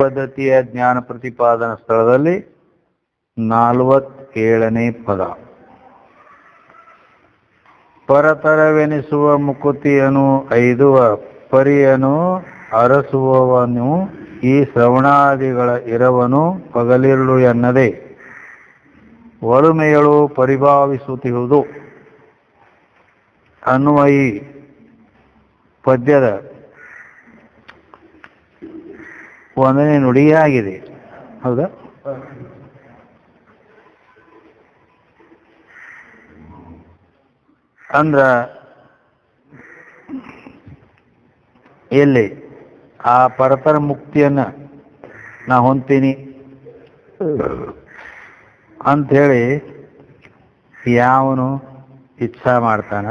ಪದ್ಧತಿಯ ಜ್ಞಾನ ಪ್ರತಿಪಾದನಾ ಸ್ಥಳದಲ್ಲಿ 47ನೇ ಪದ. ಪರತರವೆನಿಸುವ ಮುಕುತಿಯನು ಐದುವ ಪರಿಯನು ಅರಸುವವನು ಈ ಶ್ರವಣಾದಿಗಳ ಇರವನು ಪಗಲಿರುಳು ಎನ್ನದೆ ಒಳುಮೆಯಳು ಪರಿಭಾವಿಸುತ್ತಿರುವುದು ಅನ್ನುವ ಈ ಪದ್ಯದ 1ನೇ ನುಡಿಯಾಗಿದೆ. ಹೌದಾ? ಅಂದ್ರ ಎಲ್ಲಿ ಆ ಪರತರ ಮುಕ್ತಿಯನ್ನ ನಾ ಹೊಂತೀನಿ ಅಂಥೇಳಿ ಯಾವನು ಇಚ್ಛಾ ಮಾಡ್ತಾನ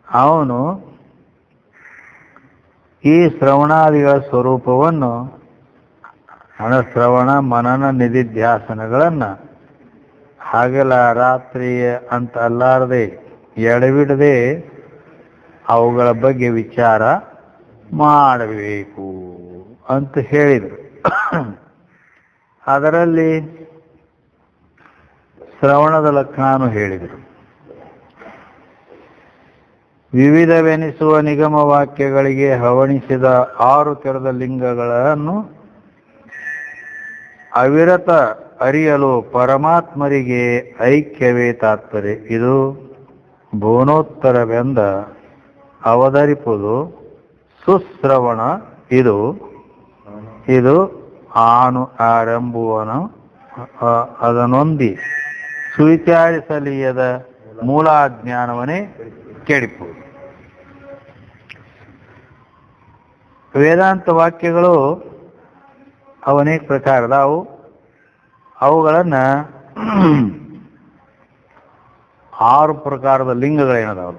ಅವನು ಈ ಶ್ರವಣಾದಿಗಳ ಸ್ವರೂಪವನ್ನು ಶ್ರವಣ ಮನನ ನಿಧಿಧ್ಯಾಸನಗಳನ್ನು ಹಗಲ ರಾತ್ರಿ ಅಂತ ಅಲ್ಲಾರದೆ ಎಡವಿಡದೆ ಅವುಗಳ ಬಗ್ಗೆ ವಿಚಾರ ಮಾಡಬೇಕು ಅಂತ ಹೇಳಿದರು. ಅದರಲ್ಲಿ ಶ್ರವಣದ ಲಕ್ಷಣನು ಹೇಳಿದರು. ವಿವಿಧವೆನಿಸುವ ನಿಗಮ ವಾಕ್ಯಗಳಿಗೆ ಹವಣಿಸಿದ 6 ತೆರೆದ ಲಿಂಗಗಳನ್ನು ಅವಿರತ ಅರಿಯಲು ಪರಮಾತ್ಮರಿಗೆ ಐಕ್ಯವೇ ತಾತ್ಪರ್ಯ. ಇದು ಭುವನೋತ್ತರವೆಂದ ಅವತರಿಪುದು ಸುಶ್ರವಣ. ಇದು ಆನು ಆರಂಭುವನು ಅದನ್ನೊಂದಿ ಸುವಿಚಾರಿಸಲೀಯದ ಮೂಲಾಜ್ಞಾನವನ್ನೇ ಕೆಡಿಪುದು. ವೇದಾಂತ ವಾಕ್ಯಗಳು ಅನೇಕ ಪ್ರಕಾರದ ಅವುಗಳನ್ನು 6 ಪ್ರಕಾರದ ಲಿಂಗಗಳೇನದಾವ.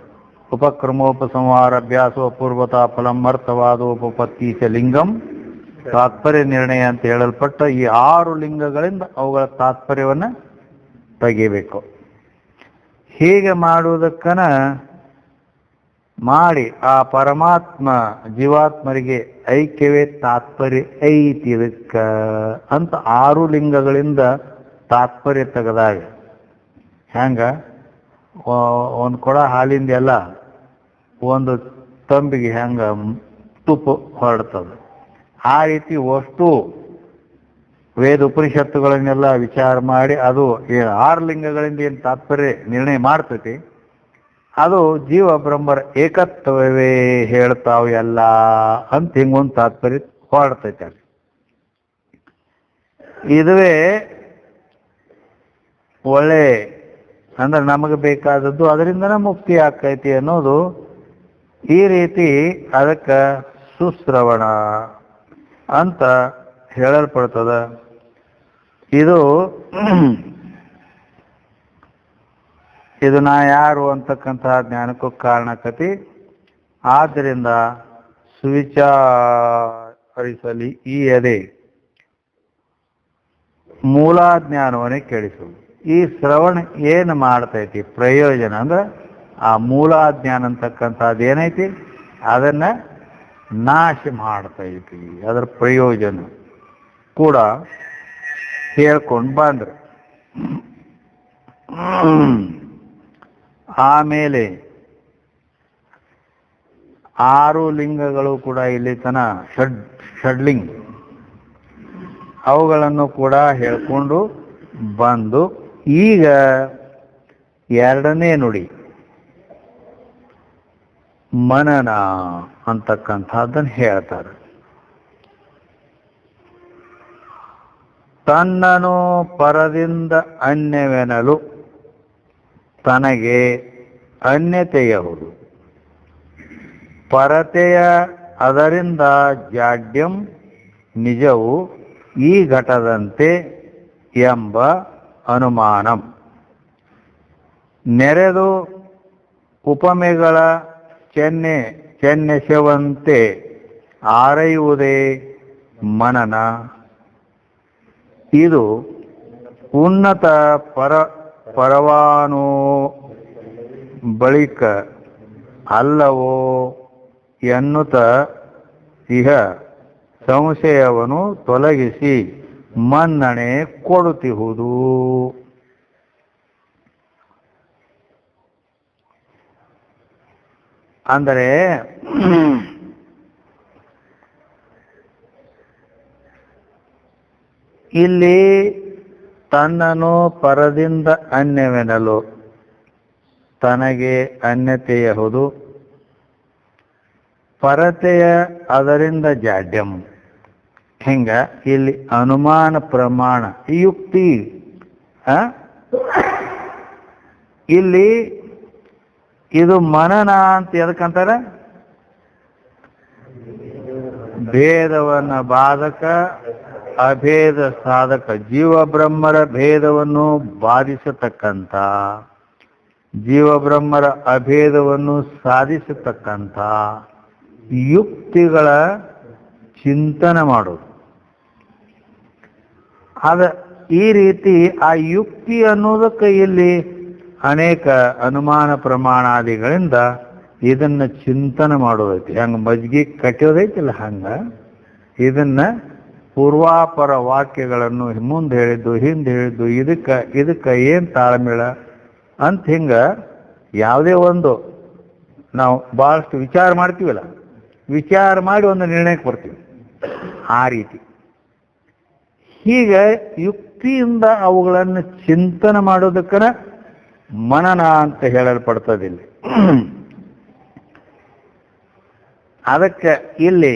ಉಪಕ್ರಮೋಪಸಂಹಾರ ಅಭ್ಯಾಸೋ ಪೂರ್ವತಾ ಫಲಂ ಅರ್ಥವಾದೋಪಪತ್ತೀಚ ಲಿಂಗಂ ತಾತ್ಪರ್ಯ ನಿರ್ಣಯ ಅಂತ ಹೇಳಲ್ಪಟ್ಟ ಈ 6 ಲಿಂಗಗಳಿಂದ ಅವುಗಳ ತಾತ್ಪರ್ಯವನ್ನು ತೆಗಿಬೇಕು. ಹೀಗೆ ಮಾಡುವುದಕ್ಕನ ಮಾಡಿ ಆ ಪರಮಾತ್ಮ ಜೀವಾತ್ಮರಿಗೆ ಐಕ್ಯವೇ ತಾತ್ಪರ್ಯ ಐತಿ ಇದಕ್ಕ ಅಂತ 6 ಲಿಂಗಗಳಿಂದ ತಾತ್ಪರ್ಯ ತೆಗೆದಾಗ ಹೆಂಗ ಒಂದು ಕೊಡ ಹಾಲಿಂದ ಎಲ್ಲ ಒಂದು ತಂಬಿಗೆ ಹೆಂಗ ತುಪ್ಪ ಹೊರಡ್ತದೆ, ಆ ರೀತಿ ಅಷ್ಟು ವೇದ ಉಪನಿಷತ್ತುಗಳನ್ನೆಲ್ಲ ವಿಚಾರ ಮಾಡಿ ಅದು 6 ಲಿಂಗಗಳಿಂದ ಏನು ತಾತ್ಪರ್ಯ ನಿರ್ಣಯ ಮಾಡ್ತೈತಿ ಅದು ಜೀವ ಬ್ರಹ್ಮರ ಏಕತ್ವವೇ ಹೇಳ್ತಾವ ಎಲ್ಲ ಅಂತ ಹಿಂಗೊಂದು ತಾತ್ಪರ್ಯ ಹೊರಡ್ತೈತೆ. ಅಲ್ಲಿ ಇದುವೇ ಒಳ್ಳೆ ಅಂದ್ರೆ ನಮಗೆ ಬೇಕಾದದ್ದು, ಅದರಿಂದನೇ ಮುಕ್ತಿ ಆಕೈತಿ ಅನ್ನೋದು ಈ ರೀತಿ ಅದಕ್ಕೆ ಸುಶ್ರವಣ ಅಂತ ಹೇಳಲ್ಪಡ್ತದ. ಇದು ನಾ ಯಾರು ಅಂತಕ್ಕಂತಹ ಜ್ಞಾನಕ್ಕೂ ಕಾರಣಕತಿ. ಆದ್ದರಿಂದ ಸುವಿಚಾರಿಸಲಿ ಈ ಎದೆ ಮೂಲಾಜ್ಞಾನವನ್ನೇ ಕೇಳಿಸುವುದು. ಈ ಶ್ರವಣ ಏನು ಮಾಡ್ತೈತಿ ಪ್ರಯೋಜನ ಅಂದ್ರೆ ಆ ಮೂಲಾಜ್ಞಾನ ಅಂತಕ್ಕಂಥದ್ದು ಏನೈತಿ ಅದನ್ನ ನಾಶ ಮಾಡ್ತೈತಿ. ಅದರ ಪ್ರಯೋಜನ ಕೂಡ ಹೇಳ್ಕೊಂಡು ಬಂದ್ರು. ಆಮೇಲೆ 6 ಲಿಂಗಗಳು ಕೂಡ ಇಲ್ಲಿ ತನ ಷಡ್ಲಿಂಗ ಅವುಗಳನ್ನು ಕೂಡ ಹೇಳ್ಕೊಂಡು ಬಂದು ಈಗ 2ನೇ ನುಡಿ ಮನನ ಅಂತಕ್ಕಂಥದ್ದನ್ನು ಹೇಳ್ತಾರೆ. ತನ್ನನು ಪರದಿಂದ ಅನ್ಯವೆನಲು ತನಗೆ ಅನ್ಯತೆಯಹುದು ಪರತೆಯ ಅದರಿಂದ ಜಾಡ್ಯಂ ನಿಜವು ಈ ಘಟದಂತೆ ಎಂಬ ಅನುಮಾನಂ ನೆರೆದು ಉಪಮೆಗಳ ಚೆನ್ನೆಸೆವಂತೆ ಆರೈಯುವುದೇ ಮನನ. ಇದು ಉನ್ನತ ಪರವಾನೋ ಬಳಿಕ ಅಲ್ಲವೋ ಎನ್ನುತ್ತ ಇಹ ಸಂಶಯವನ್ನು ತೊಲಗಿಸಿ ಮನ್ನಣೆ ಕೊಡುತ್ತಿಹುದು. ಅಂದರೆ ಇಲ್ಲಿ ತನ್ನನ್ನು ಪರದಿಂದ ಅನ್ಯವೆನಲು ತನಗೆ ಅನ್ಯತೆಯಹುದು, ಪರತೆಯ ಅದರಿಂದ ಜಾಡ್ಯಂ. ಹಿಂಗ ಇಲ್ಲಿ ಅನುಮಾನ ಪ್ರಮಾಣ ಯುಕ್ತಿ. ಇಲ್ಲಿ ಇದು ಮನನ ಅಂತ ಎದಕ್ಕಂತಾರ? ಭೇದವನ್ನ ಬಾಧಕ, ಅಭೇದ ಸಾಧಕ, ಜೀವ ಬ್ರಹ್ಮರ ಭೇದವನ್ನು ಬಾಧಿಸತಕ್ಕಂಥ, ಜೀವ ಬ್ರಹ್ಮರ ಅಭೇದವನ್ನು ಸಾಧಿಸತಕ್ಕಂಥ ಯುಕ್ತಿಗಳ ಚಿಂತನೆ ಮಾಡೋದು. ಈ ರೀತಿ ಆ ಯುಕ್ತಿ ಅನ್ನೋದಕ್ಕೆ ಇಲ್ಲಿ ಅನೇಕ ಅನುಮಾನ ಪ್ರಮಾಣಾದಿಗಳಿಂದ ಇದನ್ನ ಚಿಂತನೆ ಮಾಡೋದೈತಿ. ಹಂಗ ಮಜ್ಗಿ ಕಟ್ಟಿಯೋದೈತಿಲ್ಲ, ಹಂಗ ಇದನ್ನ ಪೂರ್ವಾಪರ ವಾಕ್ಯಗಳನ್ನು ಮುಂದೆ ಹೇಳಿದ್ದು ಹಿಂದೆ ಹೇಳಿದ್ದು ಇದಕ್ಕೆ ಏನು ತಾಳ್ಮೇಳ ಅಂತ ಹಿಂಗ ಯಾವುದೇ ಒಂದು ನಾವು ಭಾಳಷ್ಟು ವಿಚಾರ ಮಾಡ್ತೀವಲ್ಲ, ವಿಚಾರ ಮಾಡಿ ಒಂದು ನಿರ್ಣಯಕ್ಕೆ ಬರ್ತೀವಿ. ಆ ರೀತಿ ಹೀಗೆ ಯುಕ್ತಿಯಿಂದ ಅವುಗಳನ್ನು ಚಿಂತನೆ ಮಾಡೋದಕ್ಕನ ಮನನ ಅಂತ ಹೇಳಲ್ಪಡ್ತದಿಲ್ಲಿ. ಅದಕ್ಕೆ ಇಲ್ಲಿ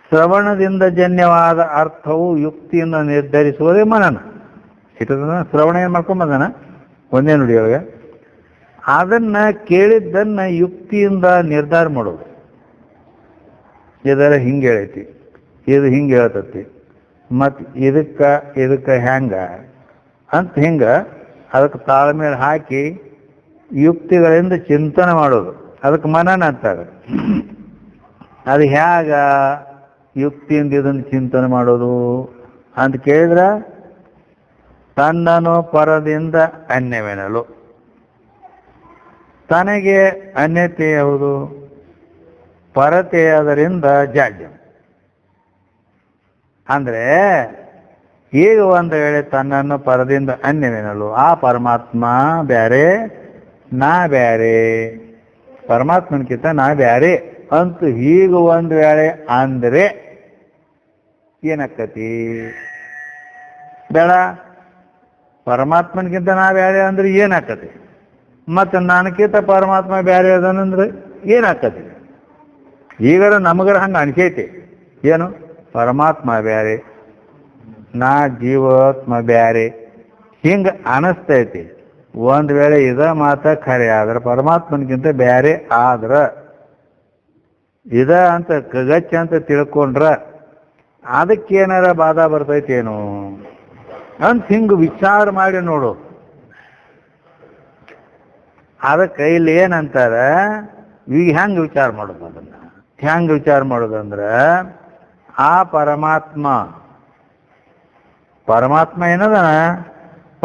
ಶ್ರವಣದಿಂದ ಜನ್ಯವಾದ ಅರ್ಥವು ಯುಕ್ತಿಯನ್ನು ನಿರ್ಧರಿಸುವುದೇ ಮನನ. ಶ್ರವಣ ಏನು ಮಾಡ್ಕೊಂಬಂದನ ಒಂದೇ ನುಡಿಯೊಳಗೆ ಅದನ್ನ ಕೇಳಿದ್ದನ್ನ ಯುಕ್ತಿಯಿಂದ ನಿರ್ಧಾರ ಮಾಡೋದು. ಇದರ ಹಿಂಗೆ ಹೇಳೈತಿ, ಇದು ಹಿಂಗೆ ಹೇಳ್ತತಿ, ಮತ್ತು ಇದಕ್ಕೆ ಹೆಂಗ ಅಂತ ಹಿಂಗ ಅದಕ್ಕೆ ತಾಳ್ಮೇಲೆ ಹಾಕಿ ಯುಕ್ತಿಗಳಿಂದ ಚಿಂತನೆ ಮಾಡೋದು, ಅದಕ್ಕೆ ಮನನ ಅಂತಾರೆ. ಅದು ಹೇಗ ಯುಕ್ತಿಯಿಂದ ಇದನ್ನು ಚಿಂತನೆ ಮಾಡೋದು ಅಂತ ಕೇಳಿದ್ರೆ, ತನ್ನನು ಪರದಿಂದ ಅನ್ಯವೆನಲು ತನಗೆ ಅನ್ಯತೆ ಯಾವುದು? ಪರತೆಯಾದರಿಂದ ಜಾಡ್ಯ. ಅಂದ್ರೆ ಈಗ ಒಂದು ವೇಳೆ ತನ್ನನ್ನು ಪರದಿಂದ ಅನ್ಯವೆನಲು, ಆ ಪರಮಾತ್ಮ ಬ್ಯಾರೆ ನಾ ಬ್ಯಾರೆ, ಪರಮಾತ್ಮನಕ್ಕಿಂತ ನಾ ಬ್ಯಾರೆ ಅಂತ ಈಗ ಒಂದು ವೇಳೆ ಅಂದ್ರೆ ಏನಾಕತಿ? ಬೇಡ, ಪರಮಾತ್ಮನ್ಗಿಂತ ನಾ ಬ್ಯಾರೆ ಅಂದ್ರೆ ಏನಾಕತಿ? ಮತ್ತು ನನಗಿಂತ ಪರಮಾತ್ಮ ಬ್ಯಾರೆ ಅದನಂದ್ರೆ ಏನಾಕತಿ? ಈಗಾರ ನಮಗರ ಹಂಗೆ ಅನ್ಸೈತಿ. ಏನು? ಪರಮಾತ್ಮ ಬ್ಯಾರೆ, ನಾ ಜೀವಾತ್ಮ ಬ್ಯಾರೆ, ಹಿಂಗೆ ಅನಿಸ್ತೈತಿ. ಒಂದು ವೇಳೆ ಇದ ಮಾತ ಖರೆ ಆದ್ರೆ, ಪರಮಾತ್ಮನ್ಗಿಂತ ಬ್ಯಾರೆ ಆದ್ರ ಇದ ಅಂತ ಗಚ್ಚ ಅಂತ ತಿಳ್ಕೊಂಡ್ರ ಅದಕ್ಕೇನಾರ ಬಾಧ ಬರ್ತೈತೇನು ಅಂತ ಹಿಂಗೆ ವಿಚಾರ ಮಾಡಿ ನೋಡು. ಅದಕ್ಕೆ ಇಲ್ಲಿ ಏನಂತಾರ, ಈಗ ಹೆಂಗೆ ವಿಚಾರ ಮಾಡೋದು? ಅದನ್ನ ಹೆಂಗೆ ವಿಚಾರ ಮಾಡೋದಂದ್ರೆ, ಆ ಪರಮಾತ್ಮ ಏನದನ,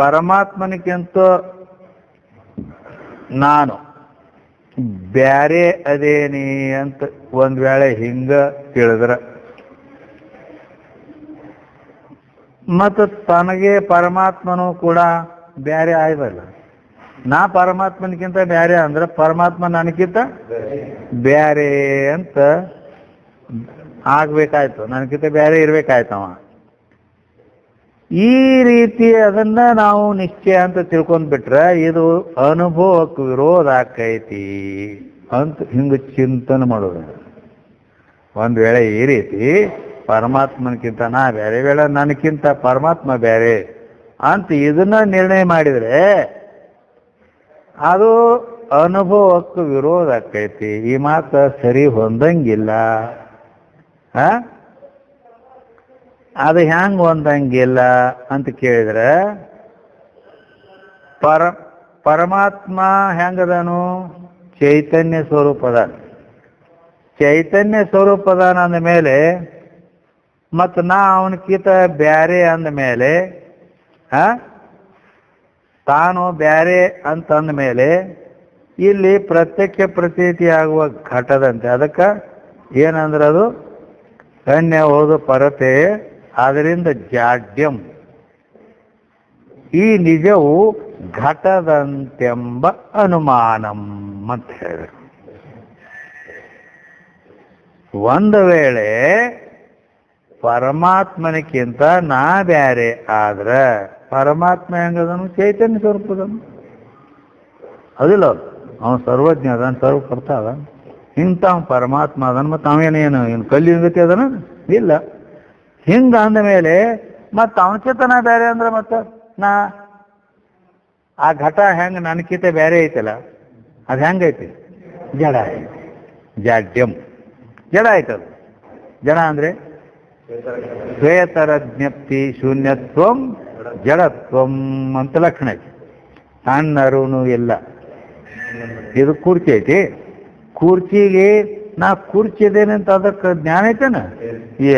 ಪರಮಾತ್ಮನಿಗಿಂತ ನಾನು ಬ್ಯಾರೆ ಅದೇನಿ ಅಂತ ಒಂದ್ ವೇಳೆ ಹಿಂಗ ತಿಳಿದ್ರ, ಮತ್ತು ತನಗೆ ಪರಮಾತ್ಮನು ಕೂಡ ಬ್ಯಾರೆ ಆಯ್ದಲ್ಲ. ನಾ ಪರಮಾತ್ಮನಿಗಿಂತ ಬ್ಯಾರೆ ಅಂದ್ರೆ ಪರಮಾತ್ಮ ನನಗಿಂತ ಬ್ಯಾರೆ ಅಂತ ಆಗ್ಬೇಕಾಯ್ತು, ನನಗಿಂತ ಬ್ಯಾರೆ ಇರ್ಬೇಕಾಯ್ತವ. ಈ ರೀತಿ ಅದನ್ನ ನಾವು ನಿಶ್ಚಯ ಅಂತ ತಿಳ್ಕೊಂಡ್ಬಿಟ್ರೆ ಇದು ಅನುಭವಕ್ಕೆ ವಿರೋಧ ಆಕೈತಿ ಅಂತ ಹಿಂಗ ಚಿಂತನೆ ಮಾಡೋದು. ಒಂದ್ ವೇಳೆ ಈ ರೀತಿ ಪರಮಾತ್ಮನಕ್ಕಿಂತ ನಾ ಬೇರೆ, ವೇಳೆ ನನಗಿಂತ ಪರಮಾತ್ಮ ಬೇರೆ ಅಂತ ಇದನ್ನ ನಿರ್ಣಯ ಮಾಡಿದ್ರೆ ಅದು ಅನುಭವಕ್ಕೆ ವಿರೋಧ ಆಕೈತಿ. ಈ ಮಾತು ಸರಿ ಹೊಂದಂಗಿಲ್ಲ. ಅದು ಹ್ಯಾಂಗ ಹೊಂದಂಗಿಲ್ಲ ಅಂತ ಕೇಳಿದ್ರೆ, ಪರಮಾತ್ಮ ಹೆಂಗದನು? ಚೈತನ್ಯ ಸ್ವರೂಪದ. ಚೈತನ್ಯ ಸ್ವರೂಪದಾನ ಅಂದ ಮೇಲೆ ಮತ್ತು ನಾ ಅವನಕ್ಕಿಂತ ಬ್ಯಾರೆ ಅಂದ ಮೇಲೆ, ತಾನು ಬ್ಯಾರೆ ಅಂತಂದ ಮೇಲೆ ಇಲ್ಲಿ ಪ್ರತ್ಯಕ್ಷ ಪ್ರತೀತಿ ಆಗುವ ಘಟದಂತೆ. ಅದಕ್ಕೆ ಏನಂದ್ರೆ ಅದು ಅನ್ಯ ಹೋದ ಪರತೆ, ಅದರಿಂದ ಜಾಡ್ಯಂ. ಈ ನಿಜವು ಘಟದಂತೆಂಬ ಅನುಮಾನಂ ಅಂತ ಹೇಳಿದರು. ಒಂದು ವೇಳೆ ಪರಮಾತ್ಮನಕ್ಕಿಂತ ನಾ ಬ್ಯಾರೆ ಆದ್ರ ಪರಮಾತ್ಮ ಹೆಂಗದನು? ಚೈತನ್ಯ ಸ್ವರೂಪದನು. ಅದಿಲ್ಲ, ಅವನು ಸರ್ವಜ್ಞ ಅದಾನ, ಸರ್ವಕರ್ತ ಅದಾನ. ಇಂಥ ಪರಮಾತ್ಮ ಅದನ. ಮತ್ತು ಅವೇನೇನು ಏನು ಕಲ್ಲಿನ ಗತಿ ಅದನ? ಇಲ್ಲ. ಹಿಂಗ ಅಂದ ಮೇಲೆ ಮತ್ತು ಅವನಕಿಂತ ನಾ ಬೇರೆ ಅಂದ್ರೆ ಮತ್ತೆ ನಾ ಆ ಘಟ ಹೆಂಗೆ ನನಕಿಂತ ಬೇರೆ ಐತಲ್ಲ, ಅದು ಹೆಂಗೈತಿ? ಜಡ ಐತಿ. ಜಾಡ್ಯಂ, ಜಡ ಆಯ್ತದ. ಜಡ ಅಂದ್ರೆ ಶ್ವೇತರ ಜ್ಞಪ್ತಿ ಶೂನ್ಯತ್ವಂ ಜಡತ್ವಂ ಅಂತ ಲಕ್ಷಣ ಐತಿ. ಸಣ್ಣರೂ ಇಲ್ಲ. ಇದು ಕುರ್ಚಿ ಐತಿ. ಕುರ್ಚಿಗೆ ನಾ ಕುರ್ಚಿದೇನಂತ ಅದಕ್ಕೆ ಜ್ಞಾನ ಐತೇನ?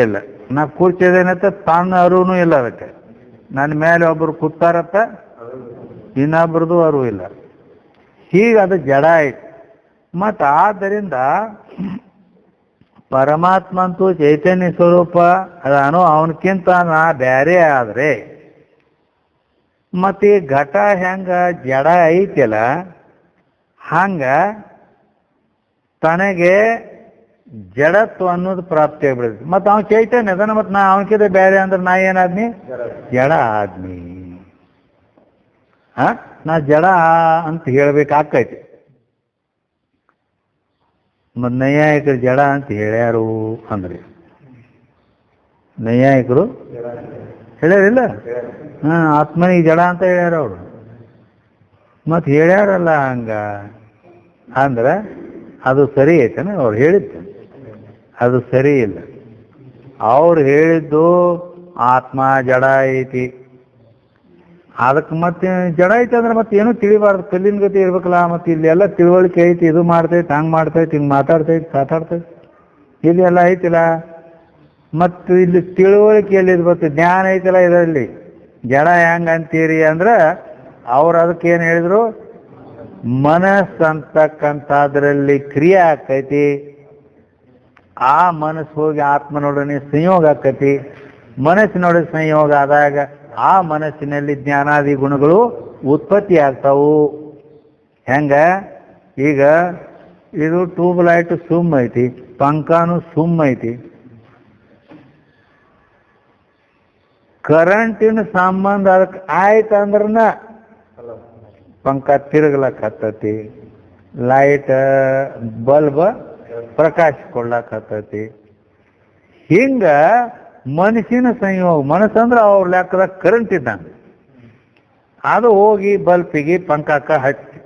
ಇಲ್ಲ. ನಾ ಕುರ್ಚಿದೇನಂತ ಸಣ್ಣ ಅರುನು ಇಲ್ಲ ಅದಕ್ಕೆ. ನನ್ನ ಮೇಲೆ ಒಬ್ಬರು ಕೂತಾರತ್ತ, ಇನ್ನೊಬ್ರದ್ದು ಅರಿವು ಇಲ್ಲ. ಹೀಗೆ ಅದು ಜಡ ಐತಿ. ಮತ್ತು ಆದ್ದರಿಂದ ಪರಮಾತ್ಮ ಅಂತೂ ಚೈತನ್ಯ ಸ್ವರೂಪ ಅದಾನು, ಅವನಕ್ಕಿಂತ ನಾ ಬೇರೆ ಆದರೆ ಮತ್ತು ಈ ಘಟ ಹೆಂಗ ಜಡ ಐತಿಲ್ಲ, ಹಂಗ ತನಗೆ ಜಡತ್ವ ಅನ್ನೋದು ಪ್ರಾಪ್ತಿ ಆಗ್ಬಿಡುತ್ತೆ. ಮತ್ತು ಅವ್ನು ಚೈತನ್ಯ ಅದನ್ನ, ಮತ್ತು ನಾ ಅವನಕ್ಕಿಂತ ಬೇರೆ ಅಂದ್ರೆ ನಾ ಏನಾದ್ನಿ? ಜಡ ಆದ್ನಿ. ನಾ ಜಡ ಅಂತ ಹೇಳ್ಬೇಕಾಕೈತಿ. ಮತ್ತು ನೈಯಾಯಿಕರು ಜಡ ಅಂತ ಹೇಳ್ಯಾರು ಅಂದ್ರೆ, ನೈಯಾಯಿಕರು ಹೇಳ್ಯಾರಿಲ್ಲ? ಆತ್ಮನಿಗೆ ಜಡ ಅಂತ ಹೇಳ್ಯಾರ ಅವರು. ಮತ್ತು ಹೇಳ್ಯಾರಲ್ಲ ಹಂಗ ಅಂದ್ರೆ ಅದು ಸರಿ ಐತನ? ಅವ್ರು ಹೇಳಿದ್ದ ಅದು ಸರಿ ಇಲ್ಲ. ಅವ್ರು ಹೇಳಿದ್ದು ಆತ್ಮ ಜಡ ಐತಿ. ಅದಕ್ಕೆ ಮತ್ತೆ ಜಡ ಐತಿ ಅಂದ್ರೆ ಮತ್ತೆ ಏನೂ ತಿಳಿಬಾರ್ದು, ಕಲ್ಲಿನ ಗತಿ ಇರ್ಬೇಕಲ್ಲ. ಮತ್ತು ಇಲ್ಲಿ ಎಲ್ಲ ತಿಳುವಳಿಕೆ ಐತಿ, ಇದು ಮಾಡ್ತೈತಿ, ಹಂಗೆ ಮಾಡ್ತೈತಿ, ಹಿಂಗೆ ಮಾತಾಡ್ತೈತಿ. ಇಲ್ಲಿ ಎಲ್ಲ ಐತಿಲ್ಲ. ಮತ್ತು ಇಲ್ಲಿ ತಿಳುವಳಿಕೆಯಲ್ಲಿ ಇರ್ಬೇಕು, ಜ್ಞಾನ ಐತಿಲ್ಲ ಇದರಲ್ಲಿ. ಜಡ ಹೆಂಗೆ ಅಂತೀರಿ ಅಂದ್ರೆ ಅವ್ರು ಅದಕ್ಕೆ ಏನು ಹೇಳಿದ್ರು? ಮನಸ್ಸು ಅಂತಕ್ಕಂಥದ್ರಲ್ಲಿ ಕ್ರಿಯೆ ಆಕೈತಿ. ಆ ಮನಸ್ಸು ಹೋಗಿ ಆತ್ಮನೊಡನೆ ಸಂಯೋಗ ಆಕೈತಿ. ಮನಸ್ಸಿನೊಡನೆ ಸಂಯೋಗ ಆದಾಗ ಆ ಮನಸ್ಸಿನಲ್ಲಿ ಜ್ಞಾನಾದಿ ಗುಣಗಳು ಉತ್ಪತ್ತಿ ಆಗ್ತಾವು. ಹೆಂಗ? ಈಗ ಇದು ಟ್ಯೂಬ್ ಲೈಟ್ ಸುಮ್ ಐತಿ, ಪಂಖಾನು ಸುಮ್ ಐತಿ. ಕರೆಂಟಿನ ಸಂಬಂಧ ಅದಕ್ಕೆ ಆಯ್ತಂದ್ರನ ಪಂಖ ತಿರುಗ್ಲಕ್ಕತ್ತತಿ, ಲೈಟ್ ಬಲ್ಬ್ ಪ್ರಕಾಶಿಸ್ಕೊಳ್ಳಕ್ಕತ್ತತಿ. ಹಿಂಗ ಮನಸ್ಸಿನ ಸಂಯೋಗ, ಮನಸ್ಸಂದ್ರೆ ಅವ್ರ ಲೆಕ್ಕದಾಗ ಕರೆಂಟ್ ಇದ್ದಂಗೆ, ಅದು ಹೋಗಿ ಬಲ್ಪಿಗೆ ಪಂಖಕ್ಕೆ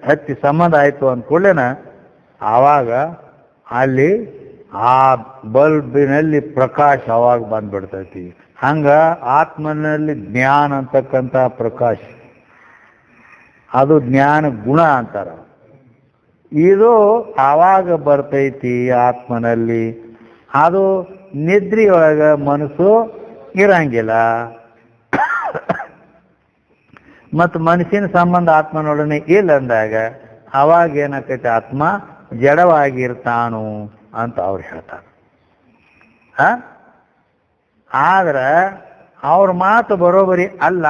ಹಚ್ಚಿ ಸಂಬಂಧ ಆಯಿತು ಅಂದ ಕೂಡಲೇನ ಆವಾಗ ಅಲ್ಲಿ ಆ ಬಲ್ಬಿನಲ್ಲಿ ಪ್ರಕಾಶ ಅವಾಗ ಬಂದ್ಬಿಡ್ತೈತಿ. ಹಂಗ ಆತ್ಮನಲ್ಲಿ ಜ್ಞಾನ ಅಂತಕ್ಕಂಥ ಪ್ರಕಾಶ, ಅದು ಜ್ಞಾನ ಗುಣ ಅಂತಾರ. ಇದು ಆವಾಗ ಬರ್ತೈತಿ ಆತ್ಮನಲ್ಲಿ. ಅದು ನಿದ್ರೆಯೊಳಗೆ ಮನಸ್ಸು ಇರಂಗಿಲ್ಲ. ಮತ್ತು ಮನಸ್ಸಿನ ಸಂಬಂಧ ಆತ್ಮನೊಡನೆ ಇಲ್ಲ ಅಂದಾಗ ಅವಾಗ ಏನಾಕೈತಿ? ಆತ್ಮ ಜಡವಾಗಿರ್ತಾನು ಅಂತ ಅವ್ರು ಹೇಳ್ತಾರೆ. ಆದ್ರೆ ಅವ್ರ ಮಾತು ಬರೋಬರಿ ಅಲ್ಲ.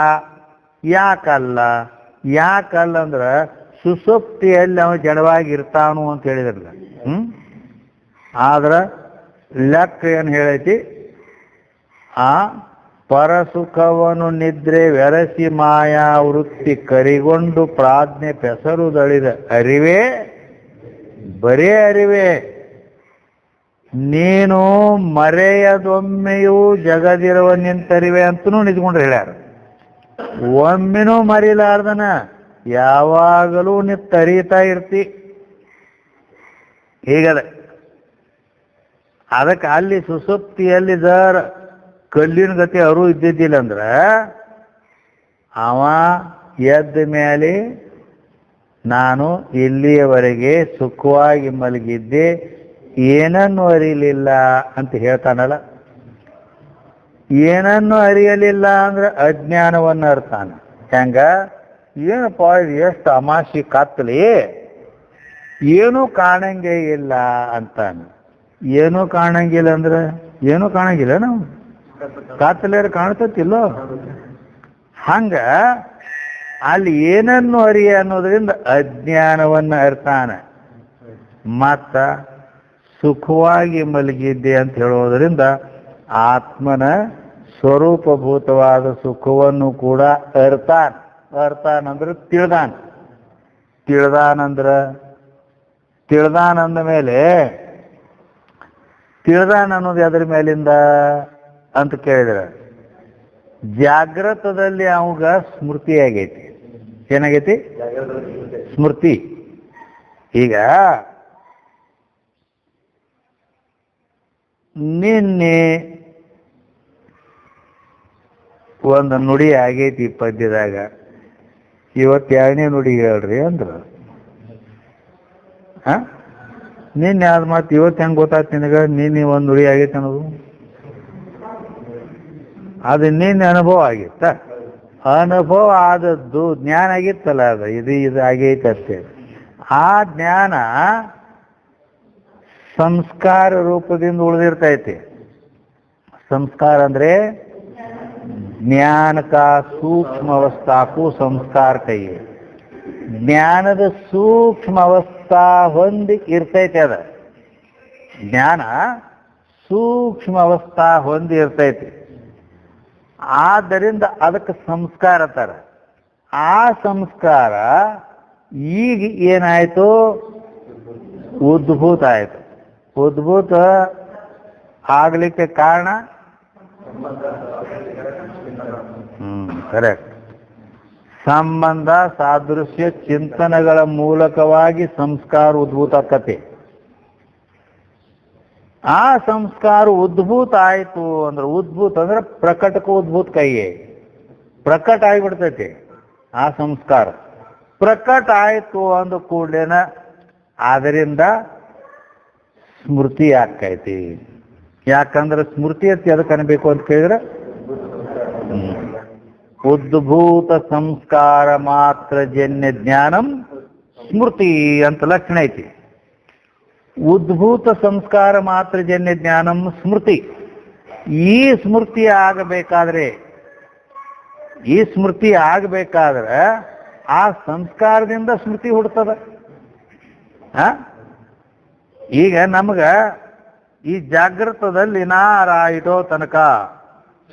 ಯಾಕಲ್ಲ ಅಂದ್ರೆ ಸುಸುಪ್ತಿಯಲ್ಲಿ ಅವನು ಜಡವಾಗಿರ್ತಾನು ಅಂತ ಹೇಳಿದ್ರಲ್ಲ. ಆದ್ರೆ ಲೆಕ್ಕ ಏನು ಹೇಳೈತಿ? ಆ ಪರಸುಖವನು ನಿದ್ರೆ ವ್ಯರಸಿ ಮಾಯಾ ವೃತ್ತಿ ಕರಿಗೊಂಡು ಪ್ರಾಜ್ಞೆ ಪೆಸರುದಳಿದ ಅರಿವೇ ಬರೇ ಅರಿವೇ. ನೀನು ಮರೆಯದೊಮ್ಮೆಯೂ ಜಗದಿರುವ ನಿಂತರಿವೆ ಅಂತನೂ ನಿಂತ್ಕೊಂಡು ಹೇಳ್ಯಾರ. ಒಮ್ಮೆನೂ ಮರಿಲಾರ್ದನ ಯಾವಾಗಲೂ ನಿತ್ತರಿತಾ ಇರ್ತಿ. ಹೀಗದ. ಅದಕ್ಕೆ ಅಲ್ಲಿ ಸುಸುಪ್ತಿಯಲ್ಲಿ ಕಲ್ಲಿನ ಗತಿ ಅವರು ಇದ್ದಿದ್ದಿಲ್ಲ ಅಂದ್ರೆ ಅವ ಎದ್ದ ಮೇಲೆ ನಾನು ಇಲ್ಲಿಯವರೆಗೆ ಸುಖವಾಗಿ ಮಲಗಿದ್ದೆ, ಏನನ್ನು ಅರಿಯಲಿಲ್ಲ ಅಂತ ಹೇಳ್ತಾನಲ್ಲ. ಏನನ್ನು ಅರಿಯಲಿಲ್ಲ ಅಂದ್ರೆ ಅಜ್ಞಾನವನ್ನು ಅರ್ತಾನ. ಹೆಂಗ? ಏನಪ್ಪ ಎಷ್ಟು ಅಮಾಶಿ ಕತ್ತಲಿ, ಏನೂ ಕಾಣಂಗೆ ಇಲ್ಲ ಅಂತಾನ. ಏನೂ ಕಾಣಂಗಿಲ್ಲ ಅಂದ್ರೆ ಏನೂ ಕಾಣಂಗಿಲ್ಲ ನಾವು, ಕಾತಲೇರು ಕಾಣ್ತತಿಲ್ಲೋ. ಹಂಗ ಅಲ್ಲಿ ಏನನ್ನು ಅರಿಯ ಅನ್ನೋದ್ರಿಂದ ಅಜ್ಞಾನವನ್ನು ಅರ್ತಾನ. ಮತ್ತ ಸುಖವಾಗಿ ಮಲಗಿದ್ದೆ ಅಂತ ಹೇಳೋದ್ರಿಂದ ಆತ್ಮನ ಸ್ವರೂಪಭೂತವಾದ ಸುಖವನ್ನು ಕೂಡ ಅರ್ತಾನಂದ್ರೆ ತಿಳಿದಾನಂದ ಮೇಲೆ ತಿಳಿದಾನ ಅನ್ನೋದು ಅದರ ಮೇಲಿಂದ ಅಂತ ಕೇಳಿದ್ರೆ ಜಾಗ್ರತದಲ್ಲಿ ಅವಾಗ ಸ್ಮೃತಿ ಆಗೈತಿ. ಏನಾಗೈತಿ? ಸ್ಮೃತಿ. ಈಗ ನಿನ್ನೆ ಒಂದು ನುಡಿ ಆಗೈತಿ ಪದ್ಯದಾಗ, ಇವತ್ತು ಎರಡನೇ ನುಡಿ ಹೇಳ್ರಿ ಅಂದ್ರ ನಿನ್ನೆ ಆದ ಮಾತು ಇವತ್ತು ಹೆಂಗೆ ಗೊತ್ತಾಯ್ತು ನಿನಗ? ನಿನ್ನೆ ಒಂದು ನುಡಿ ಆಗೈತೆ ಅನ್ನೋದು ಅದು ನಿನ್ನೆ ಅನುಭವ ಆಗಿತ್ತ. ಅನುಭವ ಆದದ್ದು ಜ್ಞಾನ ಆಗಿತ್ತಲ್ಲ, ಅದು ಇದು ಆಗೈತಷ್ಟೇ. ಆ ಜ್ಞಾನ ಸಂಸ್ಕಾರ ರೂಪದಿಂದ ಉಳಿದಿರ್ತೈತಿ. ಸಂಸ್ಕಾರ ಅಂದ್ರೆ ಜ್ಞಾನ ಕಾ ಸೂಕ್ಷ್ಮ ಅವಸ್ಥಾಕು ಸಂಸ್ಕಾರ ಕೈಯೇ. ಜ್ಞಾನದ ಸೂಕ್ಷ್ಮ ಅವಸ್ಥಾ ಹೊಂದಿ ಇರ್ತೈತಿ. ಅದ ಜ್ಞಾನ ಸೂಕ್ಷ್ಮ ಅವಸ್ಥಾ ಹೊಂದಿ ಇರ್ತೈತಿ. ಆದ್ದರಿಂದ ಅದಕ್ಕೆ ಸಂಸ್ಕಾರ ತರ. ಆ ಸಂಸ್ಕಾರ ಈಗ ಏನಾಯ್ತು? ಉದ್ಭೂತ ಆಯ್ತು. ಉದ್ಭೂತ ಆಗ್ಲಿಕ್ಕೆ ಕಾರಣ ಕರೆಕ್ಟ್. ಸಂಬಂಧ ಸಾದೃಶ್ಯ ಚಿಂತನೆಗಳ ಮೂಲಕವಾಗಿ ಸಂಸ್ಕಾರ ಉದ್ಭೂತ ಆಕತಿ. ಆ ಸಂಸ್ಕಾರ ಉದ್ಭೂತ ಆಯ್ತು ಅಂದ್ರೆ, ಉದ್ಭೂತ ಅಂದ್ರೆ ಪ್ರಕಟಕ ಉದ್ಭೂತ ಕೈಯೇ ಪ್ರಕಟ ಆಗಿಬಿಡ್ತೈತಿ. ಆ ಸಂಸ್ಕಾರ ಪ್ರಕಟ ಆಯ್ತು ಅಂದ ಕೂಡಲೇನ ಅದರಿಂದ ಸ್ಮೃತಿ ಆಕೈತಿ. ಯಾಕಂದ್ರೆ ಸ್ಮೃತಿ ಅಂತ ಎದಕ್ಕೆ ಅನ್ಬೇಕು ಅಂತ ಕೇಳಿದ್ರೆ, ಉದ್ಭೂತ ಸಂಸ್ಕಾರ ಮಾತ್ರ ಜನ್ಯ ಜ್ಞಾನಂ ಸ್ಮೃತಿ ಅಂತ ಲಕ್ಷಣ ಐತಿ. ಉದ್ಭೂತ ಸಂಸ್ಕಾರ ಮಾತ್ರ ಜನ್ಯ ಜ್ಞಾನಂ ಸ್ಮೃತಿ. ಈ ಸ್ಮೃತಿ ಆಗಬೇಕಾದ್ರೆ ಆ ಸಂಸ್ಕಾರದಿಂದ ಸ್ಮೃತಿ ಹುಡ್ತದ. ಈಗ ನಮಗ ಈ ಜಾಗೃತದಲ್ಲಿ ನಾರಾಯಿಟೋ ತನಕ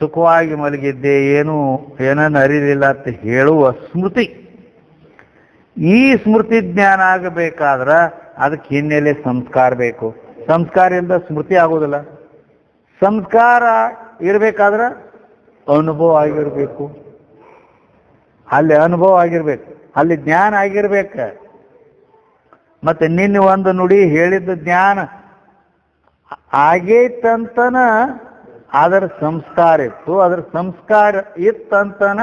ಸುಖವಾಗಿ ಮಲಗಿದ್ದೆ, ಏನನ್ನು ಅರಿಲಿಲ್ಲ ಅಂತ ಹೇಳುವ ಸ್ಮೃತಿ. ಈ ಸ್ಮೃತಿ ಜ್ಞಾನ ಆಗಬೇಕಾದ್ರೆ ಅದಕ್ಕೆ ಹಿನ್ನೆಲೆ ಸಂಸ್ಕಾರ ಬೇಕು. ಸಂಸ್ಕಾರ ಇಲ್ಲದ ಸ್ಮೃತಿ ಆಗೋದಿಲ್ಲ. ಸಂಸ್ಕಾರ ಇರಬೇಕಾದ್ರೆ ಅನುಭವ ಆಗಿರ್ಬೇಕು. ಅಲ್ಲಿ ಅನುಭವ ಆಗಿರ್ಬೇಕು, ಅಲ್ಲಿ ಜ್ಞಾನ ಆಗಿರ್ಬೇಕ. ಮತ್ತೆ ನಿನ್ನೆ ಒಂದು ನುಡಿ ಹೇಳಿದ್ದ ಜ್ಞಾನ ಆಗೈತಂತನ ಅದರ ಸಂಸ್ಕಾರ ಇತ್ತು. ಅದರ ಸಂಸ್ಕಾರ ಇತ್ತಂತನ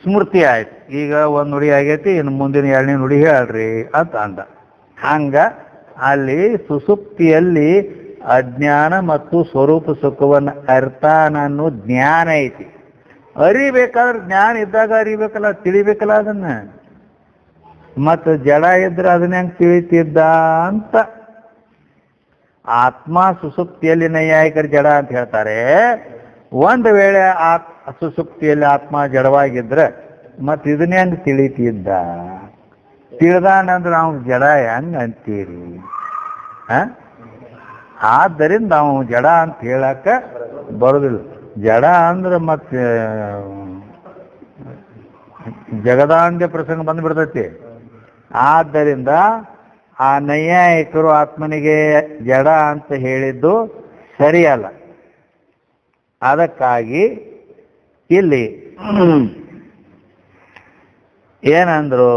ಸ್ಮೃತಿ ಆಯ್ತು. ಈಗ ಒಂದು ನುಡಿ ಆಗೈತಿ, ಇನ್ನು ಮುಂದಿನ ಎರಡನೇ ನುಡಿ ಹೇಳ್ರಿ ಅಂತ ಅಂದ. ಹಂಗ ಅಲ್ಲಿ ಸುಸುಪ್ತಿಯಲ್ಲಿ ಅಜ್ಞಾನ ಮತ್ತು ಸ್ವರೂಪ ಸುಖವನ್ನು ಅರ್ಥಾನನ್ನು ಜ್ಞಾನ ಐತಿ. ಅರಿಬೇಕಾದ್ರೆ ಜ್ಞಾನ ಇದ್ದಾಗ ಅರಿಬೇಕಲ್ಲ, ತಿಳಿಬೇಕಲ್ಲ ಅದನ್ನ. ಮತ್ತು ಜಡ ಇದ್ರೆ ಅದನ್ನ ಹೆಂಗೆ ತಿಳಿತಿದ್ದ ಅಂತ ಆತ್ಮ ಸುಸುಪ್ತಿಯಲ್ಲಿ ನೈಯಾಯಿಕರು ಜಡ ಅಂತ ಹೇಳ್ತಾರೆ. ಒಂದು ವೇಳೆ ಸುಸುಪ್ತಿಯಲ್ಲಿ ಆತ್ಮ ಜಡವಾಗಿದ್ರೆ ಮತ್ತೆ ಇದನ್ನ ಹೆಂಗೆ ತಿಳಿತಿದ್ದ? ತಿಳಿದಾನಂದ್ರೆ ನಾವು ಜಡ ಹೆಂಗ್ ಅಂತೀರಿ? ಆದ್ದರಿಂದ ನಾವು ಜಡ ಅಂತ ಹೇಳಕ್ಕ ಬರೋದಿಲ್ಲ. ಜಡ ಅಂದ್ರೆ ಮತ್ತೆ ಜಗದಾಂಧ್ಯ ಪ್ರಸಂಗ ಬಂದ್ಬಿಡ್ತೈತಿ. ಆದ್ದರಿಂದ ಆ ನೈಯಾಯಿಕರು ಆತ್ಮನಿಗೆ ಜಡ ಅಂತ ಹೇಳಿದ್ದು ಸರಿಯಲ್ಲ. ಅದಕ್ಕಾಗಿ ಇಲ್ಲಿ ಏನಂದ್ರು,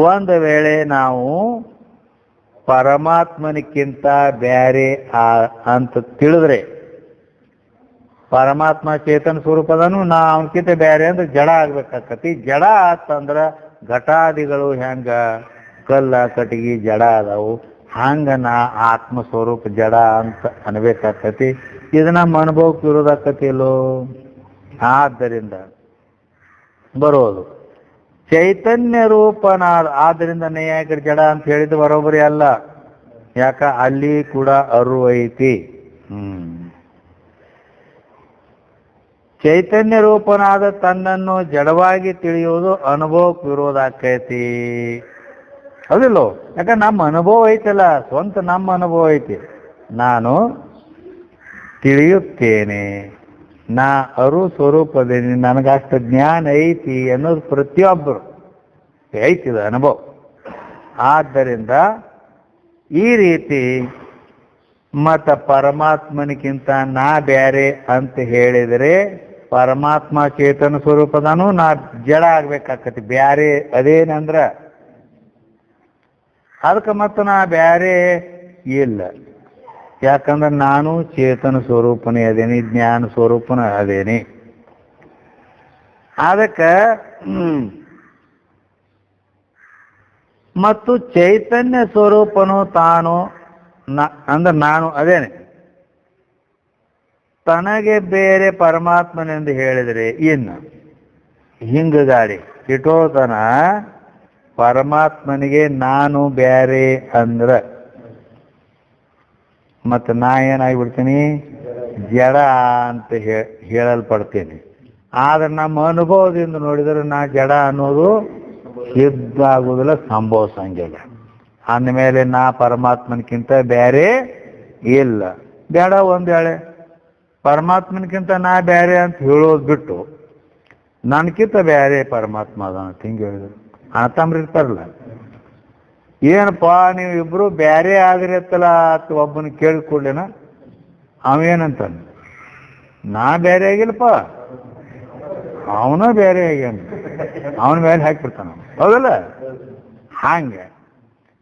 ಒಂದು ವೇಳೆ ನಾವು ಪರಮಾತ್ಮನಿಕ್ಕಿಂತ ಬ್ಯಾರೆ ಅಂತ ತಿಳಿದ್ರೆ, ಪರಮಾತ್ಮ ಚೇತನ ಸ್ವರೂಪದನು ನಾ ಅವನಕ್ಕಿಂತ ಬ್ಯಾರೆ ಅಂದ್ರೆ ಜಡ ಆಗ್ಬೇಕಾಕತಿ. ಜಡ ಆತಂದ್ರೆ ಘಟಾದಿಗಳು ಹೆಂಗ ಕಲ್ಲ ಕಟ್ಟಿಗೆ ಜಡ ಅದಾವು, ಹಂಗ ನಾ ಆತ್ಮ ಸ್ವರೂಪ ಜಡ ಅಂತ ಅನ್ಬೇಕಾಕತಿ. ಇದು ನಮ್ಮ ಅನುಭವಕ್ಕೆ ಇರೋದಾಕತಿ ಇಲ್ಲೋ? ಆದ್ದರಿಂದ ಬರೋದು ಚೈತನ್ಯ ರೂಪನಾದ. ಆದ್ದರಿಂದ ನೈಯಾಯಿಕರು ಜಡ ಅಂತ ಹೇಳಿದ್ದು ಬರೋಬ್ಬರಿ ಅಲ್ಲ. ಯಾಕ ಅಲ್ಲಿ ಕೂಡ ಅರು ಐತಿ. ಚೈತನ್ಯ ರೂಪನಾದ ತನ್ನನ್ನು ಜಡವಾಗಿ ತಿಳಿಯುವುದು ಅನುಭವಕ್ಕೆ ವಿರೋಧ ಆಕೈತಿ. ಹೌದಿಲ್ಲೋ? ಯಾಕಂದ್ರೆ ನಮ್ಮ ಅನುಭವ ಐತಲ್ಲ, ಸ್ವಂತ ನಮ್ಮ ಅನುಭವ ಐತಿ. ನಾನು ತಿಳಿಯುತ್ತೇನೆ, ನಾ ಅರು ಸ್ವರೂಪದೇನಿ, ನನಗಷ್ಟು ಜ್ಞಾನ ಐತಿ ಅನ್ನೋದು ಪ್ರತಿಯೊಬ್ಬರು ಐತಿದ ಅನುಭವ. ಆದ್ದರಿಂದ ಈ ರೀತಿ ಮತ್ತು ಪರಮಾತ್ಮನಿಗಿಂತ ನಾ ಬ್ಯಾರೆ ಅಂತ ಹೇಳಿದರೆ ಪರಮಾತ್ಮ ಚೇತನ ಸ್ವರೂಪದನು, ನಾ ಜಡ ಆಗ್ಬೇಕಾಕತಿ. ಬ್ಯಾರೆ ಅದೇನಂದ್ರ ಅದಕ್ಕೆ ಮತ್ತು ನಾ ಬ್ಯಾರೆ ಇಲ್ಲ. ಯಾಕಂದ್ರೆ ನಾನು ಚೇತನ ಸ್ವರೂಪನೇ ಅದೇನಿ, ಜ್ಞಾನ ಸ್ವರೂಪನ ಅದೇನಿ. ಅದಕ್ಕೆ ಮತ್ತು ಚೈತನ್ಯ ಸ್ವರೂಪನು ತಾನು ಅಂದ್ರೆ ನಾನು ಅದೇನೆ. ತನಗೆ ಬೇರೆ ಪರಮಾತ್ಮನೆಂದು ಹೇಳಿದರೆ ಇನ್ನು ಹಿಂಗ ಗಾಡಿ ಇಟ್ಟೋತನ ಪರಮಾತ್ಮನಿಗೆ ನಾನು ಬ್ಯಾರೆ ಅಂದ್ರ ಮತ್ತು ನಾ ಏನಾಗ್ಬಿಡ್ತೀನಿ? ಜಡ ಅಂತ ಹೇಳಲ್ಪಡ್ತೀನಿ. ಆದ್ರೆ ನಮ್ಮ ಅನುಭವದಿಂದ ನೋಡಿದರೆ ನಾ ಜಡ ಅನ್ನೋದು ಸಿದ್ಧ ಆಗುವುದಿಲ್ಲ, ಸಂಭವಿಸಂಗಿಲ್ಲ. ಅಂದಮೇಲೆ ನಾ ಪರಮಾತ್ಮನಕ್ಕಿಂತ ಬೇರೆ ಇಲ್ಲ. ಬೇಡ ಒಂದು ವೇಳೆ ಪರಮಾತ್ಮನಕ್ಕಿಂತ ನಾ ಬೇರೆ ಅಂತ ಹೇಳೋದು ಬಿಟ್ಟು ನನಗಿಂತ ಬೇರೆ ಪರಮಾತ್ಮ ಅದ ಅಂತ ಹಿಂಗೆ ಹೇಳಿದ್ರು ಅಣತಂಬ್ರು ಇರ್ತಾರಲ್ಲ, ಏನಪ್ಪ ನೀವು ಇಬ್ರು ಬೇರೆ ಆಗಿರತ್ತಲ್ಲ ಅಂತ ಒಬ್ಬನ ಕೇಳಿಕೊಡ್ಲೇನ, ಅವೇನಂತ ನಾ ಬೇರೆ ಆಗಿಲ್ಲಪ್ಪ, ಅವನ ಬೇರೆ ಆಗ್ಯಾನ, ಅವನ ಮೇಲೆ ಹಾಕಿಬಿಡ್ತಾನ. ಹೌದಲ್ಲ? ಹಂಗೆ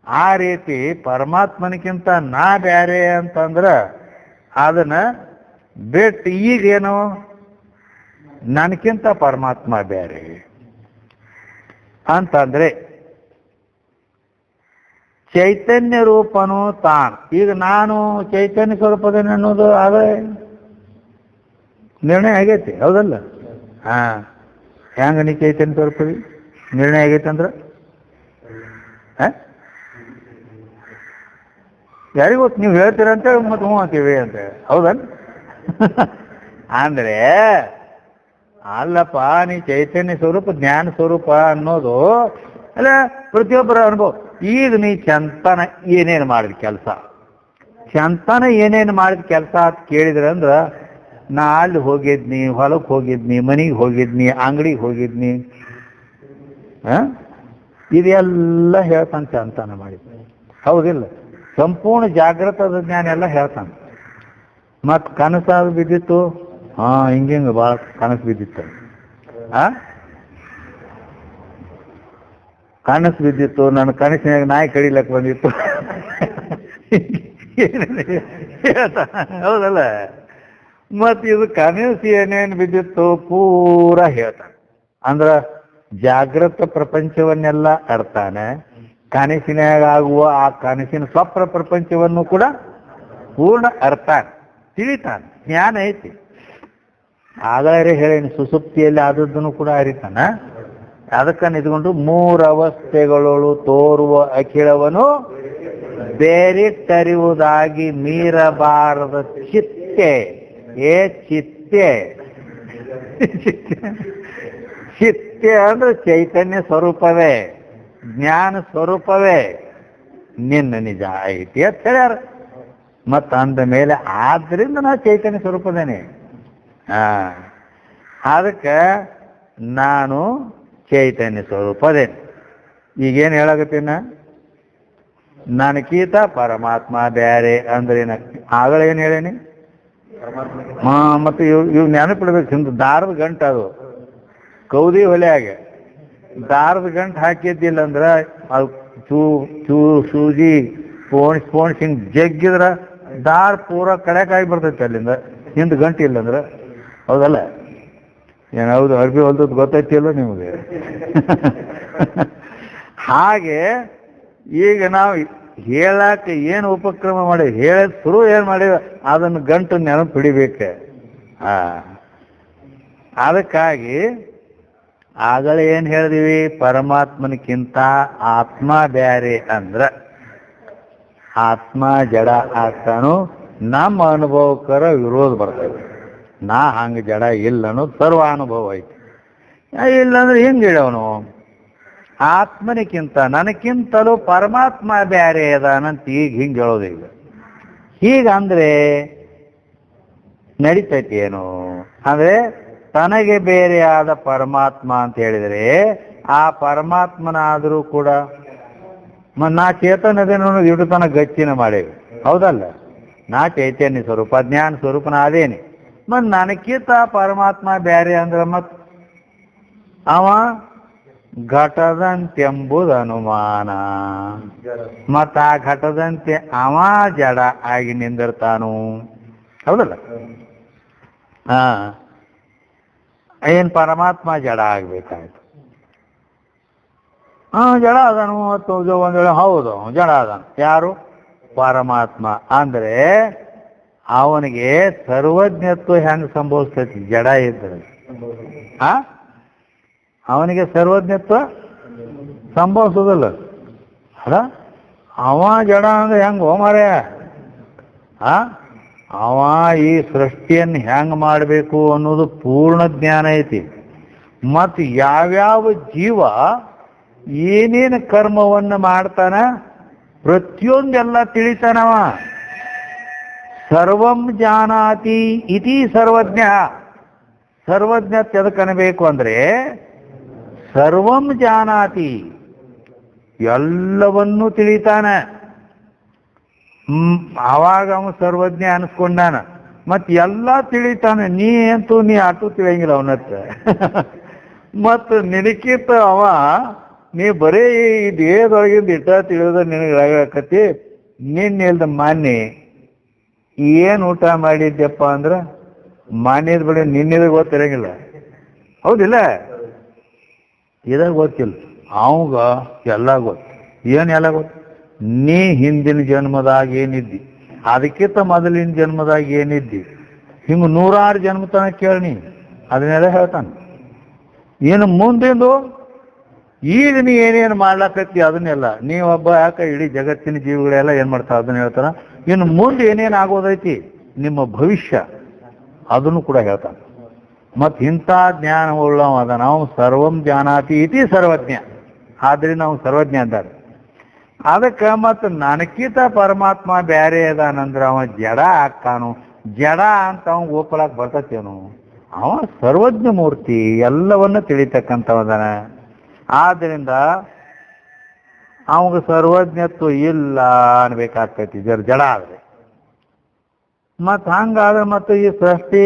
ಆ ರೀತಿ ಪರಮಾತ್ಮನಿಗಿಂತ ನಾ ಬೇರೆ ಅಂತಂದ್ರೆ ಅದನ್ನ ಬಿಟ್ಟು ಈಗೇನು ನನಗಿಂತ ಪರಮಾತ್ಮ ಬೇರೆ ಅಂತಂದ್ರೆ ಚೈತನ್ಯ ರೂಪನು ತಾನು. ಈಗ ನಾನು ಚೈತನ್ಯ ಸ್ವರೂಪದೇನೆ ಅನ್ನೋದು ಆಗಲೇ ನಿರ್ಣಯ ಆಗೈತಿ. ಹೌದಲ್ಲ? ಹೆಂಗ ನೀ ಚೈತನ್ಯ ಸ್ವರೂಪದಿ ನಿರ್ಣಯ ಆಗೈತೆ ಅಂದ್ರೆ ಯಾರಿಗೂ ಗೊತ್ತು, ನೀವು ಹೇಳ್ತೀರಂತೇಳಿ ಮತ್ತೆ ಹ್ಞೂ ಅಂತೀವಿ ಅಂತೇಳಿ. ಹೌದನ್? ಅಂದ್ರೆ ಅಲ್ಲಪ್ಪ, ನೀ ಚೈತನ್ಯ ಸ್ವರೂಪ ಜ್ಞಾನ ಸ್ವರೂಪ ಅನ್ನೋದು ಅಲ್ಲ ಪ್ರತಿಯೊಬ್ಬರ ಅನುಭವ. ಈಗ ನೀ ಚಂತನ ಏನೇನು ಮಾಡಿದ ಕೆಲಸ, ಚಂತನ ಏನೇನು ಮಾಡಿದ ಕೆಲಸ ಅಂತ ಕೇಳಿದ್ರೆ ಅಂದ್ರೆ ನಾ ಅಲ್ಲಿ ಹೋಗಿದ್ನಿ, ಹೊಲಕ್ಕೆ ಹೋಗಿದ್ನಿ, ಮನೆಗೆ ಹೋಗಿದ್ನಿ, ಅಂಗಡಿಗೆ ಹೋಗಿದ್ನಿ, ಇದೆಲ್ಲ ಹೇಳ್ತಾನೆ ಚಂತನ ಮಾಡಿದ್ನಿ. ಹೌದಿಲ್ಲ? ಸಂಪೂರ್ಣ ಜಾಗೃತದ ಜ್ಞಾನ ಎಲ್ಲ ಹೇಳ್ತಾನೆ. ಮತ್ತು ಕನಸಾದ್ರು ಬಿದ್ದಿತ್ತು, ಹಿಂಗೆ ಭಾಳ ಕನಸು ಬಿದ್ದಿತ್ತು, ಕನಸು ಬಿದ್ದಿತ್ತು, ನನ್ನ ಕನಸಿನಾಗ ನಾಯಿ ಕಡಿಲಕ್ಕೆ ಬಂದಿತ್ತು ಹೌದಲ್ಲ? ಮತ್ತು ಇದು ಕನಸು ಏನೇನು ಬಿದ್ದಿತ್ತು ಪೂರಾ ಹೇಳ್ತಾನೆ. ಅಂದ್ರೆ ಜಾಗೃತ ಪ್ರಪಂಚವನ್ನೆಲ್ಲ ಅರ್ತಾನೆ, ಕನಸಿನಾಗ ಆಗುವ ಆ ಕನಸಿನ ಸ್ವಪ್ನ ಪ್ರಪಂಚವನ್ನು ಕೂಡ ಪೂರ್ಣ ಅರ್ತಾನೆ, ತಿಳಿತಾನೆ, ಜ್ಞಾನ ಐತಿ. ಆಗಲೇ ಹೇಳೇನು, ಸುಸುಪ್ತಿಯಲ್ಲಿ ಆದದ್ದನ್ನು ಕೂಡ ಅರಿತಾನ. ಅದಕ್ಕೆ ನಿಂತ್ಕೊಂಡು ಮೂರು ಅವಸ್ಥೆಗಳು ತೋರುವ ಅಖಿಳವನು ಬೇರಿಟ್ಟರಿವುದಾಗಿ ಮೀರಬಾರದ ಚಿತ್ತೆ. ಚಿತ್ತೆ ಚಿತ್ತೆ ಅಂದ್ರೆ ಚೈತನ್ಯ ಸ್ವರೂಪವೇ, ಜ್ಞಾನ ಸ್ವರೂಪವೇ ನಿನ್ನ ನಿಜ ಐತಿ ಅಂತ ಹೇಳ್ಯಾರ. ಮತ್ತು ಅಂದ ಮೇಲೆ ಆದ್ರಿಂದ ನಾ ಚೈತನ್ಯ ಸ್ವರೂಪದೇನೆ. ಅದಕ್ಕೆ ನಾನು ಚೈತನ್ಯ ಸ್ವರೂಪದೇನೆ. ಈಗೇನು ಹೇಳಕತ್ತೀನ? ನನಗೀತ ಪರಮಾತ್ಮ ಬ್ಯಾರೆ ಅಂದ್ರೆ ಆಗಲೇ ಏನು ಹೇಳೇನಿ? ಮತ್ತು ಇವು ನೆನಪಿಡ್ಬೇಕು, ಹಿಂದೆ ದಾರದ ಗಂಟು, ಅದು ಕೌದಿ ಹೊಲೆಯಾಗೆ ದಾರದ ಗಂಟು ಹಾಕಿದ್ದಿಲ್ಲ ಅಂದ್ರೆ ಅದು ಸೂಜಿ ಪೋಣಿಸಿ ಹಿಂಗೆ ಜಗ್ಗಿದ್ರ ದಾರ ಪೂರ ಕಡೆಕಾಗಿ ಬರ್ತೈತೆ ಅಲ್ಲಿಂದ, ಹಿಂದೆ ಗಂಟು ಇಲ್ಲ ಅಂದ್ರೆ. ಹೌದಲ್ಲ? ಹೌದು, ಅರ್ಬಿ ಹೊಲ್ದದ್ದು ಗೊತ್ತೈತಿಲ್ಲ ನಿಮಗೆ ಹಾಗೆ ಈಗ ನಾವು ಹೇಳಾಕ ಏನು ಉಪಕ್ರಮ ಮಾಡಿ ಹೇಳೋದು ಶುರು ಏನು ಮಾಡಿವ ಅದನ್ನು ಗಂಟು ನೆನಪು ಹಿಡಿಬೇಕು. ಅದಕ್ಕಾಗಿ ಆಗಲೇ ಏನು ಹೇಳಿದೀವಿ? ಪರಮಾತ್ಮನಕ್ಕಿಂತ ಆತ್ಮ ಬ್ಯಾರೆ ಅಂದ್ರ ಆತ್ಮ ಜಡ ಆಗ್ತಾನು, ನಮ್ಮ ಅನುಭವಕ್ಕರ ವಿರೋಧ ಬರ್ತದೆ. ನಾ ಹಂಗೆ ಜಡ ಇಲ್ಲ ಅನ್ನೋದು ಸರ್ವ ಅನುಭವ ಐತಿ. ಇಲ್ಲಾಂದ್ರೆ ಹೆಂಗೆ ಹೇಳವನು? ಆತ್ಮನಿಕ್ಕಿಂತ ನನಕ್ಕಿಂತಲೂ ಪರಮಾತ್ಮ ಬ್ಯಾರೆ ಅದಾನಂತ ಈಗ ಹಿಂಗೆ ಹೇಳೋದು. ಈಗ ಹೀಗಂದ್ರೆ ನಡೀತೈತಿ ಏನು ಅಂದ್ರೆ, ತನಗೆ ಬೇರೆಯಾದ ಪರಮಾತ್ಮ ಅಂತ ಹೇಳಿದರೆ ಆ ಪರಮಾತ್ಮನಾದರೂ ಕೂಡ ನಾ ಚೇತನದೇನು ಇಟ್ಟು ತನ ಗಚ್ಚಿನ ಮಾಡೇವಿ, ಹೌದಲ್ಲ? ನಾ ಚೈತನ್ಯ ಸ್ವರೂಪ ಜ್ಞಾನ ಸ್ವರೂಪನ ಅದೇನೆ. ನನಕ್ಕಿಂತ ಪರಮಾತ್ಮ ಬ್ಯಾರೆ ಅಂದ್ರೆ ಮತ್ ಅವ ಘಟದಂತೆಂಬುದು ಅನುಮಾನ. ಮತ್ತ ಆ ಘಟದಂತೆ ಅವ ಜಡ ಆಗಿ ನಿಂದಿರ್ತಾನು, ಹೌದಲ್ಲ? ಏನ್ ಪರಮಾತ್ಮ ಜಡ ಆಗ್ಬೇಕಾಯ್ತು? ಜಡ ಅದಾನು. ಒಂದ್ ವೇಳೆ ಹೌದು ಜಡ ಅದಾನು. ಯಾರು? ಪರಮಾತ್ಮ. ಅಂದ್ರೆ ಅವನಿಗೆ ಸರ್ವಜ್ಞತ್ವ ಹೆಂಗ್ ಸಂಭವಿಸ್ತೈತಿ? ಜಡ ಇದ್ರೆ ಅವನಿಗೆ ಸರ್ವಜ್ಞತ್ವ ಸಂಭವಿಸೋದಿಲ್ಲ. ಅಲ್ಲ, ಅವ ಜಡ ಅಂದ್ರೆ ಹೆಂಗ ಮಾರೇ? ಅವ ಈ ಸೃಷ್ಟಿಯನ್ನು ಹೆಂಗ್ ಮಾಡಬೇಕು ಅನ್ನೋದು ಪೂರ್ಣ ಜ್ಞಾನ ಐತಿ. ಮತ್ತು ಯಾವ್ಯಾವ ಜೀವ ಏನೇನು ಕರ್ಮವನ್ನು ಮಾಡ್ತಾನ ಪ್ರತಿಯೊಂದೆಲ್ಲ ತಿಳಿತಾನವ. ಸರ್ವಂ ಜಾನಾತಿ ಇತಿ ಸರ್ವಜ್ಞ. ಸರ್ವಜ್ಞ ಎದಕ್ಕನಬೇಕು ಅಂದ್ರೆ ಸರ್ವಂ ಜಾನಾತಿ, ಎಲ್ಲವನ್ನೂ ತಿಳಿತಾನ. ಆವಾಗ ಅವನು ಸರ್ವಜ್ಞ ಅನಿಸ್ಕೊಂಡಾನ. ಮತ್ತೆ ಎಲ್ಲ ತಿಳಿತಾನೆ. ನೀ ಅಂತೂ ನೀ ಆಟು ತಿಳಿಯಂಗಿಲ್ಲ ಅವನತ್ತ. ಮತ್ತು ನಿನಕಿತ್ತ ಅವ ನೀ ಬರೀ ಈ ದೇಹದೊಳಗಿಂದ ಇಟ್ಟ ತಿಳಿದ ನಿನಗಾಕತಿ. ನಿನ್ನೆಲ್ದ ಮಾನ್ಯ ಏನು ಊಟ ಮಾಡಿದ್ಯಪ್ಪ ಅಂದ್ರೆ ಮಾನ್ಯದ ಬಳಿ ನಿನ್ನೆದ ಗೊತ್ತಿರಂಗಿಲ್ಲ, ಹೌದಿಲ್ಲ? ಇದಾಗ ಗೊತ್ತಿಲ್ಲ. ಅವಂಗ ಎಲ್ಲ ಗೊತ್ತು. ಏನು ಎಲ್ಲ ಗೊತ್ತು? ನೀ ಹಿಂದಿನ ಜನ್ಮದಾಗ ಏನಿದ್ದಿ, ಅದಕ್ಕಿಂತ ಮೊದಲಿನ ಜನ್ಮದಾಗ ಏನಿದ್ದಿ, ಹಿಂಗೆ 106 ಜನ್ಮ ತನಕ ಕೇಳಿ ಅದನ್ನೆಲ್ಲ ಹೇಳ್ತಾನೆ. ಏನು ಮುಂದಿಂದು ಈಗ ನೀ ಏನೇನು ಮಾಡ್ಲಾಕತ್ತಿ ಅದನ್ನೆಲ್ಲ ನೀವೊಬ್ಬ ಯಾಕೆ ಇಡೀ ಜಗತ್ತಿನ ಜೀವಿಗಳೆಲ್ಲ ಏನು ಮಾಡ್ತಾವೆ ಅದನ್ನ ಹೇಳ್ತಾರ. ಇನ್ನು ಮುಂದೆ ಏನೇನು ಆಗೋದೈತಿ ನಿಮ್ಮ ಭವಿಷ್ಯ ಅದನ್ನು ಕೂಡ ಹೇಳ್ತಾನೆ. ಮತ್ತು ಇಂಥ ಜ್ಞಾನ ಉಳ್ಳವ ಅದ. ನಾವು ಸರ್ವಂ ಜಾನಾತಿ ಇತಿ ಸರ್ವಜ್ಞ. ಆದ್ರಿಂದ ನಾವು ಸರ್ವಜ್ಞ ಅಂತಾರೆ. ಅದಕ್ಕೆ ಮತ್ತು ನನಕ್ಕಿಂತ ಪರಮಾತ್ಮ ಬ್ಯಾರೆ ಅದಾನಂದ್ರೆ ಅವ ಜಡ ಆಗ್ತಾನು. ಜಡ ಅಂತ ಅವ ಒಪ್ಪಲಾಕ್ ಬರ್ತತೇನು? ಅವ ಸರ್ವಜ್ಞ ಮೂರ್ತಿ, ಎಲ್ಲವನ್ನ ತಿಳಿತಕ್ಕಂಥವದಾನ. ಆದ್ದರಿಂದ ಅವಾಗ ಸರ್ವಜ್ಞತ್ವ ಇಲ್ಲ ಅನ್ಬೇಕಾಗ್ತೈತಿ ಜಡ ಆದ್ರೆ. ಮತ್ತು ಹಂಗಾದ್ರೆ ಮತ್ತೆ ಈ ಸೃಷ್ಟಿ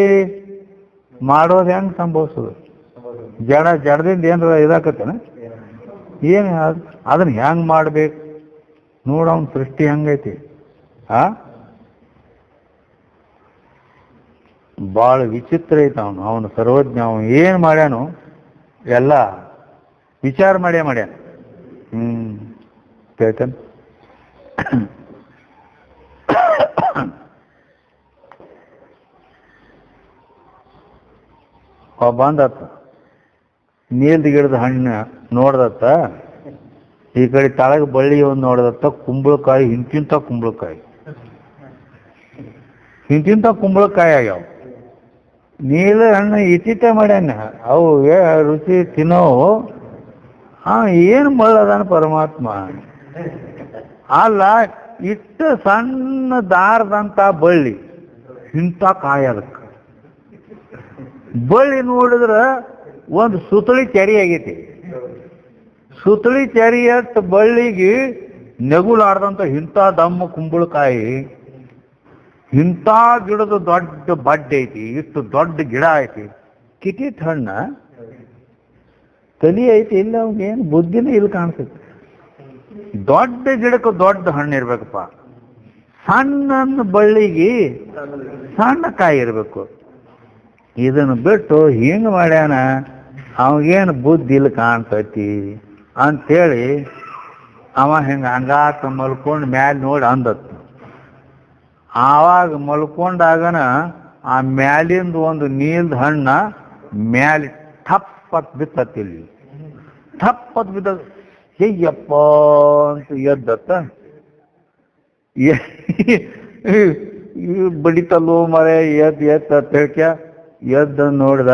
ಮಾಡೋದು ಹೆಂಗೆ ಸಂಭವಿಸೋದು? ಜಡದಿಂದ ಏನಾರ ಇದಾಕತ್ತೇನ? ಏನು ಅದನ್ನ ಹೆಂಗೆ ಮಾಡ್ಬೇಕು ನೋಡವನ್ ಸೃಷ್ಟಿ ಹೆಂಗೈತಿ. ಭಾಳ ವಿಚಿತ್ರ ಐತ ಅವನು ಸರ್ವಜ್ಞ. ಅವನು ಏನು ಮಾಡ್ಯಾನು ಎಲ್ಲ ವಿಚಾರ ಮಾಡ್ಯಾನ. ಚೇತನ್ ಬಂದತ್ತ ನೀಲ್ದ ಗಿಡದ ಹಣ್ಣು ನೋಡ್ದತ್ತ. ಈ ಕಡೆ ತಳಗ ಬಳ್ಳಿ ಒಂದು ನೋಡ್ದತ್ತ. ಕುಂಬಳಕಾಯಿ ಇಂತಿಂತ ಕುಂಬಳಕಾಯಿ ಆಗ್ಯಾವ. ನೀಲ ಹಣ್ಣು ಇತಿತ ಮಾಡ್ಯಾನ. ಅವು ರುಚಿ ತಿನ್ನೋವು. ಏನು ಮಳ್ಳದಾನ ಪರಮಾತ್ಮ. ಅಲ್ಲ, ಇಷ್ಟು ಸಣ್ಣ ದಾರದಂತ ಬಳ್ಳಿ ಇಂಥ ಕಾಯಿ. ಅದಕ್ಕೆ ಬಳ್ಳಿ ನೋಡಿದ್ರ ಒಂದು ಸುತ್ತಳಿ ಚರಿ ಆಗೈತಿ. ಸುತ್ತಳಿ ಚರಿಯಷ್ಟು ಬಳ್ಳಿಗೆ ನೆಗುಲಾಡ್ದಂತ ಇಂಥ ದಮ್ಮ ಕುಂಬಳಕಾಯಿ. ಇಂಥ ಗಿಡದ ದೊಡ್ಡ ಬಡ್ಡೆ ಐತಿ. ಇಷ್ಟು ದೊಡ್ಡ ಗಿಡ ಐತಿ. ಕಿಟಿಟ್ ಹಣ್ಣ ತಲಿ ಐತಿ ಇಲ್ಲ, ಅವ್ಗೇನು ಬುದ್ಧಿನೇ ಇಲ್ಲಿ ಕಾಣಿಸುತ್ತೆ. ದೊಡ್ಡ ಗಿಡಕ್ಕೆ ದೊಡ್ಡ ಹಣ್ಣು ಇರ್ಬೇಕಪ್ಪ. ಸಣ್ಣ ಬಳ್ಳಿಗೆ ಸಣ್ಣ ಕಾಯಿ ಇರಬೇಕು. ಇದನ್ನು ಬಿಟ್ಟು ಹಿಂಗೆ ಮಾಡ್ಯಾನ, ಅವಾಗೇನು ಬುದ್ಧಿ ಇಲ್ಲಿ ಕಾಣ್ತೈತಿ ಅಂಥೇಳಿ ಅವ ಹಂಗಾತ ಮಲ್ಕೊಂಡು ಮ್ಯಾಲೆ ನೋಡಿ ಅಂದತ್ತು. ಆವಾಗ ಮಲ್ಕೊಂಡಾಗನ ಆ ಮ್ಯಾಲಿಂದ ಒಂದು ನೀಲ್ದ ಹಣ್ಣ ಮ್ಯಾಲೆ ಥಪ್ಪತ್ ಬಿತ್ತತ್ತಿಲ್ಲಿ. ಥಪ್ಪತ್ ಬಿದ್ದ ಹೇಯಪ್ಪ ಅಂತ ಎದ್ದತ್ತ. ಈ ಬಡಿತಲ್ಲೋ ಮರೆ ಎದ್ದು ಅಂತ ಹೇಳ್ಕ ಎದ್ದು ನೋಡ್ದ,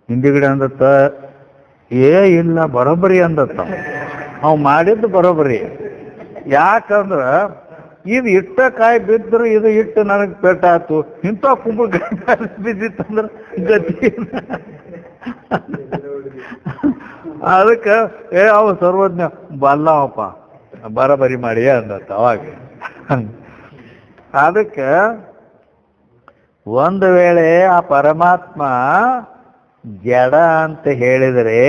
ಹಿಂದಿಗಡೆ ಅಂದತ್ತ ಇಲ್ಲ ಬರೋಬ್ಬರಿ ಅಂದತ್ತ. ಅವ್ ಮಾಡಿದ್ದು ಬರೋಬ್ಬರಿ. ಯಾಕಂದ್ರ ಇದು ಇಟ್ಟ ಕಾಯಿ ಬಿದ್ರು ಇದು ಇಟ್ಟು ನನಗೆ ಪೆಟ್ಟಾತು, ಇಂಥ ಕುಂಬ ಬಿದ್ದಿತ್ತಂದ್ರ ಗತಿ. ಅದಕ್ಕೆ ಅವ ಸರ್ವಜ್ಞ ಬಲ್ಲವಪ್ಪ ಬರೋಬ್ಬರಿ ಮಾಡಿ ಅಂದತ್ತ ಅವಾಗ. ಅದಕ್ಕೆ ಒಂದು ವೇಳೆ ಆ ಪರಮಾತ್ಮ ಜಡ ಅಂತ ಹೇಳಿದರೆ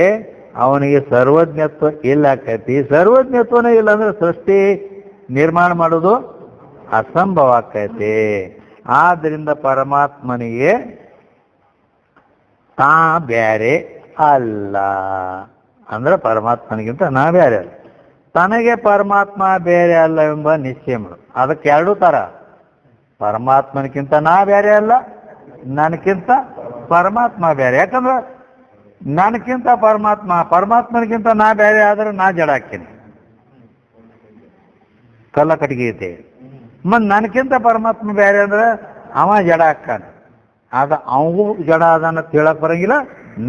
ಅವನಿಗೆ ಸರ್ವಜ್ಞತ್ವ ಇಲ್ಲ ಆಕೈತಿ. ಸರ್ವಜ್ಞತ್ವನೇ ಇಲ್ಲ ಅಂದ್ರೆ ಸೃಷ್ಟಿ ನಿರ್ಮಾಣ ಮಾಡೋದು ಅಸಂಭವ ಆಕೈತಿ. ಆದ್ರಿಂದ ಪರಮಾತ್ಮನಿಗೆ ತಾ ಬ್ಯಾರೆ ಅಲ್ಲ ಅಂದ್ರೆ ಪರಮಾತ್ಮನಿಗಿಂತ ನಾ ಬೇರೆ ಅಲ್ಲ. ತನಗೆ ಪರಮಾತ್ಮ ಬೇರೆ ಅಲ್ಲ ಎಂಬ ನಿಶ್ಚಯ ಮಾಡು. ಅದಕ್ಕೆ ಎರಡೂ ತರ, ಪರಮಾತ್ಮನಿಗಿಂತ ನಾ ಬೇರೆ ಅಲ್ಲ, ನನಗಿಂತ ಪರಮಾತ್ಮ ಬೇರೆ. ಯಾಕಂದ್ರೆ ನನಗಿಂತ ಪರಮಾತ್ಮನಿಗಿಂತ ನಾ ಬೇರೆ ಆದ್ರೆ ನಾ ಜಡ ಹಾಕ್ತೀನಿ, ಕಲ್ಲ ಕಟ್ಟಿಗೆ ಐತೆ. ಮತ್ತು ನನಗಿಂತ ಪರಮಾತ್ಮ ಬೇರೆ ಅಂದ್ರೆ ಅವ ಜಡ ಹಾಕ್ಕಾನೆ. ಆಗ ಅವಗೂ ಜಡ ಅದನ್ನ ಹೇಳಕ್ ಬರಂಗಿಲ್ಲ,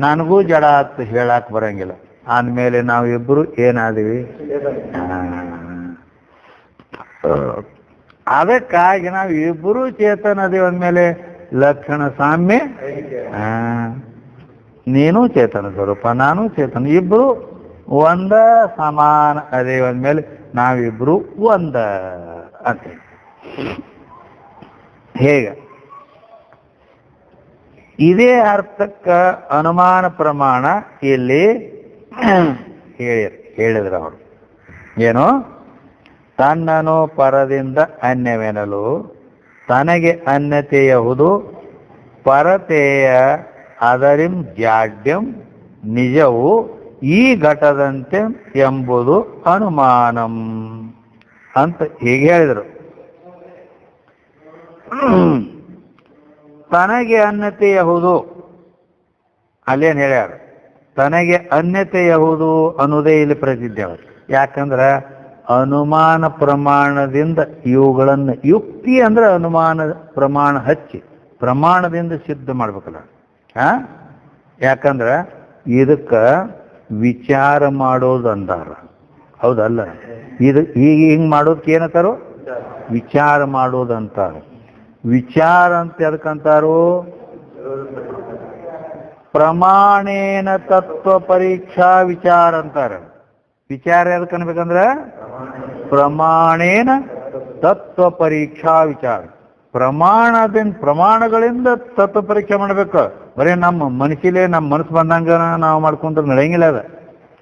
ನನಗೂ ಜಡ ಅಂತ ಹೇಳಕ್ ಬರಂಗಿಲ್ಲ. ಅಂದಮೇಲೆ ನಾವಿಬ್ಬರು ಏನಾದೀವಿ? ಅದಕ್ಕಾಗಿ ನಾವು ಇಬ್ಬರು ಚೇತನ ಅದೇವ ಅಂದಮೇಲೆ ಲಕ್ಷಣ ಸಾಮ್ಯ. ನೀನು ಚೇತನ ಸ್ವರೂಪ, ನಾನು ಚೇತನ, ಇಬ್ರು ಒಂದ ಸಮಾನ ಅದೇವ ಅಂದಮೇಲೆ ನಾವಿಬ್ರು ಒಂದ ಅಂತ. ಹೇಗೆ ಇದೇ ಅರ್ಥಕ್ಕ ಅನುಮಾನ ಪ್ರಮಾಣ ಇಲ್ಲಿ ಹೇಳಿದ್ರು ಅವರು. ಏನು? ತನ್ನನು ಪರದಿಂದ ಅನ್ಯವೆನಲು ತನಗೆ ಅನ್ಯತೆಯಹುದು ಪರತೆಯ ಅದರಿಂ ಜಾಡ್ಯಂ ನಿಜವು ಈ ಘಟದಂತೆ ಎಂಬುದು ಅನುಮಾನಂ ಅಂತ ಹೀಗೆ ಹೇಳಿದರು. ತನಗೆ ಅನ್ಯತೆಯಹುದು ಅಲ್ಲೇನು ಹೇಳ್ಯಾರ? ತನಗೆ ಅನ್ಯತೆಯಹುದು ಅನ್ನೋದೇ ಇಲ್ಲಿ ಪ್ರಸಿದ್ಧ. ಯಾಕಂದ್ರೆ ಅನುಮಾನ ಪ್ರಮಾಣದಿಂದ ಇವುಗಳನ್ನು, ಯುಕ್ತಿ ಅಂದ್ರೆ ಅನುಮಾನ ಪ್ರಮಾಣ ಹಚ್ಚಿ ಪ್ರಮಾಣದಿಂದ ಸಿದ್ಧ ಮಾಡ್ಬೇಕಲ್ಲ. ಯಾಕಂದ್ರೆ ಇದಕ್ಕ ವಿಚಾರ ಮಾಡೋದು ಅಂದಾರ, ಹೌದಲ್ಲ? ಇದು ಈಗ ಹಿಂಗ್ ಮಾಡೋದಕ್ಕೆ ಏನಂತಾರೋ ವಿಚಾರ ಮಾಡೋದಂತಾರ. ವಿಚಾರ ಅಂತ ಎದಕ್ಕಂತಾರೋ? ಪ್ರಮಾಣೇನ ತತ್ವ ಪರೀಕ್ಷಾ ವಿಚಾರ ಅಂತಾರೆ. ವಿಚಾರ ಎದಕ್ಕೆ ಅನ್ಬೇಕಂದ್ರೆ ಪ್ರಮಾಣೇನ ತತ್ವ ಪರೀಕ್ಷಾ ವಿಚಾರ. ಪ್ರಮಾಣಗಳಿಂದ ತತ್ವ ಪರೀಕ್ಷೆ ಮಾಡ್ಬೇಕು. ಬರೀ ನಮ್ಮ ಮನಸ್ಸು ಬಂದಂಗ ನಾವು ಮಾಡ್ಕೊಂಡ್ರೆ ನಡೆಯಂಗಿಲ್ಲ ಅದ.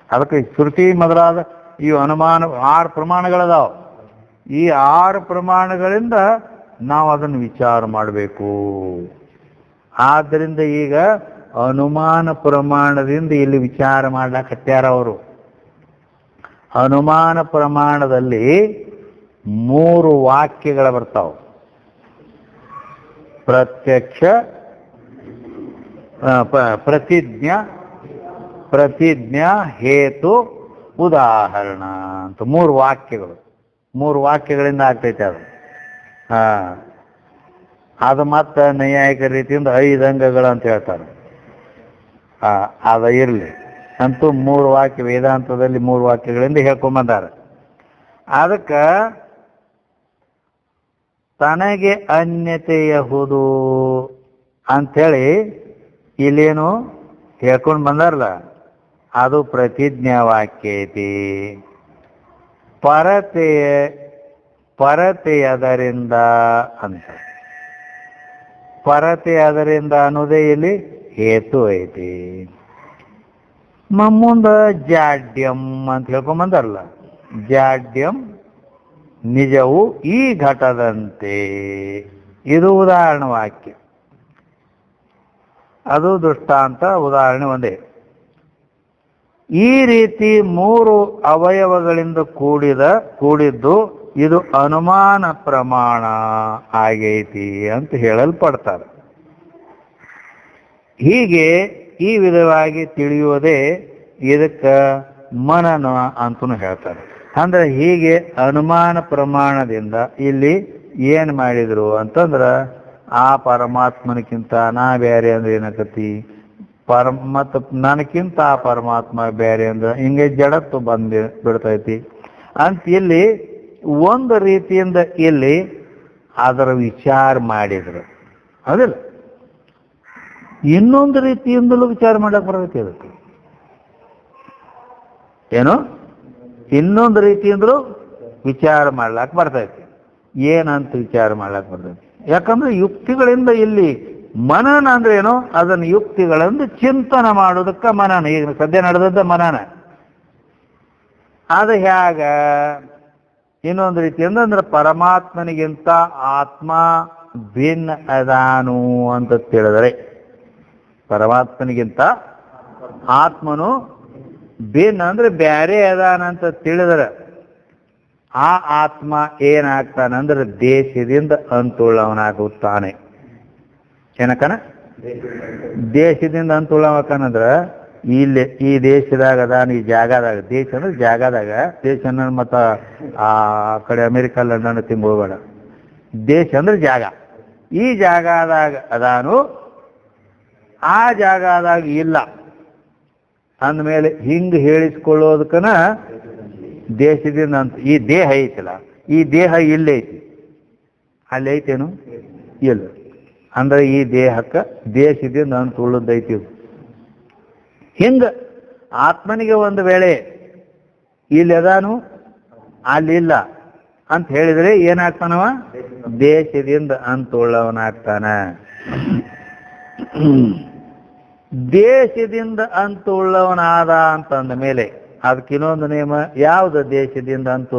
ಅದಕ್ಕೆ ಶ್ರುತಿ ಮೊದಲಾದ ಈ ಅನುಮಾನ 6 ಪ್ರಮಾಣಗಳದಾವ. ಈ 6 ಪ್ರಮಾಣಗಳಿಂದ ನಾವು ಅದನ್ನು ವಿಚಾರ ಮಾಡಬೇಕು. ಆದ್ದರಿಂದ ಈಗ ಅನುಮಾನ ಪ್ರಮಾಣದಿಂದ ಇಲ್ಲಿ ವಿಚಾರ ಮಾಡ್ಲಾಕತ್ಯಾರ ಅವರು. ಅನುಮಾನ ಪ್ರಮಾಣದಲ್ಲಿ 3 ವಾಕ್ಯಗಳು ಬರ್ತಾವ. ಪ್ರತ್ಯಕ್ಷ, ಪ್ರತಿಜ್ಞಾ, ಹೇತು, ಉದಾಹರಣ ಅಂತ 3 ವಾಕ್ಯಗಳು. 3 ವಾಕ್ಯಗಳಿಂದ ಆಗ್ತೈತೆ ಅದು. ಅದು ಮತ್ತೆ ನೈಯಾಯಿಕ ರೀತಿಯಿಂದ 5 ಅಂಗಗಳು ಅಂತ ಹೇಳ್ತಾರೆ. ಅದ ಇರಲಿ ಅಂತೂ 3 ವಾಕ್ಯ ವೇದಾಂತದಲ್ಲಿ 3 ವಾಕ್ಯಗಳಿಂದ ಹೇಳ್ಕೊಂಬಂದಾರ. ಅದಕ್ಕೆ ತನಗೆ ಅನ್ಯತೆಯಹುದು ಅಂಥೇಳಿ ಇಲ್ಲೇನು ಹೇಳ್ಕೊಂಡು ಬಂದಾರಲ್ಲ, ಅದು ಪ್ರತಿಜ್ಞಾ ವಾಕ್ಯ ಐತಿ. ಪರತೆಯದರಿಂದ ಅಂತ, ಪರತೆಯದರಿಂದ ಅನ್ನೋದೇ ಇಲ್ಲಿ ಹೇತು ಐತಿ. ಮುಂದ ಜಾಡ್ಯಂ ಅಂತ ಹೇಳ್ಕೊಂಬಂದಾರಲ್ಲ, ಜಾಡ್ಯಂ ನಿಜವು ಈ ಘಟದಂತೆ, ಇದು ಉದಾಹರಣೆ ವಾಕ್ಯ. ಅದು ದೃಷ್ಟಾಂತ, ಉದಾಹರಣೆ ಒಂದೇ. ಈ ರೀತಿ 3 ಅವಯವಗಳಿಂದ ಕೂಡಿದ್ದು ಇದು ಅನುಮಾನ ಪ್ರಮಾಣ ಆಗೈತಿ ಅಂತ ಹೇಳಲ್ಪಡ್ತಾರೆ. ಹೀಗೆ ಈ ವಿಧವಾಗಿ ತಿಳಿಯುವುದೇ ಇದಕ್ಕೆ ಮನನ ಅಂತೂ ಹೇಳ್ತಾರೆ. ಅಂದ್ರೆ ಹೀಗೆ ಅನುಮಾನ ಪ್ರಮಾಣದಿಂದ ಇಲ್ಲಿ ಏನು ಮಾಡಿದ್ರು ಅಂತಂದ್ರೆ ಆ ಪರಮಾತ್ಮನಕ್ಕಿಂತ ನಾ ಬೇರೆ ಅಂದ್ರೆ ಏನಾಕತಿ, ಮತ್ತು ನನಕ್ಕಿಂತ ಆ ಪರಮಾತ್ಮ ಬೇರೆ ಅಂದ್ರೆ ಹಿಂಗೆ ಜಡತ್ತು ಬಂದು ಬಿಡ್ತೈತಿ ಅಂತ ಇಲ್ಲಿ ಒಂದು ರೀತಿಯಿಂದ ಇಲ್ಲಿ ಅದರ ವಿಚಾರ ಮಾಡಿದ್ರು. ಹೌದಿಲ್ಲ? ಇನ್ನೊಂದು ರೀತಿಯಿಂದಲೂ ವಿಚಾರ ಮಾಡಕ್ ಬರ್ತೈತಿ ಅದಕ್ಕೆ. ಏನು? ಇನ್ನೊಂದು ರೀತಿಯಿಂದಲೂ ವಿಚಾರ ಮಾಡ್ಲಾಕ್ ಬರ್ತೈತಿ. ಏನಂತ ವಿಚಾರ ಮಾಡ್ಲಾಕ್ ಬರ್ತೈತಿ? ಯಾಕಂದ್ರೆ ಯುಕ್ತಿಗಳಿಂದ ಇಲ್ಲಿ ಮನನ ಅಂದ್ರೆ ಏನು, ಅದನ್ನು ಯುಕ್ತಿಗಳಿಂದ ಚಿಂತನೆ ಮಾಡೋದಕ್ಕೆ ಮನನ. ಈಗ ಸದ್ಯ ನಡೆದದ್ದ ಮನನ. ಅದು ಹೇಗ? ಇನ್ನೊಂದು ರೀತಿಯಿಂದ ಅಂದ್ರೆ ಪರಮಾತ್ಮನಿಗಿಂತ ಆತ್ಮ ಭಿನ್ನ ಅದಾನು ಅಂತ ತಿಳಿದರೆ, ಪರಮಾತ್ಮನಿಗಿಂತ ಆತ್ಮನು ಭಿನ್ನ ಅಂದ್ರೆ ಬ್ಯಾರೆ ಅದಾನಂತ ತಿಳಿದರೆ ಆ ಆತ್ಮ ಏನಾಗ್ತಾನಂದ್ರೆ ದೇಶದಿಂದ ಅಂತುಳ್ಳವನಾಗುತ್ತಾನೆ. ಏನಕ್ಕನ? ದೇಶದಿಂದ ಅಂತುಳ್ಳವಕನಂದ್ರ ಇಲ್ಲಿ ಈ ದೇಶದಾಗ ಅದಾನ, ಈ ಜಾಗದಾಗ. ದೇಶ ಅಂದ್ರೆ ಜಾಗದಾಗ, ದೇಶ ಮತ್ತು ಆ ಕಡೆ ಅಮೆರಿಕ ಲಂಡನ್ ತಿಂಗ್ ಹೋಗ್ಬೇಡ. ದೇಶ ಅಂದ್ರೆ ಜಾಗ. ಈ ಜಾಗದಾಗ ಅದಾನು, ಆ ಜಾಗದಾಗ ಇಲ್ಲ ಅಂದಮೇಲೆ ಹಿಂಗೆ ಹೇಳಿಸ್ಕೊಳ್ಳೋದಕ್ಕನ ದೇಶದಿಂದ ಅಂತ. ಈ ದೇಹ ಐತಿಲ್ಲ, ಈ ದೇಹ ಇಲ್ಲೈತಿ, ಅಲ್ಲಿ ಐತೇನು? ಇಲ್ಲ. ಅಂದ್ರೆ ಈ ದೇಹಕ್ಕೆ ದೇಶದಿಂದ ಅಂತ ಉಳಿದೈತಿ. ಹಿಂಗ ಆತ್ಮನಿಗೆ ಒಂದು ವೇಳೆ ಇಲ್ಲಿ ಅದಾನು ಅಲ್ಲಿಲ್ಲ ಅಂತ ಹೇಳಿದ್ರೆ ಏನಾಗ್ತಾನವ? ದೇಶದಿಂದ ಅಂತುಳ್ಳವನಾಗ್ತಾನ. ದೇಶದಿಂದ ಅಂತುಳ್ಳವನಾದ ಅಂತಂದ ಮೇಲೆ ಅದಕ್ಕೆ ಇನ್ನೊಂದು ನಿಯಮ. ಯಾವ್ದು ದೇಶದಿಂದ ಅಂತ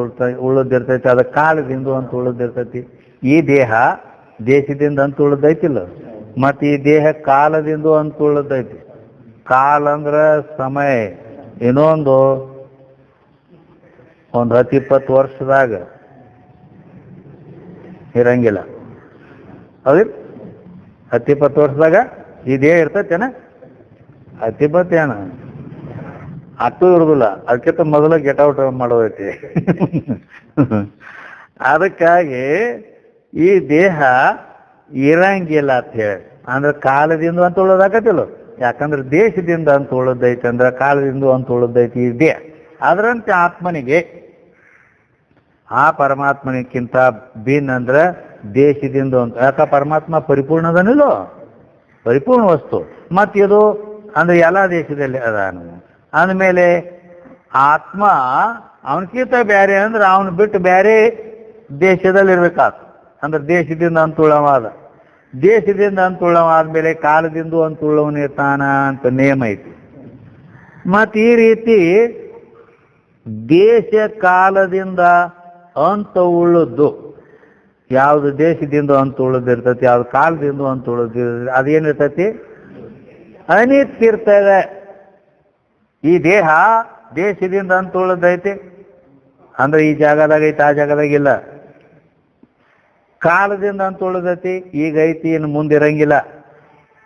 ಉಳಿದಿರ್ತೈತಿ? ಅದ ಕಾಲದಿಂದ ಅಂತ ಉಳಿದಿರ್ತೈತಿ. ಈ ದೇಹ ದೇಶದಿಂದ ಅಂತ ಉಳಿದೈತಿಲ್ಲ, ಮತ್ತು ಈ ದೇಹ ಕಾಲದಿಂದ ಅಂತ ಉಳಿದೈತಿ. ಕಾಲ ಅಂದ್ರೆ ಸಮಯ. ಇನ್ನೊಂದು 10-20 ವರ್ಷದಾಗ ಇರಂಗಿಲ್ಲ. ಹೌದು? 10-20 ವರ್ಷದಾಗ ಈ ದೇಹ ಇರ್ತೈತೇನ? 10-20 ಏನ ಅಟ್ಟು ಇರುದಿಲ್ಲ. ಅದಕ್ಕಿಂತ ಮೊದಲು ಗೆಟ್ ಔಟ್ ಮಾಡೋದೈತಿ. ಅದಕ್ಕಾಗಿ ಈ ದೇಹ ಇರಂಗಿಲ್ಲ ಅಂತ ಹೇಳಿ ಅಂದ್ರೆ ಕಾಲದಿಂದ ಅಂತ ಉಳೋದಾಕತಿಲ್ಲ. ಯಾಕಂದ್ರೆ ದೇಶದಿಂದ ಅಂತ ಉಳಿದೈತಿ ಅಂದ್ರೆ ಕಾಲದಿಂದ ಅಂತ ಉಳಿದೈತಿ ಈ ದೇಹ. ಅದರಂತೆ ಆತ್ಮನಿಗೆ ಆ ಪರಮಾತ್ಮನಿಗಿಂತ ಭಿನ್ನ ಅಂದ್ರೆ ದೇಶದಿಂದ ಅಂತ. ಯಾಕ? ಪರಮಾತ್ಮ ಪರಿಪೂರ್ಣ ಅದನಿಲ್ಲೋ, ಪರಿಪೂರ್ಣ ವಸ್ತು. ಮತ್ತಿದು ಅಂದ್ರೆ ಎಲ್ಲ ದೇಶದಲ್ಲಿ ಅದಾನು ಅಂದಮೇಲೆ ಆತ್ಮ ಅವನಕ್ಕಿಂತ ಬೇರೆ ಅಂದ್ರೆ ಅವನು ಬಿಟ್ಟು ಬೇರೆ ದೇಶದಲ್ಲಿ ಇರ್ಬೇಕಾದ. ಅಂದ್ರೆ ದೇಶದಿಂದ ಅಂತುಳ್ಳವಾದ. ದೇಶದಿಂದ ಅಂತುಳ್ಳವಾದ್ಮೇಲೆ ಕಾಲದಿಂದ ಅಂತುಳ್ಳವನಿರ್ತಾನ ಅಂತ ನೇಮ ಐತಿ. ಮತ್ತು ಈ ರೀತಿ ದೇಶ ಕಾಲದಿಂದ ಅಂತ ಉಳ್ಳದ್ದು ಯಾವ್ದು ದೇಶದಿಂದ ಅಂತ ಉಳಿದಿರ್ತೈತಿ, ಯಾವ್ದು ಕಾಲದಿಂದ ಅಂತ ಉಳಿದಿರ್ತೈತಿ, ಅದೇನಿರ್ತೈತಿ? ಅನಿತ್ಯ ಇರ್ತದೆ. ಈ ದೇಹ ದೇಶದಿಂದ ಅಂತ ಉಳಿದೈತಿ ಅಂದ್ರೆ ಈ ಜಾಗದಾಗ ಐತಿ, ಆ ಜಾಗದಾಗಿಲ್ಲ. ಕಾಲದಿಂದ ಅಂತ ಉಳಿದೈತಿ, ಈಗ ಐತಿ, ಇನ್ನು ಮುಂದಿರಂಗಿಲ್ಲ.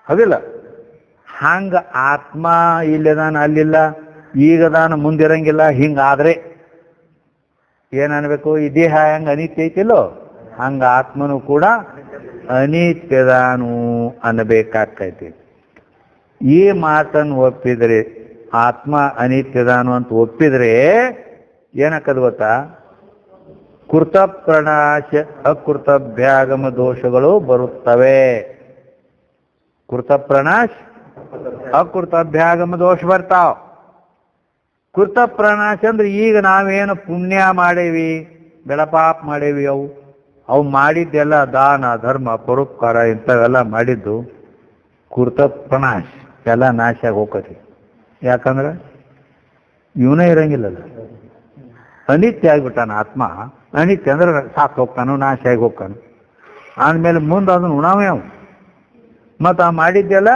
ಹೌದಿಲ್ಲ? ಹಂಗ ಆತ್ಮ ಇಲ್ಲದಾನ, ಅಲ್ಲಿಲ್ಲ, ಈಗದಾನ, ಮುಂದಿರಂಗಿಲ್ಲ. ಹಿಂಗಾದ್ರೆ ಏನನ್ಬೇಕು? ಈ ದೇಹ ಹೆಂಗ ಅನಿತ್ಯ ಐತಿಲ್ಲೋ ಹಂಗ ಆತ್ಮನು ಕೂಡ ಅನಿತ್ಯದಾನು ಅನ್ನಬೇಕಾಗ್ತೈತಿ. ಈ ಮಾತನ್ನು ಒಪ್ಪಿದ್ರೆ, ಆತ್ಮ ಅನಿತ್ಯದಾನು ಅಂತ ಒಪ್ಪಿದ್ರೆ ಏನಕ್ಕದು ಗೊತ್ತಾ? ಕೃತಪ್ರಣಾಶ ಅಕೃತಭ್ಯಾಗಮ ದೋಷಗಳು ಬರುತ್ತವೆ. ಕೃತಪ್ರಣಾಶ ಅಕೃತಭ್ಯಾಗಮ ದೋಷ ಬರ್ತಾವ. ಕೃತಪ್ರಣಾಶ ಅಂದ್ರೆ ಈಗ ನಾವೇನು ಪುಣ್ಯ ಮಾಡೇವಿ, ಬೆಳಪಾಪ ಮಾಡೇವಿ, ಅವು ಮಾಡಿದ್ದೆಲ್ಲ ದಾನ ಧರ್ಮ ಪರೋಪಕಾರ ಇಂಥವೆಲ್ಲ ಮಾಡಿದ್ದು ಕೃತಪ್ರಣಾಶ ಎಲ್ಲ ನಾಶ ಆಗಿ ಹೋಗತಿ. ಯಾಕಂದ್ರೆ ಇವನೇ ಇರಂಗಿಲ್ಲಲ್ಲ, ಅನಿತ್ಯ ಆಗಿಬಿಟ್ಟಾನ ಆತ್ಮ. ಅನಿತ್ಯ ಅಂದ್ರೆ ಸಾಕು ಹೋಗ್ತಾನು, ನಾಶ ಆಗಿ ಹೋಗ್ತಾನು. ಆದ್ಮೇಲೆ ಮುಂದೆ ಅದನ್ನು ಉಣಾವೇ ಅವು. ಮತ್ತು ಆ ಮಾಡಿದ್ದೆಲ್ಲ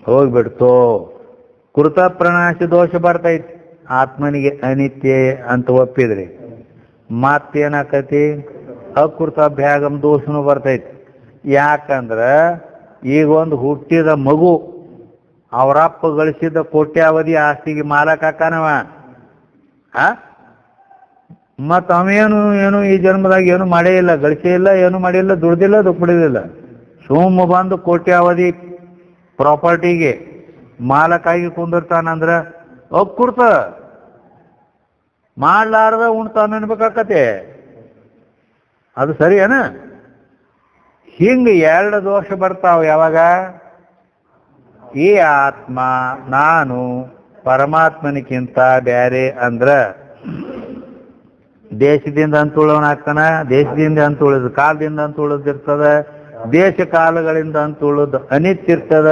ಹೋಗ್ಬಿಡ್ತು. ಕೃತಪ್ರಣಾಶ ದೋಷ ಬರ್ತೈತಿ ಆತ್ಮನಿಗೆ ಅನಿತ್ಯ ಅಂತ ಒಪ್ಪಿದ್ರಿ. ಮತ್ತೇನಾಕತಿ? ಅಕೃತಭ್ಯಾಗಮ ದೋಷನೂ ಬರ್ತೈತಿ. ಯಾಕಂದ್ರೆ ಈಗ ಒಂದು ಹುಟ್ಟಿದ ಮಗು ಅವರಪ್ಪ ಗಳಿಸಿದ ಕೋಟ್ಯಾವಧಿ ಆಸ್ತಿಗೆ ಮಾಲಕ ಹಾಕಾನವ. ಮತ್ತು ಅವೇನು ಈ ಜನ್ಮದಾಗ ಏನು ಮಾಡೇ ಇಲ್ಲ, ಗಳಿಸೇ ಇಲ್ಲ, ಏನು ಮಾಡಿಲ್ಲ, ದುಡ್ದಿಲ್ಲ, ದುಪ್ಪಡಿದಿಲ್ಲ. ಸುಮ್ಮ ಬಂದು ಕೋಟ್ಯಾವಧಿ ಪ್ರಾಪರ್ಟಿಗೆ ಮಾಲಕಾಗಿ ಕುಂದಿರ್ತಾನಂದ್ರೆ ಒಕ್ಕುರ್ತ ಮಾಡ್ಲಾರ್ದ ಉಣ್ತಾನ ಅನ್ಬೇಕಾಕತೆ. ಅದು ಸರಿ ಏನ? ಹಿಂಗೆ ಎರಡು ದೋಷ ಬರ್ತಾವ. ಯಾವಾಗ ಈ ಆತ್ಮ ನಾನು ಪರಮಾತ್ಮನಿಗಿಂತ ಬ್ಯಾರೆ ಅಂದ್ರ ದೇಶದಿಂದ ಅಂತ ಉಳವನಾಗ್ತಾನ, ದೇಶದಿಂದ ಅಂತ ಉಳಿದ ಕಾಲದಿಂದ ಅಂತ ಉಳಿದಿರ್ತದ, ದೇಶ ಕಾಲಗಳಿಂದ ಅಂತ ಉಳಿದು ಅನಿತ್ಯ ಇರ್ತದ.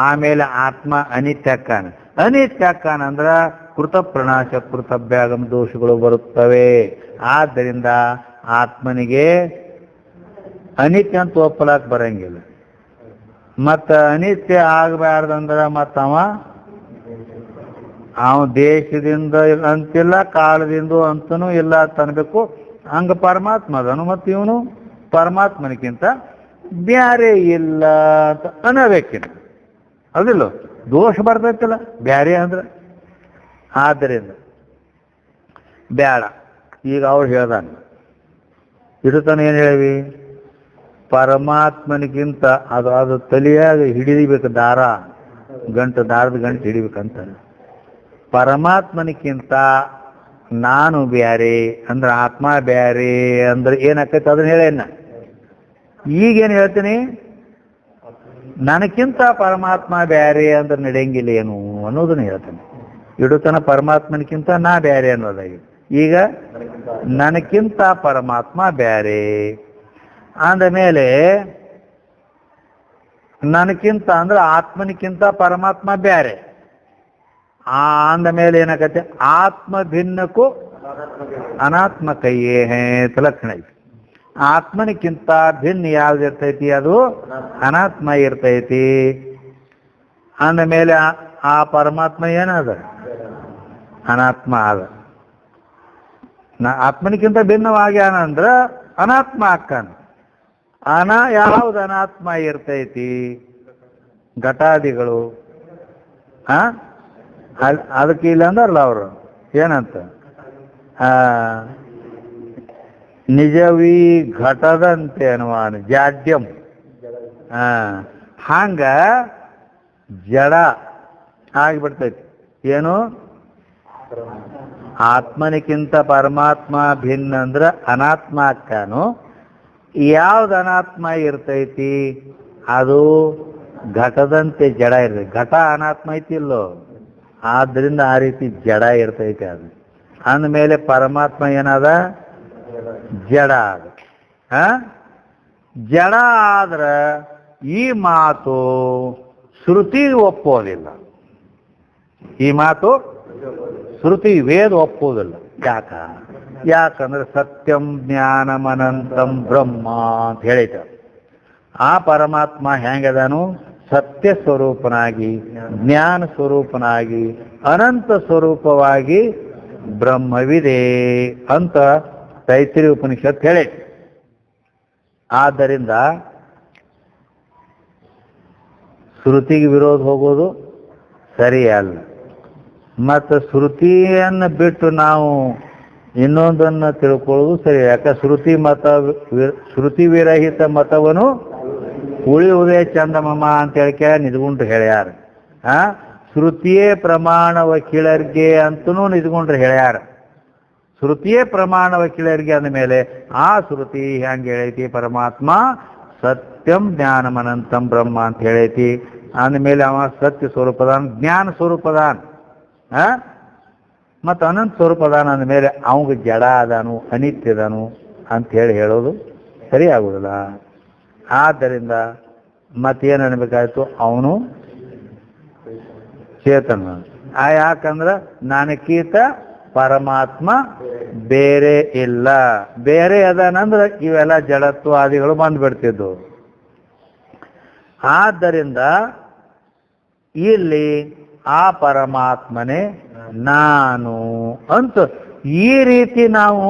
ಆಮೇಲೆ ಆತ್ಮ ಅನಿತ್ಯ ಅಕ್ಕಾನ. ಅನಿತ್ಯ ಅಕ್ಕಾನ ಅಂದ್ರ ಕೃತ ಪ್ರಣಾಶ ಕೃತಭ್ಯಾಗಮ ದೋಷಗಳು ಬರುತ್ತವೆ. ಆದ್ದರಿಂದ ಆತ್ಮನಿಗೆ ಅನಿತ್ಯ ಅಂತ ಒಪ್ಪಲಾಕ್ ಬರಂಗಿಲ್ಲ. ಮತ್ತ ಅನಿತ್ಯ ಆಗಬಾರ್ದಂದ್ರ ಮತ್ತವ ದೇಶದಿಂದ ಅಂತಿಲ್ಲ, ಕಾಲದಿಂದ ಅಂತನೂ ಇಲ್ಲ ಅಂತನ್ಬೇಕು. ಹಂಗ ಪರಮಾತ್ಮ ಅದನು. ಮತ್ತು ಇವನು ಪರಮಾತ್ಮನಿಗಿಂತ ಬ್ಯಾರೆ ಇಲ್ಲ ಅಂತ ಅನ್ನಬೇಕಿನ. ಅದಿಲ್ಲ ದೋಷ ಬರ್ತೈತಿಲ್ಲ ಬ್ಯಾರೆ ಅಂದ್ರೆ. ಆದ್ದರಿಂದ ಬ್ಯಾಡ. ಈಗ ಅವ್ರು ಹೇಳ್ದಾನ ಇರುತ್ತಾನೆ ಏನು ಹೇಳಿವಿ, ಪರಮಾತ್ಮನಿಗಿಂತ ಅದು ತಲೆಯಾಗ ಹಿಡಿಬೇಕು, ದಾರದ ಗಂಟು ಹಿಡಿಬೇಕಂತ. ಪರಮಾತ್ಮನಿಗಿಂತ ನಾನು ಬ್ಯಾರೆ ಅಂದ್ರೆ ಆತ್ಮ ಬ್ಯಾರೆ ಅಂದ್ರೆ ಏನಾಕೈತೆ ಅದನ್ನ ಹೇಳೇನ. ಈಗೇನು ಹೇಳ್ತೀನಿ, ನನಕ್ಕಿಂತ ಪರಮಾತ್ಮ ಬ್ಯಾರೆ ಅಂದ್ರೆ ನಡೆಯಂಗಿಲ್ಲ ಏನು ಅನ್ನೋದನ್ನ ಹೇಳ್ತಾನೆ. ಇಡುತನ ಪರಮಾತ್ಮನಿಗಿಂತ ನಾ ಬ್ಯಾರೆ ಅನ್ನೋದಾಗಿ. ಈಗ ನನಕ್ಕಿಂತ ಪರಮಾತ್ಮ ಬ್ಯಾರೆ ಅಂದ ಮೇಲೆ ನನಕ್ಕಿಂತ ಅಂದ್ರೆ ಆತ್ಮನಿಗಿಂತ ಪರಮಾತ್ಮ ಬ್ಯಾರೆ ಅಂದ ಮೇಲೆ ಏನಾಗತ್ತೆ, ಆತ್ಮ ಭಿನ್ನಕ್ಕೂ ಅನಾತ್ಮ ಕೈಯೇ ಅಂತ ಲಕ್ಷಣ ಐತಿ. ಆತ್ಮನಿಗಿಂತ ಭಿನ್ನ ಯಾವ್ದು ಇರ್ತೈತಿ, ಅದು ಅನಾತ್ಮ ಇರ್ತೈತಿ. ಅಂದ ಮೇಲೆ ಆ ಪರಮಾತ್ಮ ಏನದ, ಅನಾತ್ಮ ಅದ. ಆತ್ಮನಿಗಿಂತ ಭಿನ್ನವಾಗ್ಯಾನಂದ್ರ ಅನಾತ್ಮ ಅಕ್ಕಾನ. ಯಾವ್ದು ಅನಾತ್ಮ ಇರ್ತೈತಿ, ಘಟಾದಿಗಳು. ಅದಕ್ಕೆ ಇಲ್ಲ ಅಂದ್ರಲ್ಲ ಅವರು ಏನಂತ, ನಿಜವೀ ಘಟದಂತೆ ಅನುಮಾನ ಜಾಡ್ಯಂ. ಹಂಗ ಜಡ ಆಗಿಬಿಡ್ತೈತಿ. ಏನು, ಆತ್ಮನಿಗಿಂತ ಪರಮಾತ್ಮ ಭಿನ್ನ ಅಂದ್ರ ಅನಾತ್ಮ ಅಕ್ಕಾನು. ಯಾವ್ದು ಅನಾತ್ಮ ಇರ್ತೈತಿ, ಅದು ಘಟದಂತೆ ಜಡ ಇರ್ತೈತಿ. ಘಟ ಅನಾತ್ಮ ಐತಿಲ್ಲೋ, ಆದ್ರಿಂದ ಆ ರೀತಿ ಜಡ ಇರ್ತೈತಿ. ಅದು ಅಂದಮೇಲೆ ಪರಮಾತ್ಮ ಏನದ, ಜಡ ಅದ. ಜಡ ಆದ್ರ ಈ ಮಾತು ಶ್ರುತಿ ಒಪ್ಪೋದಿಲ್ಲ. ಈ ಮಾತು ಶ್ರುತಿ ವೇದ ಒಪ್ಪೋದಿಲ್ಲ. ಯಾಕಂದ್ರೆ ಸತ್ಯಂ ಜ್ಞಾನಮನಂತಂ ಬ್ರಹ್ಮ ಅಂತ ಹೇಳಿದ. ಆ ಪರಮಾತ್ಮ ಹೆಂಗದನು, ಸತ್ಯ ಸ್ವರೂಪನಾಗಿ, ಜ್ಞಾನ ಸ್ವರೂಪನಾಗಿ, ಅನಂತ ಸ್ವರೂಪವಾಗಿ ಬ್ರಹ್ಮವಿದೆ ಅಂತ ತೈತ್ರಿಯ ಉಪನಿಷತ್ ಹೇಳಿ. ಆದ್ದರಿಂದ ಶ್ರುತಿಗೆ ವಿರೋಧ ಹೋಗೋದು ಸರಿಯಲ್ಲ. ಮತ್ತು ಶ್ರುತಿಯನ್ನು ಬಿಟ್ಟು ನಾವು ಇನ್ನೊಂದನ್ನು ತಿಳ್ಕೊಳ್ಳೋದು ಸರಿ. ಯಾಕೆ ಶ್ರುತಿ ವಿರಹಿತ ಮತವನ್ನು ಉಳಿಯುವುದೇ ಚಂದಮಮ ಅಂತ ಹೇಳಿಕೆ ನಿದ್ಗುಂಡ್ರು ಹೇಳ್ಯಾರ. ಶ್ರುತಿಯೇ ಪ್ರಮಾಣ ವಕೀಲರಿಗೆ ಅಂತನೂ ನಿದ್ಗುಂಡ್ರು ಹೇಳ್ಯಾರ. ಶ್ರುತಿಯೇ ಪ್ರಮಾಣ ವಕೀಲರಿಗೆ ಅಂದಮೇಲೆ ಆ ಶ್ರುತಿ ಹೆಂಗೆ ಹೇಳೈತಿ, ಪರಮಾತ್ಮ ಸತ್ಯಂ ಜ್ಞಾನಮನಂತಂ ಬ್ರಹ್ಮ ಅಂತ ಹೇಳೈತಿ. ಅಂದಮೇಲೆ ಅವ ಸತ್ಯ ಸ್ವರೂಪದಾನ, ಜ್ಞಾನ ಸ್ವರೂಪದಾನ, ಮತ್ತು ಅನಂತ ಸ್ವರೂಪದಾನ. ಅಂದಮೇಲೆ ಅವಂಗ ಜಡ ಅದಾನು, ಅನಿತ್ಯದನು ಅಂತ ಹೇಳೋದು ಸರಿ ಆಗುದಿಲ್ಲ. ಆದ್ದರಿಂದ ಮತ್ತೇನು ಅನ್ಬೇಕಾಯ್ತು, ಅವನು ಚೇತನ. ಯಾಕಂದ್ರೆ ನನಗೀತ ಪರಮಾತ್ಮ ಬೇರೆ ಇಲ್ಲ. ಬೇರೆ ಅದಾನಂದ್ರೆ ಇವೆಲ್ಲ ಜಡತ್ವ ಆದಿಗಳು ಬಂದ್ಬಿಡ್ತಿದ್ವು. ಆದ್ದರಿಂದ ಇಲ್ಲಿ ಆ ಪರಮಾತ್ಮನೇ ನಾನು ಅಂತ ಈ ರೀತಿ ನಾವು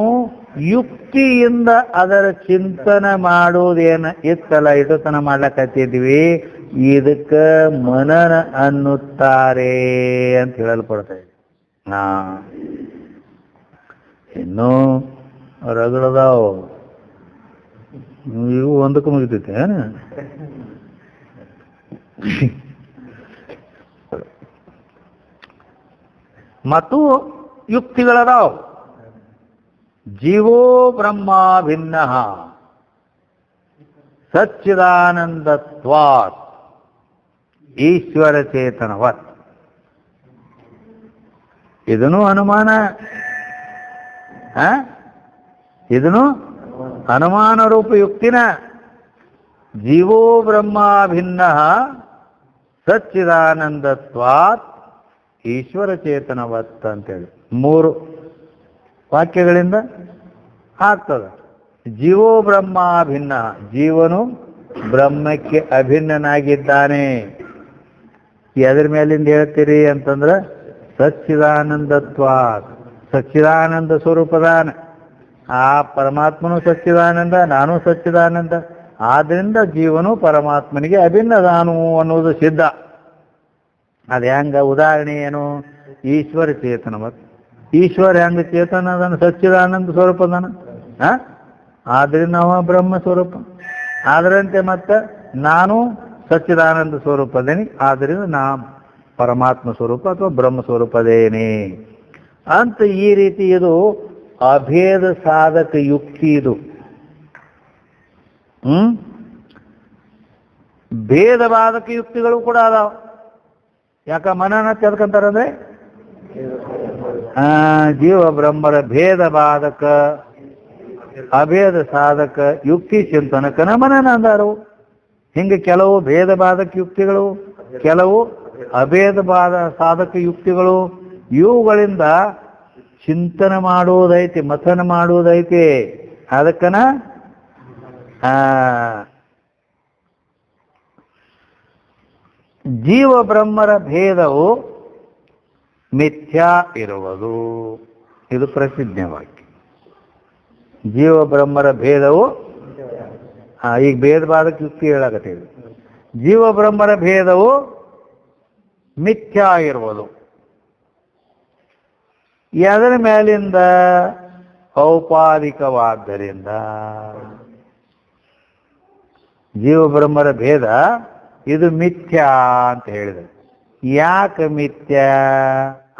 ಯುಕ್ತಿಯಿಂದ ಅದರ ಚಿಂತನೆ ಮಾಡೋದೇನ ಇತ್ತಲ್ಲ, ಇಟತನ ಮಾಡ್ಲಕತ್ತಿದ್ವಿ. ಇದಕ್ಕ ಮನನ ಅನ್ನುತ್ತಾರೆ ಅಂತ ಹೇಳಲ್ಪಡ್ತಾ ಇದೆ. ಇನ್ನೂ ರಗಡದಾವು. ಇವು ಒಂದಕ್ಕೆ ಮುಗಿತೈತೆ ಏನು? ಮತ್ತು ಯುಕ್ತಿಗಳದಾವು. ಜೀವೋ ಬ್ರಹ್ಮ ಭಿನ್ನ ಸಚ್ಚಿದಾನಂದತ್ವಾತ್ ಈಶ್ವರ ಚೇತನವತ್. ಇದನ್ನು ಅನುಮಾನ, ಇದನ್ನು ಅನುಮಾನ ರೂಪ ಯುಕ್ತಿನ. ಜೀವೋ ಬ್ರಹ್ಮ ಭಿನ್ನ ಸಚ್ಚಿದಾನಂದತ್ವಾತ್ ಈಶ್ವರ ಚೇತನವತ್ ಅಂತೇಳಿ 3 ವಾಕ್ಯಗಳಿಂದ ಆಗ್ತದೆ. ಜೀವೋ ಬ್ರಹ್ಮ ಭಿನ್ನ, ಜೀವನು ಬ್ರಹ್ಮಕ್ಕೆ ಅಭಿನ್ನನಾಗಿದ್ದಾನೆ. ಎದ್ರ ಮೇಲಿಂದ ಹೇಳ್ತೀರಿ ಅಂತಂದ್ರೆ ಸಚ್ಚಿದಾನಂದತ್ವಾತ್, ಸಚ್ಚಿದಾನಂದ ಸ್ವರೂಪದಾನ. ಆ ಪರಮಾತ್ಮನು ಸಚ್ಚಿದಾನಂದ, ನಾನು ಸಚ್ಚಿದಾನಂದ. ಆದ್ರಿಂದ ಜೀವನು ಪರಮಾತ್ಮನಿಗೆ ಅಭಿನ್ನದಾನು ಅನ್ನೋದು ಸಿದ್ಧ. ಅದು ಹೆಂಗ? ಉದಾಹರಣೆ ಏನು? ಈಶ್ವರ ಚೇತನವತ್. ಈಶ್ವರ ಹೆಂಗ ಚೇತನ ಅದಾನ? ಸಚ್ಚಿದಾನಂದ ಸ್ವರೂಪದಾನ. ಆದ್ರಿಂದ ಅವ ಬ್ರಹ್ಮ ಸ್ವರೂಪ. ಅದರಂತೆ ಮತ್ತೆ ನಾನು ಸಚ್ಚಿದಾನಂದ ಸ್ವರೂಪದೇನಿ, ಆದ್ರಿಂದ ನಾ ಪರಮಾತ್ಮ ಸ್ವರೂಪ ಅಥವಾ ಬ್ರಹ್ಮ ಸ್ವರೂಪದೇನೆ ಅಂತ. ಈ ರೀತಿ ಇದು ಅಭೇದ ಸಾಧಕ ಯುಕ್ತಿ. ಇದು ಭೇದ ಬಾಧಕ ಯುಕ್ತಿಗಳು ಕೂಡ ಅದಾವ. ಯಾಕ ಮನನ ತೆಗೆದುಕೊಂತಾರಂದ್ರೆ ಜೀವ ಬ್ರಹ್ಮರ ಭೇದ ಬಾಧಕ ಅಭೇದ ಸಾಧಕ ಯುಕ್ತಿ ಚಿಂತನಕನ ಮನನ ಅಂದಾರು. ಹಿಂಗೆ ಕೆಲವು ಭೇದ ಬಾಧಕ ಯುಕ್ತಿಗಳು, ಕೆಲವು ಅಭೇದ ಸಾಧಕ ಯುಕ್ತಿಗಳು, ಇವುಗಳಿಂದ ಚಿಂತನೆ ಮಾಡುವುದೈತಿ, ಮಥನ ಮಾಡುವುದೈತಿ. ಅದಕ್ಕನ ಜೀವ ಬ್ರಹ್ಮರ ಭೇದವು ಮಿಥ್ಯಾ ಇರುವುದು. ಇದು ಪ್ರಸಿದ್ಧ ವಾಕ್ಯ. ಜೀವ ಬ್ರಹ್ಮರ ಭೇದವು, ಈಗ ಭೇದ ಬಾಧಕ ಯುಕ್ತಿ ಹೇಳಾಕತ್ತೀವಿ. ಜೀವ ಬ್ರಹ್ಮರ ಭೇದವು ಮಿಥ್ಯಾ ಇರುವುದು. ಅದರ ಮೇಲಿಂದ ಔಪಾಧಿಕವಾದ್ದರಿಂದ ಜೀವ ಬ್ರಹ್ಮರ ಭೇದ ಇದು ಮಿಥ್ಯಾ ಅಂತ ಹೇಳಿದ್ರೆ. ಯಾಕೆ ಮಿಥ್ಯಾ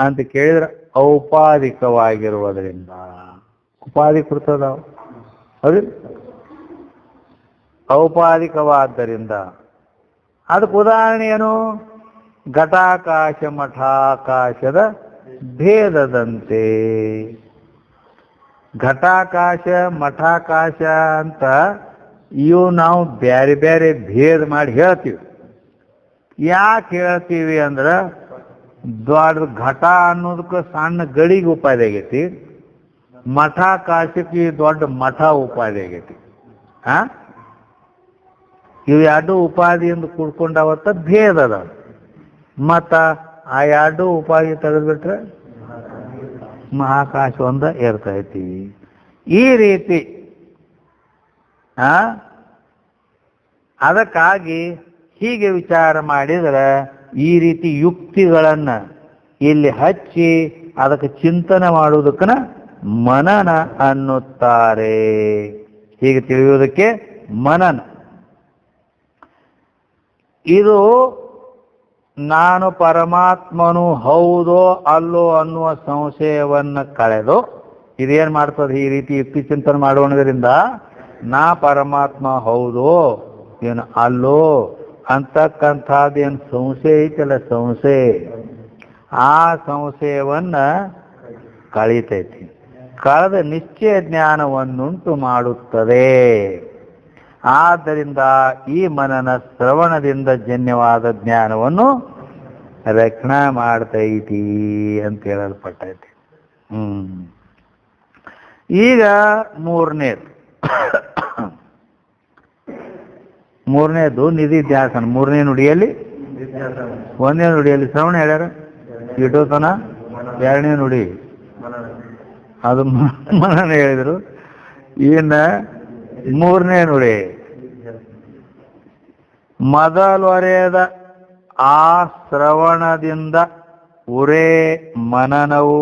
ಅಂತ ಕೇಳಿದ್ರೆ ಔಪಾಧಿಕವಾಗಿರುವುದರಿಂದ. ಉಪಾಧಿಕೃತದಾವ, ಹೌದು, ಔಪಾಧಿಕವಾದ್ದರಿಂದ. ಅದಕ್ಕೆ ಉದಾಹರಣೆ ಏನು? ಘಟಾಕಾಶ ಮಠಾಕಾಶದ ಭೇದದಂತೆ. ಘಟಾಕಾಶ ಮಠಾಕಾಶ ಅಂತ ಇವು ನಾವು ಬೇರೆ ಬೇರೆ ಭೇದ ಮಾಡಿ ಹೇಳ್ತೀವಿ. ಯಾಕೆ ಹೇಳ್ತೀವಿ ಅಂದ್ರೆ ದೊಡ್ಡ ಘಟ ಅನ್ನೋದಕ್ಕೆ ಸಣ್ಣ ಗಡಿಗೆ ಉಪಾಧಿ ಆಗೈತಿ, ಮಠಾಕಾಶಕ್ಕೆ ದೊಡ್ಡ ಮಠ ಉಪಾಧಿ ಆಗೈತಿ. ಇವು ಎರಡು ಉಪಾಧಿಯಿಂದ ಕೂಡ್ಕೊಂಡಾವತ್ತ ಭೇದ ಅದ. ಮತ್ತ ಆ ಎರಡು ಉಪಾಧಿ ತೆಗೆದ್ಬಿಟ್ರೆ ಮಹಾಕಾಶ ಒಂದ ಇರ್ತೈತಿ. ಈ ರೀತಿ ಅದಕ್ಕಾಗಿ ಹೀಗೆ ವಿಚಾರ ಮಾಡಿದ್ರೆ ಈ ರೀತಿ ಯುಕ್ತಿಗಳನ್ನ ಇಲ್ಲಿ ಹಚ್ಚಿ ಅದಕ್ಕೆ ಚಿಂತನೆ ಮಾಡುವುದಕ್ಕನ ಮನನ ಅನ್ನುತ್ತಾರೆ. ಹೀಗೆ ತಿಳಿಯುವುದಕ್ಕೆ ಮನನ. ಇದು ನಾನು ಪರಮಾತ್ಮನು ಹೌದೋ ಅಲ್ಲೋ ಅನ್ನುವ ಸಂಶಯವನ್ನ ಕಳೆದು ಇದೇನ್ ಮಾಡ್ತದೆ? ಈ ರೀತಿ ಯುಕ್ತಿ ಚಿಂತನೆ ಮಾಡೋದ್ರಿಂದ ನಾ ಪರಮಾತ್ಮ ಹೌದೋ ಏನು ಅಲ್ಲೋ ಅಂತಕ್ಕಂಥದ್ದೇನು ಸಂಶಯ ಐತಲ್ಲ, ಸಂಶಯ, ಆ ಸಂಶಯವನ್ನ ಕಳೀತೈತಿ. ಕಳೆದ ನಿಶ್ಚಯ ಜ್ಞಾನವನ್ನುಂಟು ಮಾಡುತ್ತದೆ. ಆದ್ದರಿಂದ ಈ ಮನನ ಶ್ರವಣದಿಂದ ಜನ್ಯವಾದ ಜ್ಞಾನವನ್ನು ರಕ್ಷಣೆ ಮಾಡ್ತೈತಿ ಅಂತ ಹೇಳಲ್ಪಟ್ಟೈತಿ. ಈಗ ಮೂರನೇದು ನಿಧಿಧ್ಯಾಸನ. ಮೂರನೇ ನುಡಿಯಲ್ಲಿ, ಒಂದನೇ ನುಡಿಯಲ್ಲಿ ಶ್ರವಣ ಹೇಳ್ಯಾರ, ಇಟೋತನ. ಎರಡನೇ ನುಡಿ ಅದು ಮನನ ಹೇಳಿದ್ರು. ಇನ್ನ ಮೂರನೇ ನುಡಿ ಮೊದಲೊರೆದ ಆ ಶ್ರವಣದಿಂದ ಉರೇ ಮನನವು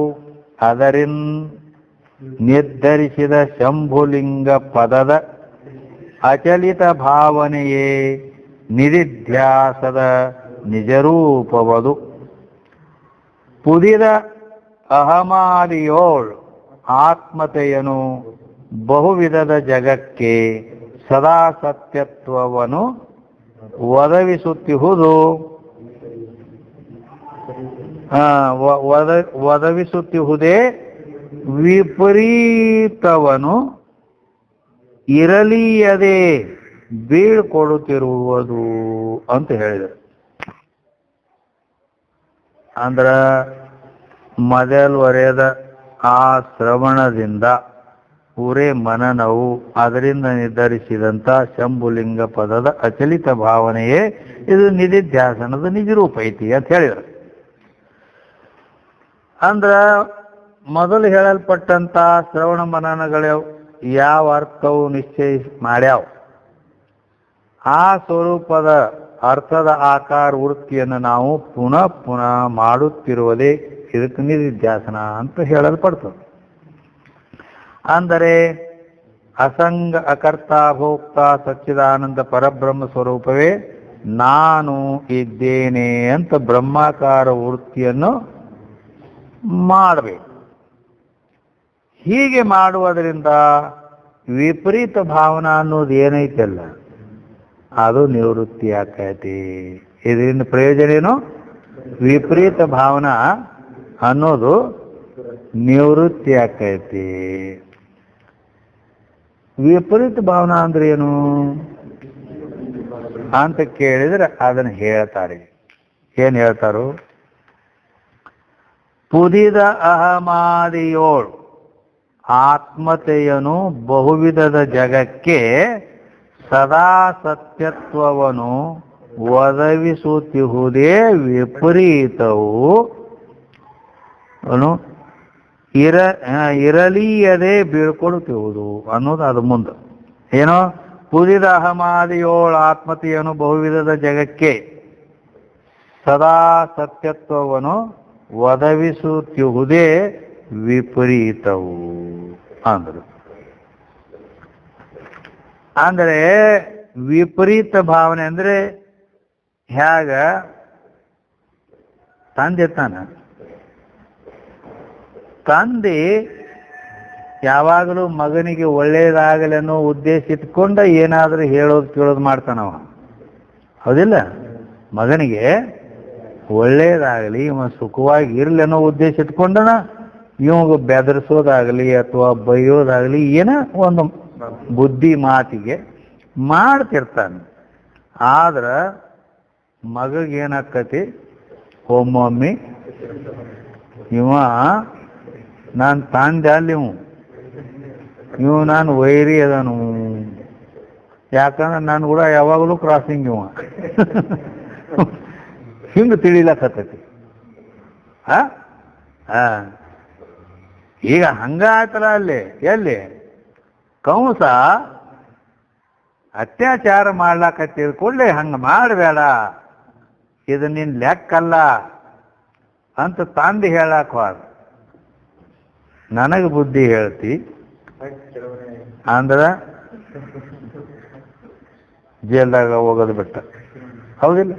ನಿರ್ಧರಿಸಿದ ಶಂಭುಲಿಂಗ ಪದದ ಅಚಲಿತ ಭಾವನೆಯೇ ನಿಧಿಧ್ಯಾಸದ ನಿಜರೂಪವದು. ಪುದಿದ ಅಹಮಾದಿಯೋಳ್ ಆತ್ಮತೆಯನು ಬಹುವಿಧದ ಜಗಕ್ಕೆ ಸದಾ ಸತ್ಯತ್ವವನ್ನು ಒದಗಿಸುತ್ತಿಹುದು ಒದಗಿಸುತ್ತಿಹುದೇ ವಿಪರೀತವನು ಇರಲಿಯದೆ ಬೀಳ್ಕೊಡುತ್ತಿರುವುದು ಅಂತ ಹೇಳಿದರು. ಅಂದ್ರ ಮೊದಲ್ವರೆದ ಆ ಶ್ರವಣದಿಂದ ಪೂರೇ ಮನನವು ಅದರಿಂದ ನಿರ್ಧರಿಸಿದಂಥ ಶಂಭುಲಿಂಗ ಪದದ ಅಚಲಿತ ಭಾವನೆಯೇ ಇದು ನಿಧಿಧ್ಯಾಸನದ ನಿಜರೂಪ ಐತಿ ಅಂತ ಹೇಳಿದರು. ಅಂದ್ರ ಮೊದಲು ಹೇಳಲ್ಪಟ್ಟಂತ ಶ್ರವಣ ಮನನಗಳು ಯಾವ ಅರ್ಥವು ನಿಶ್ಚಯಿಸಿ ಮಾಡ್ಯಾವ, ಆ ಸ್ವರೂಪದ ಅರ್ಥದ ಆಕಾರ ವೃತ್ತಿಯನ್ನು ನಾವು ಪುನಃ ಪುನಃ ಮಾಡುತ್ತಿರುವುದೇ ಇದಕ್ಕೆ ನಿಧಿಧ್ಯಾಸನ ಅಂತ ಹೇಳಲ್ಪಡ್ತದೆ. ಅಂದರೆ ಅಸಂಗ ಅಕರ್ತ ಭೋಕ್ತ ಸಚ್ಚಿದಾನಂದ ಪರಬ್ರಹ್ಮ ಸ್ವರೂಪವೇ ನಾನು ಇದ್ದೇನೆ ಅಂತ ಬ್ರಹ್ಮಾಕಾರ ವೃತ್ತಿಯನ್ನು ಮಾಡಬೇಕು. ಹೀಗೆ ಮಾಡುವುದರಿಂದ ವಿಪರೀತ ಭಾವನಾ ಅನ್ನೋದು ಏನೈತಲ್ಲ ಅದು ನಿವೃತ್ತಿ ಆಕೈತಿ. ಇದರಿಂದ ಪ್ರಯೋಜನ ಏನು? ವಿಪರೀತ ಭಾವನಾ ಅನ್ನೋದು ನಿವೃತ್ತಿ ಆಕೈತಿ. ವಿಪರೀತ ಭಾವನಾ ಅಂದ್ರೆ ಏನು ಅಂತ ಕೇಳಿದ್ರೆ ಅದನ್ನು ಹೇಳ್ತಾರೆ. ಏನ್ ಹೇಳ್ತಾರು? ಪುದಿದ ಅಹಮಾದಿಯೋಳು ಆತ್ಮತೆಯನು ಬಹುವಿಧದ ಜಗಕ್ಕೆ ಸದಾ ಸತ್ಯತ್ವವನ್ನು ಒದಗಿಸುತ್ತಿಹುದೇ ವಿಪರೀತವು ಇರಲಿಯದೆ ಬೀಳ್ಕೊಡುತ್ತಿರುವುದು ಅನ್ನೋದು ಅದು ಮುಂದೆ. ಏನೋ ಪುದಿದ ಅಹಮಾದಿಯೋಳ ಆತ್ಮತೆಯನ್ನು ಬಹುವಿಧದ ಜಗಕ್ಕೆ ಸದಾ ಸತ್ಯತ್ವವನ್ನು ಒದಗಿಸುತ್ತಿಹುದೇ ವಿಪರೀತವು ಅಂದರು. ಅಂದರೆ ವಿಪರೀತ ಭಾವನೆ ಅಂದ್ರೆ ಹೇಗ ತಂದೆ ಯಾವಾಗಲೂ ಮಗನಿಗೆ ಒಳ್ಳೇದಾಗಲಿ ಅನ್ನೋ ಉದ್ದೇಶ ಇಟ್ಕೊಂಡ ಏನಾದರೂ ಹೇಳೋದು ಕೇಳೋದು ಮಾಡ್ತಾನವ, ಹೌದಿಲ್ಲ? ಮಗನಿಗೆ ಒಳ್ಳೇದಾಗಲಿ, ಇವ ಸುಖವಾಗಿ ಇರಲಿ ಅನ್ನೋ ಉದ್ದೇಶ ಇಟ್ಕೊಂಡನ ಇವಾಗ ಬೆದರಿಸೋದಾಗಲಿ ಅಥವಾ ಬೈಯೋದಾಗಲಿ ಏನೋ ಒಂದು ಬುದ್ಧಿ ಮಾತಿಗೆ ಮಾಡ್ತಿರ್ತಾನೆ. ಆದ್ರೆ ಮಗಗೇನಾಕತಿ, ಒಮ್ಮೊಮ್ಮೆ ಇವ ನಾನು ತಂದೆ ಅಲ್ಲಿ ಇವು ನಾನು ವೈರಿ ಅದನು, ಯಾಕಂದ್ರೆ ನಾನು ಕೂಡ ಯಾವಾಗಲೂ ಕ್ರಾಸಿಂಗ್ ಇವ ಹಿಂಗೆ ತಿಳಿಲಕತ್ತೈತಿ. ಈಗ ಹಂಗಾಯ್ತಲ್ಲ ಅಲ್ಲಿ ಎಲ್ಲಿ ಕಂಸ ಅತ್ಯಾಚಾರ ಮಾಡ್ಲಾಕತ್ತಿದ ಕೂಡಲೇ ಹಂಗ ಮಾಡಬೇಡ, ಇದು ನಿನ್ ಲೆಕ್ಕಲ್ಲ ಅಂತ ತಂದೆ ಹೇಳಕ್ ಹೋದ. ನನಗೆ ಬುದ್ಧಿ ಹೇಳ್ತಿ ಅಂದ್ರ ಜೇಲ್ದಾಗ ಹೋಗೋದು ಬಿಟ್ಟ, ಹೌದಿಲ್ಲ?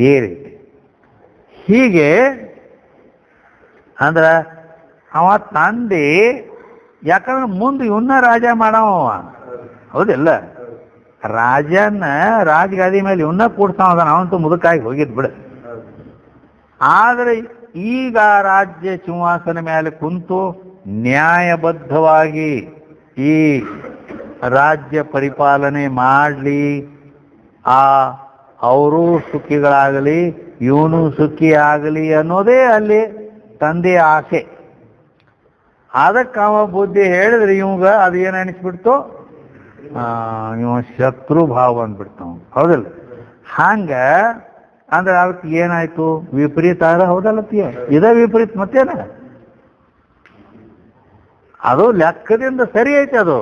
ಈ ರೀತಿ ಹೀಗೆ ಅಂದ್ರ ಅವ ತಂದೆ, ಯಾಕಂದ್ರೆ ಮುಂದೆ ಇವನ್ನ ರಾಜ ಮಾಡವ, ಹೌದಿಲ್ಲ? ರಾಜನ ರಾಜಗಾದಿ ಮೇಲೆ ಇವನ್ನ ಕೂಡ್ತಾವ, ಅವಂತೂ ಮುದುಕಾಗಿ ಹೋಗಿದ್ ಬಿಡ. ಆದರೆ ಈಗ ರಾಜ್ಯ ಸಿಂಹಾಸನ ಮೇಲೆ ಕುಂತು ನ್ಯಾಯಬದ್ಧವಾಗಿ ಈ ರಾಜ್ಯ ಪರಿಪಾಲನೆ ಮಾಡಲಿ, ಅವರು ಸುಖಿಗಳಾಗಲಿ ಇವನು ಸುಖಿ ಆಗಲಿ ಅನ್ನೋದೇ ಅಲ್ಲಿ ತಂದೆಯ ಆಸೆ. ಅದಕ್ಕೆ ಅವ ಬುದ್ಧಿ ಹೇಳಿದ್ರೆ ಇವಾಗ ಅದು ಏನು ಅನಿಸ್ಬಿಡ್ತು, ಇವ ಶತ್ರು ಭಾವ ಅಂದ್ಬಿಡ್ತಾವ, ಹೌದಿಲ್ಲ? ಹಂಗ ಅಂದ್ರೆ ಅದಕ್ಕೆ ಏನಾಯ್ತು, ವಿಪರೀತ ಆದ, ಹೌದಲ್ಲತ್ತೀಯ? ಇದ ವಿಪರೀತ ಮತ್ತೇನ? ಅದು ಲೆಕ್ಕದಿಂದ ಸರಿ ಐತಿ. ಅದು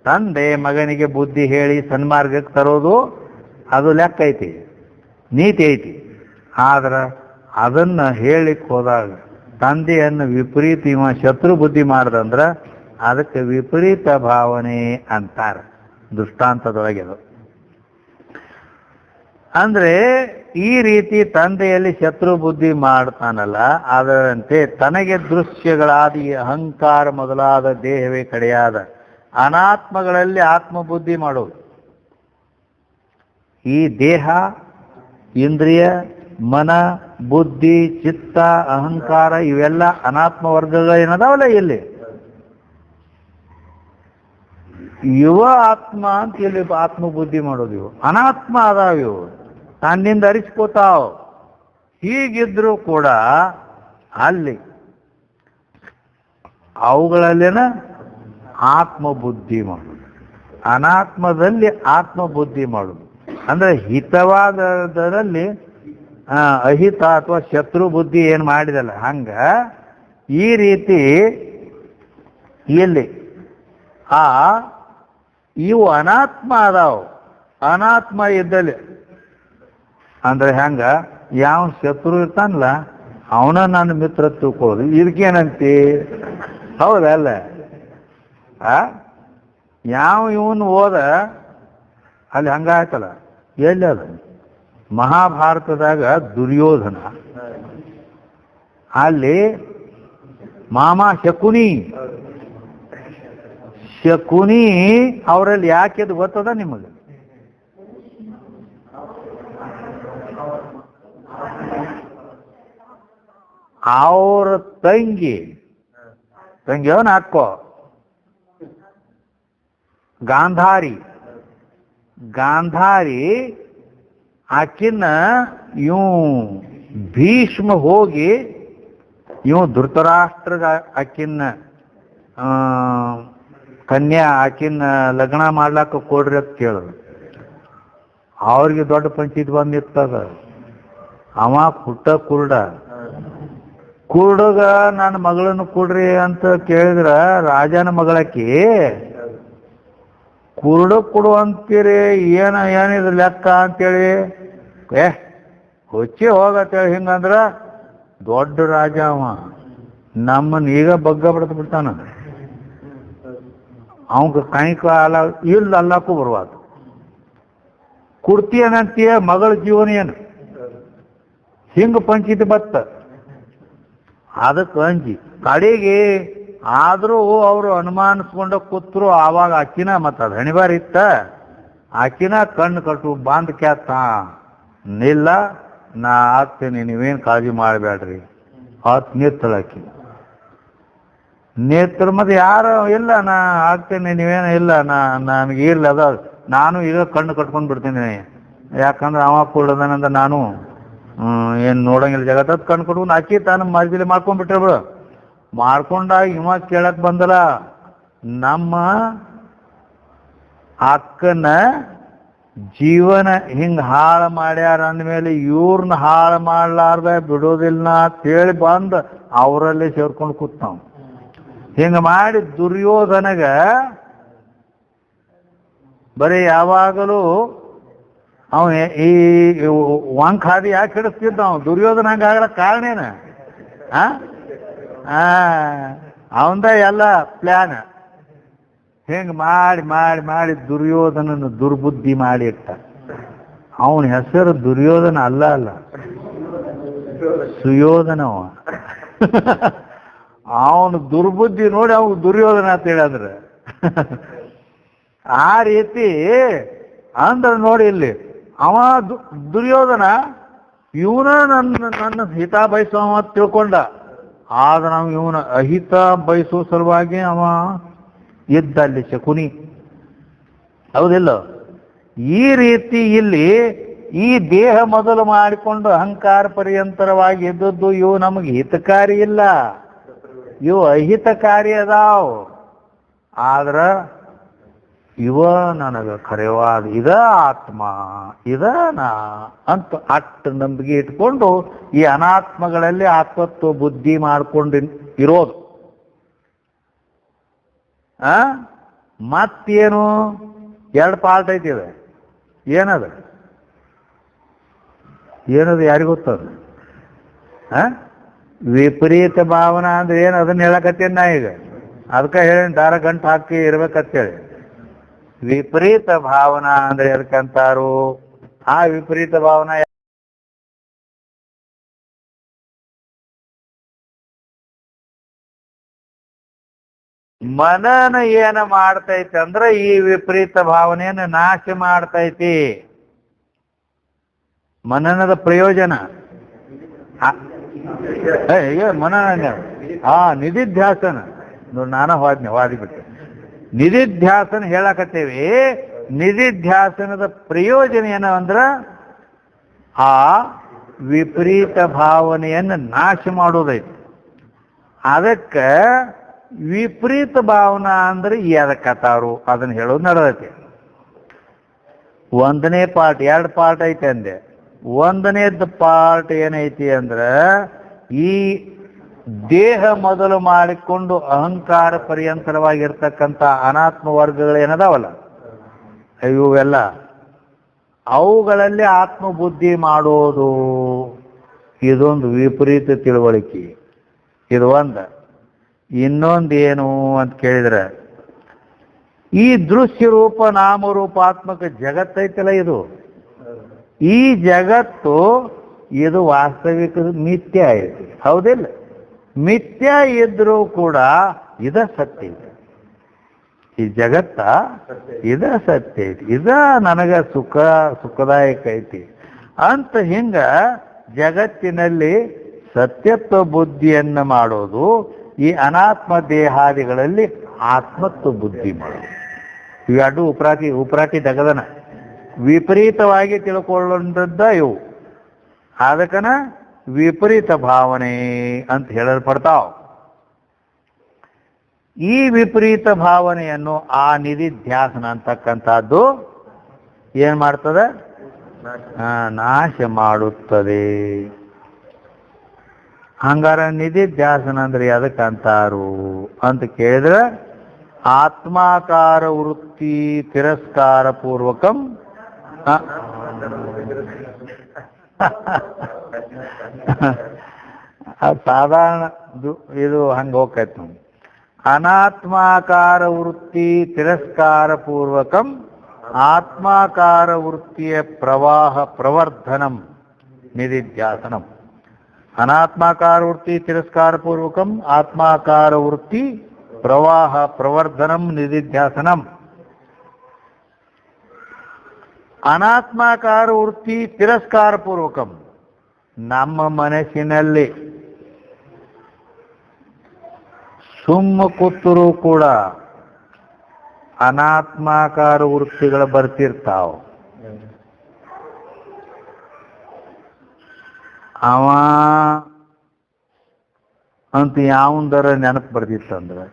ತಂದೆ ಮಗನಿಗೆ ಬುದ್ಧಿ ಹೇಳಿ ಸನ್ಮಾರ್ಗಕ್ಕೆ ತರೋದು ಅದು ಲೆಕ್ಕ ಐತಿ, ನೀತಿ ಐತಿ. ಆದ್ರೆ ಅದನ್ನ ಹೇಳಿಕ್ ಹೋದಾಗ ತಂದೆಯನ್ನು ವಿಪರೀತ ಇವ ಶತ್ರು ಬುದ್ಧಿ ಮಾಡ್ದಂದ್ರೆ ಅದಕ್ಕೆ ವಿಪರೀತ ಭಾವನೆ ಅಂತಾರೆ ದೃಷ್ಟಾಂತದೊಳಗೆ. ಅದು ಅಂದ್ರೆ ಈ ರೀತಿ ತಂದೆಯಲ್ಲಿ ಶತ್ರು ಬುದ್ಧಿ ಮಾಡ್ತಾನಲ್ಲ, ಅದರಂತೆ ತನಗೆ ದೃಶ್ಯಗಳಾದ ಈ ಅಹಂಕಾರ ಮೊದಲಾದ ದೇಹವೇ ಕಡೆಯಾದ ಅನಾತ್ಮಗಳಲ್ಲಿ ಆತ್ಮಬುದ್ಧಿ ಮಾಡೋದು. ಈ ದೇಹ, ಇಂದ್ರಿಯ, ಮನ, ಬುದ್ಧಿ, ಚಿತ್ತ, ಅಹಂಕಾರ ಇವೆಲ್ಲ ಅನಾತ್ಮ ವರ್ಗಗಳೇನದಾವಲ್ಲ ಇಲ್ಲಿ, ಇವ ಆತ್ಮ ಅಂತ ಇಲ್ಲಿ ಆತ್ಮಬುದ್ಧಿ ಮಾಡೋದು. ಇವು ಅನಾತ್ಮ ಅದಾವ, ಇವು ತನ್ನಿಂದ ಅರಿಸ್ಕೋತಾವ್. ಹೀಗಿದ್ರು ಕೂಡ ಅಲ್ಲಿ ಅವುಗಳಲ್ಲೇನ ಆತ್ಮಬುದ್ಧಿ ಮಾಡೋದು, ಅನಾತ್ಮದಲ್ಲಿ ಆತ್ಮಬುದ್ಧಿ ಮಾಡೋದು. ಅಂದ್ರೆ ಹಿತವಾದರಲ್ಲಿ ಅಹಿತ ಅಥವಾ ಶತ್ರು ಬುದ್ಧಿ ಏನು ಮಾಡಿದಲ್ಲ, ಹಂಗ ಈ ರೀತಿ ಇಲ್ಲಿ ಇವು ಅನಾತ್ಮ ಅದಾವ. ಅನಾತ್ಮ ಇದ್ದಲ್ಲಿ ಅಂದ್ರೆ ಹೆಂಗ, ಯಾವ ಶತ್ರು ಇರ್ತಾನಲ್ಲ ಅವನ ನನ್ನ ಮಿತ್ರ ತಿಳ್ಕೊಳ್ಳೋದು. ಇದಕ್ಕೇನಂತಿ? ಹೌದಲ್ಲ? ಯಾವ ಇವನು ಹೋದ ಅಲ್ಲಿ ಹಂಗಾಯ್ತಲ್ಲ. ಎಲ್ಲಿ ಅದು ಮಹಾಭಾರತದಾಗ ದುರ್ಯೋಧನ, ಅಲ್ಲಿ ಮಾಮ ಶಕುನಿ ಅವರಲ್ಲಿ ಯಾಕೆದು ಗೊತ್ತದ ನಿಮಗೆ? ಅವ್ರ ತಂಗಿಯವನ್ ಹಾಕೋ ಗಾಂಧಾರಿ ಆಕಿನ್ನ ಇವು ಭೀಷ್ಮ ಹೋಗಿ ಇವು ಧೃತರಾಷ್ಟ್ರದ ಆಕಿನ್ನ ಕನ್ಯಾ ಆಕಿನ್ನ ಲಗ್ನ ಮಾಡ್ಲಾಕ ಕೊಡ್ರಿ ಅಂತ ಕೇಳಿದ್ರು. ಅವ್ರಿಗೆ ದೊಡ್ಡ ಪಂಚಾಯತ್ ಬಂದು ನಿಂತದ. ಅವ ಕುರುಡಗ ನನ್ನ ಮಗಳನ್ನು ಕೊಡ್ರಿ ಅಂತ ಕೇಳಿದ್ರ ರಾಜನ ಮಗಳಕ್ಕಿ ಕುರುಡ ಕೊಡುವಂತೀರಿ, ಏನಿದ್ರ ಲೆಕ್ಕ ಅಂತೇಳಿ ಹೊಚ್ಚಿ ಹೋಗತ್ತೇಳಿ ಹಿಂಗಂದ್ರ ದೊಡ್ಡ ರಾಜ ಅವ ನಮ್ಮನ್ನ ಈಗ ಬಗ್ಗ ಬಡ್ದು ಬಿಡ್ತಾನ. ಅವಂಗ ಕೈಕ ಇಲ್ಲ ಅಲ್ಲಕ್ಕೂ ಬರುವಾತು. ಕುಡ್ತೀಯನಂತೀಯ ಮಗಳ ಜೀವನ ಏನು ಹಿಂಗ ಪಂಚಾಯಿತಿ ಬತ್ತ. ಅದಕ್ಕೆ ಅಂಜಿ ಕಡೆಗೆ ಆದರೂ ಅವರು ಅನುಮಾನಿಸ್ಕೊಂಡ ಕೂತ್ರು. ಆವಾಗ ಅಕ್ಕಿನ ಮತ್ತು ಅದು ಹಣಿಬಾರ ಇತ್ತ, ಅಕ್ಕಿನ ಕಣ್ಣು ಕಟ್ಟು ಬಾಂದ್ ಕ್ಯಾತ ನಿಲ್ಲ, ನಾ ಆಗ್ತೇನೆ, ನೀವೇನು ಕಾಳಜಿ ಮಾಡಬೇಡ್ರಿ ಆತ್ ನಿತ್ತಳಕ್ಕಿ. ನೇತ್ರ ಮತ್ತೆ ಯಾರು ಇಲ್ಲ, ನಾ ಆಗ್ತೇನೆ, ನೀವೇನು ಇಲ್ಲ, ನನಗೆ ಇರ್ಲಿ ಅದ, ನಾನು ಈಗ ಕಣ್ಣು ಕಟ್ಕೊಂಡು ಬಿಡ್ತೀನಿ. ಯಾಕಂದ್ರೆ ಅವ ಕೂಡದನಂದ್ರೆ ನಾನು ಏನು ನೋಡಂಗಿಲ್ಲ ಜಗತ್ತ ಕಣ್ಣು ಕಟ್ಕೊಂಡು ಅಕ್ಕಿ ತಾನು ಮರ್ಜಿಲಿ ಮಾಡ್ಕೊಂಡ್ಬಿಟ್ರೆ ಬಿಡು. ಮಾಡ್ಕೊಂಡಾಗ ಇವ ಕೇಳಕ್ ಬಂದಲ್ಲ, ನಮ್ಮ ಅಕ್ಕನ ಜೀವನ ಹಿಂಗೆ ಹಾಳು ಮಾಡ್ಯಾರ ಅಂದಮೇಲೆ ಇವ್ರನ್ನ ಹಾಳು ಮಾಡ್ಲಾರ್ದ ಬಿಡೋದಿಲ್ಲ ಅಂತೇಳಿ ಬಂದು ಅವರಲ್ಲೇ ಸೇರ್ಕೊಂಡು ಕೂತಾವ್. ಹಿಂಗೆ ಮಾಡಿ ದುರ್ಯೋಧನಗ ಬರೀ ಯಾವಾಗಲೂ ಅವನು ಈ ವಾಂಕ್ ಹಾದಿ ಯಾಕೆ ಹಿಡಿಸ್ತಿದ್ದ ಅವನು ದುರ್ಯೋಧನ ಹಂಗಾಗಲ ಕಾರಣ ಏನು? ಅವಂದ ಎಲ್ಲ ಪ್ಲಾನ್. ಹಿಂಗೆ ಮಾಡಿ ಮಾಡಿ ಮಾಡಿ ದುರ್ಯೋಧನನ ದುರ್ಬುದ್ಧಿ ಮಾಡಿ ಇಟ್ಟ. ಅವನ ಹೆಸರು ದುರ್ಯೋಧನ ಅಲ್ಲ ಸುಯೋಧನವ. ಅವನು ದುರ್ಬುದ್ಧಿ ನೋಡಿ ಅವನು ದುರ್ಯೋಧನ ಅಂತ ಹೇಳಿದ್ರೆ ಆ ರೀತಿ ಅಂದ್ರೆ ನೋಡಿ ಇಲ್ಲಿ ಅವ ದುರ್ಯೋಧನ ಇವನ ನನ್ನ ಹಿತ ಬಯಸೋ ತಿಳ್ಕೊಂಡ. ಆದ್ರೆ ನಾವು ಇವನ ಅಹಿತ ಬಯಸೋ ಸಲುವಾಗಿ ಅವ ಇದ್ದಲ್ಲಿ ಶಕುನಿ. ಹೌದಿಲ್ಲ? ಈ ರೀತಿ ಇಲ್ಲಿ ಈ ದೇಹ ಮೊದಲು ಮಾಡಿಕೊಂಡು ಅಹಂಕಾರ ಪರ್ಯಂತರವಾಗಿ ಇದ್ದದ್ದು ಇವು ನಮಗೆ ಹಿತಕಾರಿ ಇಲ್ಲ, ಇವು ಅಹಿತಕಾರಿ ಅದಾವ್. ಆದ್ರ ಇವ ನನಗೆ ಖರೆವಾದ ಇದ ಆತ್ಮ ಇದ ನಾ ಅಂತ ಅಟ್ಟು ನಂಬಿಕೆ ಇಟ್ಕೊಂಡು ಈ ಅನಾತ್ಮಗಳಲ್ಲಿ ಆತ್ಮತ್ವ ಬುದ್ಧಿ ಮಾಡ್ಕೊಂಡು ಇರೋದು. ಮತ್ತೇನು ಎರಡು ಪಾರ್ಟ್ ಐತಿದೆ. ಏನದು ಯಾರಿಗೊತ್ತದ? ವಿಪರೀತ ಭಾವನಾ ಅಂದ್ರೆ ಏನು ಅದನ್ನ ಹೇಳಕತ್ತೇನೆ ನಾ ಈಗ. ಅದಕ್ಕೆ ಹೇಳಿ ದಾರ ಗಂಟು ಹಾಕಿ ಇರ್ಬೇಕಂತೇಳಿ. ವಿಪರೀತ ಭಾವನಾ ಅಂದ್ರೆ ಎದಕ್ಕಂತಾರು? ಆ ವಿಪರೀತ ಭಾವನಾ ಮನನ ಏನ ಮಾಡ್ತೈತಿ ಅಂದ್ರೆ ಈ ವಿಪರೀತ ಭಾವನೆಯನ್ನು ನಾಶ ಮಾಡ್ತೈತಿ. ಮನನದ ಪ್ರಯೋಜನ ಮನನ ನಿಧಿಧ್ಯಾಸನ ನೋಡಿ, ನಾನು ವಾದಿಬಿಟ್ಟೆ. ನಿಧಿಧ್ಯಾಸನ ಹೇಳಕತ್ತೇವಿ. ನಿಧಿಧ್ಯಾಸನದ ಪ್ರಯೋಜನ ಏನು ಅಂದ್ರೆ ಆ ವಿಪರೀತ ಭಾವನೆಯನ್ನು ನಾಶ ಮಾಡೋದೈತಿ. ಅದಕ್ಕೆ ವಿಪರೀತ ಭಾವನಾ ಅಂದ್ರೆ ಎದಕ್ಕತ್ತಾರು ಅದನ್ನ ಹೇಳೋದು ನಡೆದೈತಿ. ಒಂದನೇ ಪಾರ್ಟ್, 2 ಪಾರ್ಟ್ ಐತೆ ಅಂದೆ. ಒಂದನೇದ ಪಾರ್ಟ್ ಏನೈತಿ ಅಂದ್ರೆ ಈ ದೇಹ ಮೊದಲು ಮಾಡಿಕೊಂಡು ಅಹಂಕಾರ ಪರ್ಯಂತರವಾಗಿರ್ತಕ್ಕಂಥ ಅನಾತ್ಮ ವರ್ಗಗಳೇನದಾವಲ್ಲ ಇವೆಲ್ಲ, ಅವುಗಳಲ್ಲಿ ಆತ್ಮಬುದ್ಧಿ ಮಾಡೋದು ಇದೊಂದು ವಿಪರೀತ ತಿಳುವಳಿಕೆ. ಇದು ಒಂದು. ಇನ್ನೊಂದು ಏನು ಅಂತ ಕೇಳಿದ್ರೆ, ಈ ದೃಶ್ಯ ರೂಪ ನಾಮರೂಪಾತ್ಮಕ ಜಗತ್ತೈತಲ್ಲ, ಈ ಜಗತ್ತು ಇದು ವಾಸ್ತವಿಕ ಮಿಥ್ಯ ಐತಿ, ಹೌದಿಲ್ಲ? ಮಿಥ್ಯ ಇದ್ರೂ ಕೂಡ ಇದ ಸತ್ಯ ಐತಿ. ಈ ಜಗತ್ತ ಇದ ಸತ್ಯ ಐತಿ, ಇದ ನನಗ ಸುಖದಾಯಕ ಐತಿ ಅಂತ. ಹಿಂಗ ಜಗತ್ತಿನಲ್ಲಿ ಸತ್ಯತ್ವ ಬುದ್ಧಿಯನ್ನು ಮಾಡೋದು, ಈ ಅನಾತ್ಮ ದೇಹಾದಿಗಳಲ್ಲಿ ಆತ್ಮತ್ವ ಬುದ್ಧಿ ಮಾಡೋದು. ಇವೆರಡು ಉಪರಾಟಿ ದಗದನ ವಿಪರೀತವಾಗಿ ತಿಳ್ಕೊಳ್ಳುವಂಥದ್ದ ಇವು. ಅದಕ್ಕನ ವಿಪರೀತ ಭಾವನೆ ಅಂತ ಹೇಳಲ್ಪಡ್ತಾವ. ಈ ವಿಪರೀತ ಭಾವನೆಯನ್ನು ಆ ನಿಧಿಧ್ಯಾಸನ ಅಂತಕ್ಕಂಥದ್ದು ಏನ್ ಮಾಡ್ತದೆ? ನಾಶ ಮಾಡುತ್ತದೆ. ಹಂಗಾರ ನಿಧಿಧ್ಯಾಸನ ಅಂದ್ರೆ ಅದಕ್ಕಂತಾರು ಅಂತ ಕೇಳಿದ್ರೆ, ಆತ್ಮಾಕಾರ ವೃತ್ತಿ ತಿರಸ್ಕಾರ ಪೂರ್ವಕಂ ಸಾಧಾರಣ ಇದು ಹಂಗ ಹೋಗ್ತೈತಿ ನೋಡಿ. ಅನಾತ್ಮಾಕಾರ ವೃತ್ತಿ ತಿರಸ್ಕಾರ ಪೂರ್ವಕಂ ಆತ್ಮಾಕಾರ ವೃತ್ತಿಯ ಪ್ರವರ್ಧನಂ ನಿಧಿಧ್ಯಾಸನಂ. ಅನಾತ್ಮಾಕಾರ ವೃತ್ತಿ ತಿರಸ್ಕಾರ ಪೂರ್ವಕಂ ಆತ್ಮಾಕಾರ ವೃತ್ತಿ ಪ್ರವರ್ಧನಂ ನಿಧಿಧ್ಯಾಸನಂ. ಅನಾತ್ಮಾಕಾರ ವೃತ್ತಿ ತಿರಸ್ಕಾರ ಪೂರ್ವಕಂ, ನಮ್ಮ ಮನಸ್ಸಿನಲ್ಲಿ ಸುಮ್ಮ ಕೂತರೂ ಕೂಡ ಅನಾತ್ಮಾಕಾರ ವೃತ್ತಿಗಳು ಬರ್ತಿರ್ತಾವ. ಅವ ಅಂತ ಯಾವಂದರ ನೆನಪು ಬರ್ತಿತ್ತಂದ್ರೆ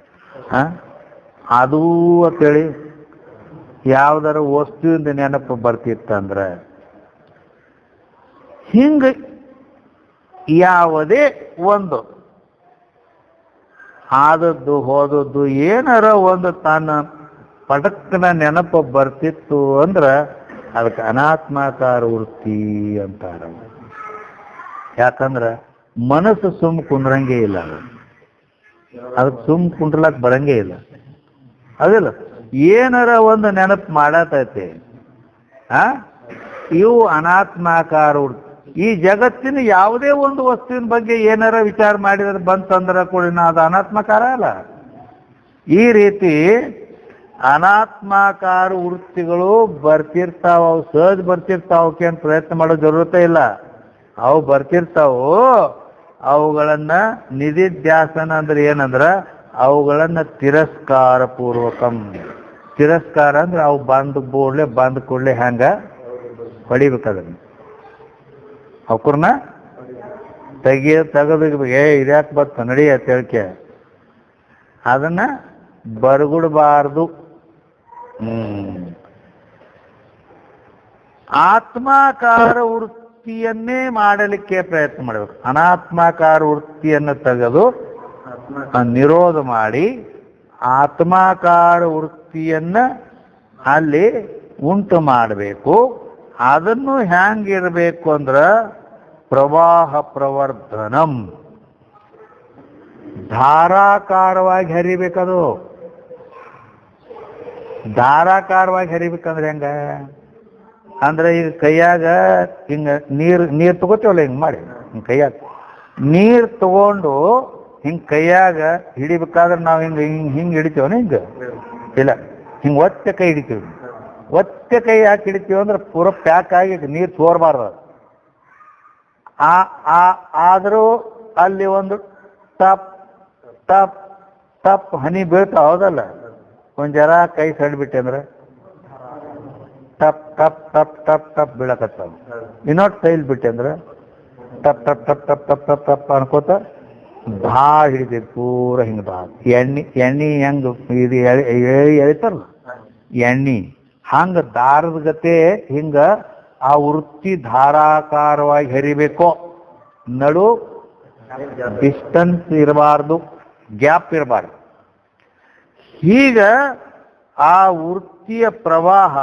ಅದು ಅಂತೇಳಿ ಯಾವ್ದಾರ ವಸ್ತುವಿಂದ ನೆನಪು ಬರ್ತಿತ್ತಂದ್ರೆ, ಹಿಂಗ ಯಾವುದೇ ಒಂದು ಆದದ್ದು ಹೋದದ್ದು ಏನಾರ ಒಂದು ತನ್ನ ಪಟಕ್ಕನ ನೆನಪು ಬರ್ತಿತ್ತು ಅಂದ್ರೆ ಅದಕ್ಕೆ ಅನಾತ್ಮಾಕಾರ ವೃತ್ತಿ ಅಂತಾರ. ಯಾಕಂದ್ರೆ ಮನಸ್ಸು ಸುಮ್ಮ ಕುಂದ್ರಂಗೇ ಇಲ್ಲ, ಅದಕ್ಕೆ ಸುಮ್ಮ ಕುಂಡ್ರಲಕ್ ಬರಂಗೇ ಇಲ್ಲ. ಅದಿಲ್ಲ, ಏನಾರ ಒಂದು ನೆನಪು ಮಾಡತೈತೆ. ಇವು ಅನಾತ್ಮಾಕಾರ ವೃತ್ತಿ. ಈ ಜಗತ್ತಿನ ಯಾವುದೇ ಒಂದು ವಸ್ತುವಿನ ಬಗ್ಗೆ ಏನಾರ ವಿಚಾರ ಮಾಡಿದ್ರೆ ಬಂತಂದ್ರೆ ಕೂಡ ಅದು ಅನಾತ್ಮಕಾರ ಅಲ್ಲ. ಈ ರೀತಿ ಅನಾತ್ಮಾಕಾರ ವೃತ್ತಿಗಳು ಬರ್ತಿರ್ತಾವ. ಅವು ಸಹಜ ಬರ್ತಿರ್ತಾವ, ಅವಕ್ಕೇನು ಪ್ರಯತ್ನ ಮಾಡೋ ಜರೂರತೆ ಇಲ್ಲ. ಅವು ಬರ್ತಿರ್ತಾವು. ಅವುಗಳನ್ನ ನಿಧಿಧ್ಯಾಸನ ಅಂದ್ರೆ ಏನಂದ್ರ ಅವುಗಳನ್ನ ತಿರಸ್ಕಾರ ಪೂರ್ವಕಂ. ತಿರಸ್ಕಾರ ಅಂದ್ರೆ ಅವು ಬಂದ ಕೂಡಲೇ ಹ್ಯಾಂಗ ಹೊಡಿಬೇಕದನ್ನ, ಅವಕರ್ನ ತೆಗೆದು ಇದ್ಯಾಕೆ ಬತ್ತ ನಡಿ ಅಂತ ಹೇಳ್ಕೆ ಅದನ್ನ ಬರಗುಡಬಾರ್ದು. ಆತ್ಮಾಕಾರ ವೃತ್ತಿಯನ್ನೇ ಮಾಡಲಿಕ್ಕೆ ಪ್ರಯತ್ನ ಮಾಡಬೇಕು. ಅನಾತ್ಮಾಕಾರ ವೃತ್ತಿಯನ್ನು ತೆಗೆದು ನಿರೋಧ ಮಾಡಿ ಆತ್ಮಾಕಾರ ವೃತ್ತಿಯನ್ನ ಅಲ್ಲಿ ಉಂಟು ಮಾಡಬೇಕು. ಅದನ್ನು ಹ್ಯಾಂಗಿರಬೇಕು ಅಂದ್ರ ಪ್ರವಾಹ ಪ್ರವರ್ಧನಂ. ಧಾರಾಕಾರವಾಗಿ ಹರಿಬೇಕದು. ಧಾರಾಕಾರವಾಗಿ ಹರಿಬೇಕಂದ್ರೆ ಹೆಂಗ ಅಂದ್ರೆ ಈಗ ಕೈಯಾಗ ಹಿಂಗ ನೀರ್ ತಗೋತೀವಲ್ಲ, ಹಿಂಗ್ ಮಾಡಿ ಹಿಂಗ್ ಕೈಯಾಗ ನೀರ್ ತಗೊಂಡು ಹಿಂಗ್ ಕೈಯಾಗ ಹಿಡಿಬೇಕಾದ್ರೆ ನಾವು ಹಿಂಗ್ ಹಿಡಿತೀವನ, ಹಿಂಗ ಇಲ್ಲ, ಹಿಂಗ್ ಒತ್ತೆ ಕೈ ಹಿಡಿತೀವಿ. ಒತ್ತೆ ಕೈ ಯಾಕೆ ಹಿಡಿತೀವಿ ಅಂದ್ರೆ ಪೂರ ಪ್ಯಾಕ್ ಆಗಿ ನೀರು ಸೋರಬಾರ್ದು. ಆದರೂ ಅಲ್ಲಿ ಒಂದು ಟಪ್ ಟಪ್ ಟಪ್ ಹನಿ ಬೀಳ್ತಾ, ಹೌದಲ್ಲ? ಒಂದ್ ಜರ ಕೈ ಸಡ್ಬಿಟ್ಟೆ ಅಂದ್ರೆ ಟಪ್ ಟಪ್ ಟಪ್ ಟಪ್ ಟಪ್ ಬೀಳಕತ್ತಾವ. ಇನ್ನೊಟ್ಟು ಕೈಲಿ ಬಿಟ್ಟೆ ಅಂದ್ರೆ ಟಪ್ ಟಪ್ ಟಪ್ ಟಪ್ ಟಪ್ ಟಪ್ ಟಪ್ ಅನ್ಕೋತ ಭಾಳ ಹಿಡಿತೈತಿ ಪೂರ. ಹಿಂಗೆ ಭಾಳ ಎಣ್ಣೆ ಹೆಂಗ ಇದು ಎಳಿತಾರಲ್ಲ ಎಣ್ಣೆ, ಹಂಗ ದಾರದ ಗತೆ ಹಿಂಗ ಆ ವೃತ್ತಿ ಧಾರಾಕಾರವಾಗಿ ಹರಿಬೇಕು. ನಡು ಡಿಸ್ಟನ್ಸ್ ಇರಬಾರ್ದು, ಗ್ಯಾಪ್ ಇರಬಾರ್ದು. ಈಗ ಆ ವೃತ್ತಿಯ ಪ್ರವಾಹ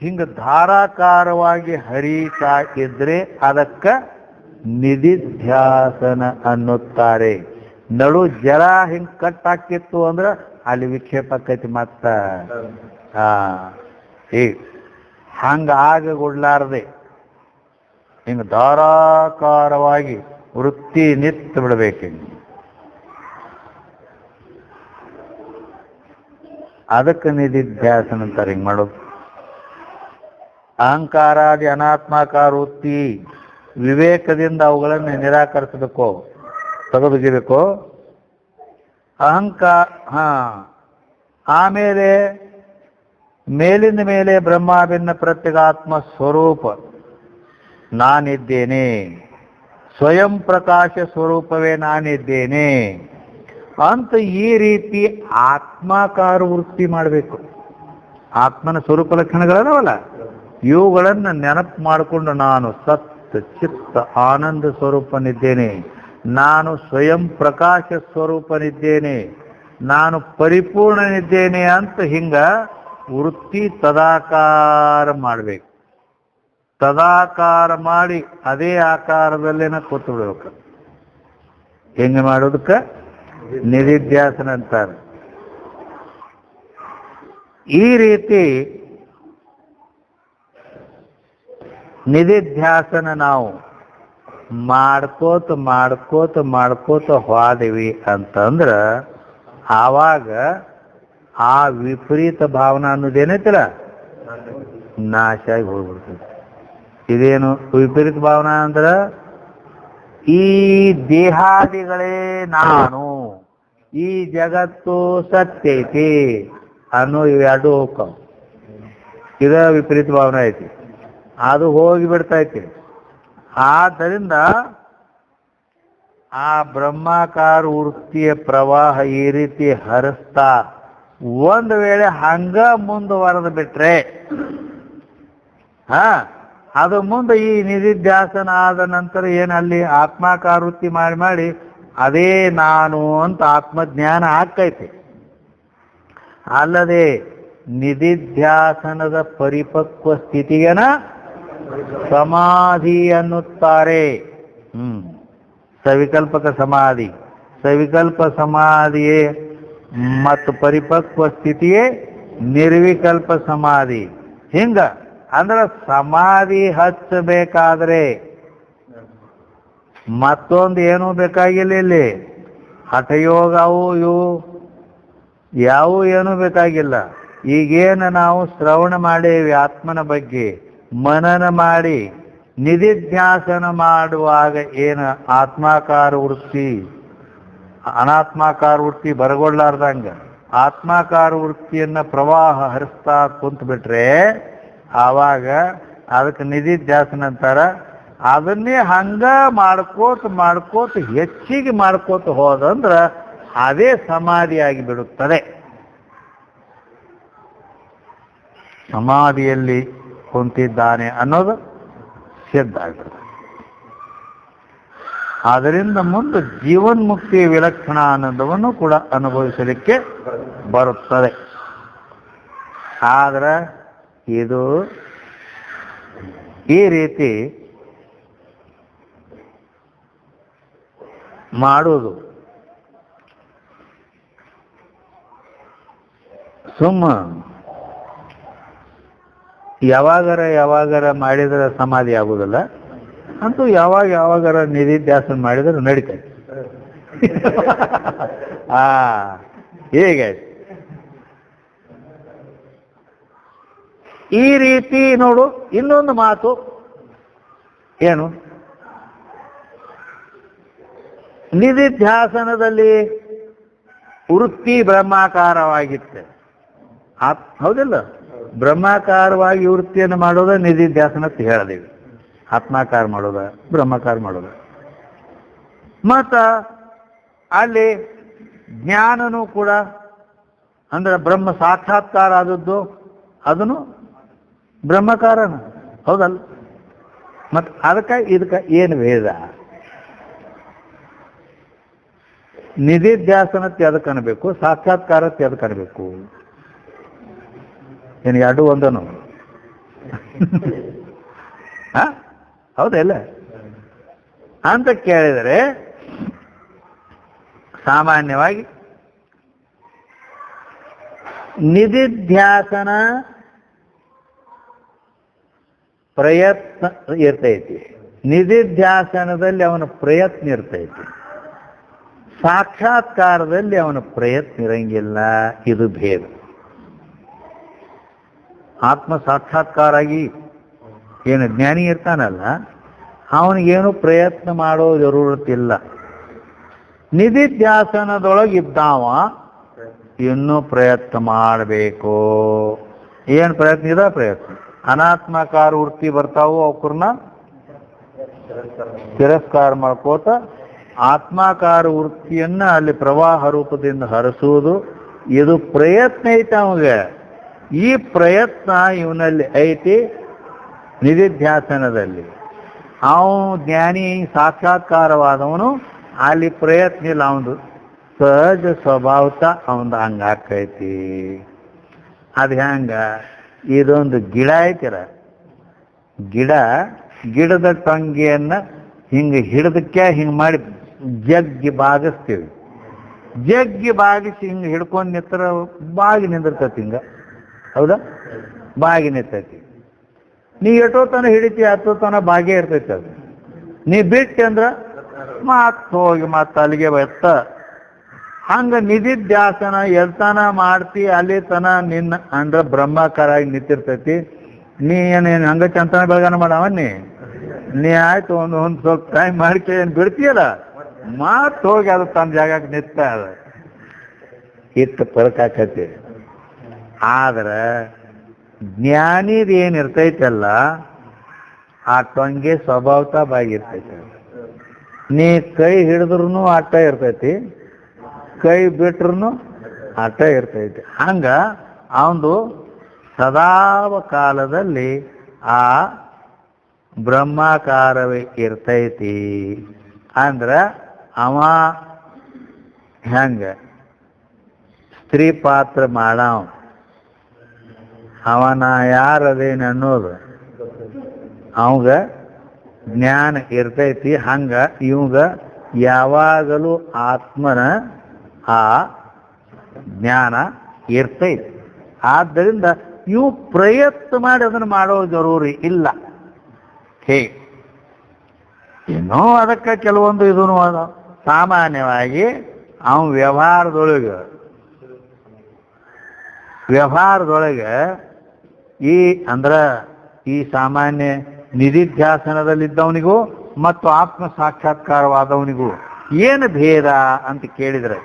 ಹಿಂಗ ಧಾರಾಕಾರವಾಗಿ ಹರಿತಾ ಇದ್ರೆ ಅದಕ್ಕ ನಿಧಿಧ್ಯಾಸನ ಅನ್ನುತ್ತಾರೆ. ನಡು ಜರ ಹಿಂಗ್ ಕಟ್ ಹಾಕಿತ್ತು ಅಂದ್ರೆ ಅಲ್ಲಿ ವಿಕ್ಷೇಪ ಆಕೈತಿ. ಮತ್ತ ಹಂಗ ಆಗಗೊಡ್ಲಾರ್ದೆ ಹಿಂಗ ಧಾರಾಕಾರವಾಗಿ ವೃತ್ತಿ ನಿಂತು ಬಿಡ್ಬೇಕು. ಅದಕ್ಕೆ ನಿಧಿಧ್ಯಾಸನ ಅಂತಾರೆ. ಹಿಂಗ್ ಮಾಡೋದು ಅಹಂಕಾರಾದಿ ಅನಾತ್ಮಾಕಾರ ವೃತ್ತಿ ವಿವೇಕದಿಂದ ಅವುಗಳನ್ನು ನಿರಾಕರಿಸಬೇಕು, ತೆಗೆದುಗಿಬೇಕು. ಆಮೇಲೆ ಮೇಲಿಂದ ಮೇಲೆ ಬ್ರಹ್ಮಾಭಿನ್ನ ಪ್ರತ್ಯೇಗಾತ್ಮ ಸ್ವರೂಪ ನಾನಿದ್ದೇನೆ, ಸ್ವಯಂ ಪ್ರಕಾಶ ಸ್ವರೂಪವೇ ನಾನಿದ್ದೇನೆ ಅಂತ ಈ ರೀತಿ ಆತ್ಮಾಕಾರ ವೃತ್ತಿ ಮಾಡಬೇಕು. ಆತ್ಮನ ಸ್ವರೂಪ ಲಕ್ಷಣಗಳದವಲ್ಲ, ಇವುಗಳನ್ನು ನೆನಪು ಮಾಡಿಕೊಂಡು ನಾನು ಸತ್ ಚಿತ್ತ ಆನಂದ ಸ್ವರೂಪನಿದ್ದೇನೆ, ನಾನು ಸ್ವಯಂ ಪ್ರಕಾಶ ಸ್ವರೂಪನಿದ್ದೇನೆ, ನಾನು ಪರಿಪೂರ್ಣನಿದ್ದೇನೆ ಅಂತ ಹಿಂಗ ವೃತ್ತಿ ತದಾಕಾರ ಮಾಡಬೇಕು. ತದಾಕಾರ ಮಾಡಿ ಅದೇ ಆಕಾರದಲ್ಲೇನ ಕೂತು ಬಿಡ್ಬೇಕು. ಹೆಂಗೆ ಮಾಡೋದಕ್ಕೆ ನಿಧಿಧ್ಯಾಸನ ಅಂತಾರೆ. ಈ ರೀತಿ ನಿಧಿಧ್ಯಾಸನ ನಾವು ಮಾಡ್ಕೋತ ಮಾಡ್ಕೋತ ಮಾಡ್ಕೋತ ಹೋದಿವಿ ಅಂತಂದ್ರ ಆವಾಗ ಆ ವಿಪರೀತ ಭಾವನಾ ಅನ್ನೋದೇನೈತಲ್ಲ ನಾಶ ಆಗಿ ಹೋಗ್ಬಿಡ್ತದೆ. ಇದೇನು ವಿಪರೀತ ಭಾವನಾ ಅಂದ್ರ ಈ ದೇಹಾದಿಗಳೇ ನಾನು, ಈ ಜಗತ್ತು ಸತ್ಯ ಐತಿ ಅನ್ನೋ ಇವೆರಡು ಹೋಗ್ತಾವ. ಇದ ವಿಪರೀತ ಭಾವನೆ ಐತಿ, ಅದು ಹೋಗಿ ಬಿಡ್ತಾ ಐತಿ. ಆದ್ದರಿಂದ ಆ ಬ್ರಹ್ಮಾಕಾರ ವೃತ್ತಿಯ ಪ್ರವಾಹ ಈ ರೀತಿ ಹರಿಸ್ತಾ ಒಂದು ವೇಳೆ ಹಂಗ ಮುಂದುವರೆದು ಬಿಟ್ರೆ ಅದು ಮುಂದೆ ಈ ನಿಧಿಧ್ಯಾಸನ ಆದ ನಂತರ ಏನಲ್ಲಿ ಆತ್ಮಾಕಾರ ವೃತ್ತಿ ಮಾಡಿ ಮಾಡಿ ಅದೇ ನಾನು ಅಂತ ಆತ್ಮಜ್ಞಾನ ಆಕ್ಕೈತಿ. ಅಲ್ಲದೆ ನಿಧಿಧ್ಯಾಸನದ ಪರಿಪಕ್ವ ಸ್ಥಿತಿಯನ ಸಮಾಧಿ ಅನ್ನುತ್ತಾರೆ. ಸವಿಕಲ್ಪಕ ಸಮಾಧಿ, ಸವಿಕಲ್ಪ ಸಮಾಧಿಯೇ ಮತ್ತು ಪರಿಪಕ್ವ ಸ್ಥಿತಿಯೇ ನಿರ್ವಿಕಲ್ಪ ಸಮಾಧಿ. ಹಿಂಗ ಅಂದ್ರೆ ಸಮಾಧಿ ಹಚ್ಚಬೇಕಾದ್ರೆ ಮತ್ತೊಂದು ಏನೂ ಬೇಕಾಗಿಲ್ಲ. ಇಲ್ಲಿ ಹಠಯೋಗವು ಇವು ಯಾವೂ ಏನೂ ಬೇಕಾಗಿಲ್ಲ. ಈಗೇನು ನಾವು ಶ್ರವಣ ಮಾಡೇವಿ ಆತ್ಮನ ಬಗ್ಗೆ, ಮನನ ಮಾಡಿ ನಿಧಿಧ್ಯಾಸನ ಮಾಡುವಾಗ ಏನು ಆತ್ಮಾಕಾರ ವೃತ್ತಿ ಅನಾತ್ಮಾಕಾರ ವೃತ್ತಿ ಬರಗೊಳ್ಳಾರ್ದಂಗ ಆತ್ಮಾಕಾರ ವೃತ್ತಿಯನ್ನ ಪ್ರವಾಹ ಹರಿಸ್ತಾ ಕುಂತು ಬಿಟ್ರೆ ಆವಾಗ ಅದಕ್ಕೆ ನಿಧಿಧ್ಯಾಸನ ಅಂತಾರ. ಅದನ್ನೇ ಹಂಗ ಮಾಡ್ಕೋತ ಮಾಡ್ಕೋತ ಹೆಚ್ಚಿಗೆ ಮಾಡ್ಕೋತ ಹೋದಂದ್ರ ಅದೇ ಸಮಾಧಿಯಾಗಿ ಬಿಡುತ್ತದೆ. ಸಮಾಧಿಯಲ್ಲಿ ಕುಂತಿದ್ದಾನೆ ಅನ್ನೋದು ಸಿದ್ಧ ಆಗ್ತದೆ. ಆದ್ದರಿಂದ ಮುಂದೆ ಜೀವನ್ಮುಕ್ತಿಯ ವಿಲಕ್ಷಣ ಆನಂದವನ್ನು ಕೂಡ ಅನುಭವಿಸಲಿಕ್ಕೆ ಬರುತ್ತದೆ. ಆದ್ರೆ ಇದು ಈ ರೀತಿ ಮಾಡುವುದು ಸುಮ್ಮ ಯಾವಾಗರ ಮಾಡಿದ್ರೆ ಸಮಾಧಿ ಆಗುದಿಲ್ಲ, ಅಂತೂ ಯಾವಾಗರ ನಿಧಿಧ್ಯಾಸನ ಮಾಡಿದ್ರೆ ನಡೀತೈತೆ. ಹೀಗೆ ಈ ರೀತಿ ನೋಡು. ಇನ್ನೊಂದು ಮಾತು ಏನು, ನಿಧಿಧ್ಯಾಸನದಲ್ಲಿ ವೃತ್ತಿ ಬ್ರಹ್ಮಾಕಾರವಾಗಿತ್ತೆ. ಹೌದಿಲ್ಲ? ಬ್ರಹ್ಮಾಕಾರವಾಗಿ ವೃತ್ತಿಯನ್ನು ಮಾಡೋದ ನಿಧಿಧ್ಯಾಸನ ಅಂತ ಹೇಳಿದೀವಿ. ಆತ್ಮಾಕಾರ ಮಾಡೋದ, ಬ್ರಹ್ಮಾಕಾರ ಮಾಡೋದ. ಮತ್ತ ಅಲ್ಲಿ ಜ್ಞಾನನೂ ಕೂಡ ಅಂದ್ರೆ ಬ್ರಹ್ಮ ಸಾಕ್ಷಾತ್ಕಾರ ಆದದ್ದು, ಅದನ್ನು ಬ್ರಹ್ಮಕಾರನ. ಹೌದಲ್ಲ? ಮತ್ತು ಅದಕ್ಕೆ ಇದಕ್ಕೆ ಏನು ಭೇದ? ನಿಧಿಧ್ಯಾಸನಕ್ಕೆ ಅದಕ್ಕೆ ಅನ್ಬೇಕು, ಸಾಕ್ಷಾತ್ಕಾರಕ್ಕೆ ಅದಕ್ಕೆ ಅನ್ಬೇಕು. ಏನು ಎರಡು ಒಂದನು? ಹೌದಲ್ಲ ಅಂತ ಕೇಳಿದರೆ, ಸಾಮಾನ್ಯವಾಗಿ ನಿಧಿಧ್ಯಾಸನ ಪ್ರಯತ್ನ ಇರ್ತೈತಿ. ನಿಧಿಧ್ಯಾಸನದಲ್ಲಿ ಅವನ ಪ್ರಯತ್ನ ಇರ್ತೈತಿ, ಸಾಕ್ಷಾತ್ಕಾರದಲ್ಲಿ ಅವನ ಪ್ರಯತ್ನ ಇರಂಗಿಲ್ಲ. ಇದು ಭೇದ. ಆತ್ಮ ಸಾಕ್ಷಾತ್ಕಾರ ಆಗಿ ಏನು ಜ್ಞಾನಿ ಇರ್ತಾನಲ್ಲ, ಅವನಿಗೇನು ಪ್ರಯತ್ನ ಮಾಡೋ ಜರೂರತ್ತಿಲ್ಲ. ನಿಧಿಧ್ಯಾಸನದೊಳಗಿದ್ದಾವ ಇನ್ನೂ ಪ್ರಯತ್ನ ಮಾಡಬೇಕು. ಏನು ಪ್ರಯತ್ನ ಇದೆ? ಪ್ರಯತ್ನ. ಅನಾತ್ಮಕಾರ ವೃತ್ತಿ ಬರ್ತಾವು, ಅವಕರನ್ನ ತಿರಸ್ಕಾರ ಮಾಡ್ಕೋತ ಆತ್ಮಾಕಾರ ವೃತ್ತಿಯನ್ನ ಅಲ್ಲಿ ಪ್ರವಾಹ ರೂಪದಿಂದ ಹರಿಸುವುದು. ಇದು ಪ್ರಯತ್ನ ಐತೆ ಅವಾಗ. ಈ ಪ್ರಯತ್ನ ಇವನಲ್ಲಿ ಐತಿ ನಿಧಿಧ್ಯಾಸನದಲ್ಲಿ. ಅವನು ಜ್ಞಾನಿ ಸಾಕ್ಷಾತ್ಕಾರವಾದವನು, ಅಲ್ಲಿ ಪ್ರಯತ್ನ ಇಲ್ಲ. ಅವನು ಸಹಜ ಸ್ವಭಾವತ ಅವನು ಹಂಗಾಕೈತಿ. ಅದು ಹೆಂಗ? ಇದೊಂದು ಗಿಡ ಐತಿರ, ಗಿಡದ ಟೊಂಗಿಯನ್ನ ಹಿಂಗೆ ಹಿಡಿದಕ್ಕೆ ಹಿಂಗೆ ಮಾಡಿ ಜಗ್ಗಿ ಬಾಗಿಸ್ತೀವಿ. ಜಗ್ಗಿ ಬಾಗಿಸಿ ಹಿಂಗೆ ಹಿಡ್ಕೊಂಡು ನಿಂತರ ಬಾಗಿ ನಿಂದಿರ್ತೈತಿ. ಹಿಂಗ ಹೌದಾ? ಬಾಗಿ ನಿಂತೈತಿ. ನೀ ಎಷ್ಟೋತನ ಹಿಡಿತಿ ಹತ್ತೋತನ ಬಾಗೇ ಇರ್ತೈತಿ. ಅದು ನೀ ಬಿಟ್ಟು ಅಂದ್ರೆ ಮತ್ತ ಹೋಗಿ ಮತ್ತ ಅಲ್ಲಿಗೆ ಬತ್ತ. ಹಂಗ ನಿಧಿಧ್ಯಾಸನ ಎಲ್ತನ ಮಾಡ್ತಿ ಅಲ್ಲಿ ತನ ನಿನ್ನ ಅಂದ್ರೆ ಬ್ರಹ್ಮಾಕಾರಾಗಿ ನಿಂತಿರ್ತೈತಿ. ನೀ ಏನೇನು ಹಂಗ ಚಂತನ ಬೆಳಗಾನ ಮಾಡವನ್ನಿ ನೀ ಆಯ್ತು ಒಂದು ಸ್ವಲ್ಪ ಟೈಮ್ ಮಾಡ್ಕೆ ಏನು ಬಿಡ್ತೀಯಲ್ಲ, ಮತ್ತ ಹೋಗಿ ಅದು ತನ್ನ ಜಾಗಕ್ಕೆ ನಿಂತ. ಅದ ಇತ್ತು ಫರಕ್ ಆಕತಿ. ಆದ್ರೆ ಜ್ಞಾನಿದ ಏನಿರ್ತೈತಲ್ಲ, ಆ ಟೊಂಗೆ ಸ್ವಭಾವತ ಬಾಗಿರ್ತೈತಿ. ನೀ ಕೈ ಹಿಡಿದ್ರೂ ಆಟ ಇರ್ತೈತಿ, ಕೈ ಬಿಟ್ರು ಆಟ ಇರ್ತೈತಿ. ಹಂಗ ಅವನು ಸದಾವ ಕಾಲದಲ್ಲಿ ಆ ಬ್ರಹ್ಮಾಕಾರವೇ ಇರ್ತೈತಿ. ಅಂದ್ರೆ ಅವ ಹೆಂಗ ಸ್ತ್ರೀ ಪಾತ್ರ ಮಾಡವ, ಅವನ ಯಾರದೇನು ಅನ್ನೋದು ಅವಂಗ ಜ್ಞಾನ ಇರ್ತೈತಿ. ಹಂಗ ಇವಂಗ ಯಾವಾಗಲೂ ಆತ್ಮನ ಆ ಜ್ಞಾನ ಇರ್ತೈತಿ. ಆದ್ದರಿಂದ ಇವು ಪ್ರಯತ್ನ ಮಾಡಿ ಅದನ್ನು ಮಾಡೋ ಜರೂರಿ ಇಲ್ಲ. ಹೇಗೆ ಏನೋ ಅದಕ್ಕೆ ಕೆಲವೊಂದು ಇದೂ ಅದ. ಸಾಮಾನ್ಯವಾಗಿ ಅವನು ವ್ಯವಹಾರದೊಳಗೆ ಈ ಸಾಮಾನ್ಯ ನಿಧಿಧ್ಯಾಸನದಲ್ಲಿದ್ದವನಿಗೂ ಮತ್ತು ಆತ್ಮ ಸಾಕ್ಷಾತ್ಕಾರವಾದವನಿಗೂ ಏನು ಭೇದ ಅಂತ ಕೇಳಿದ್ರೆ,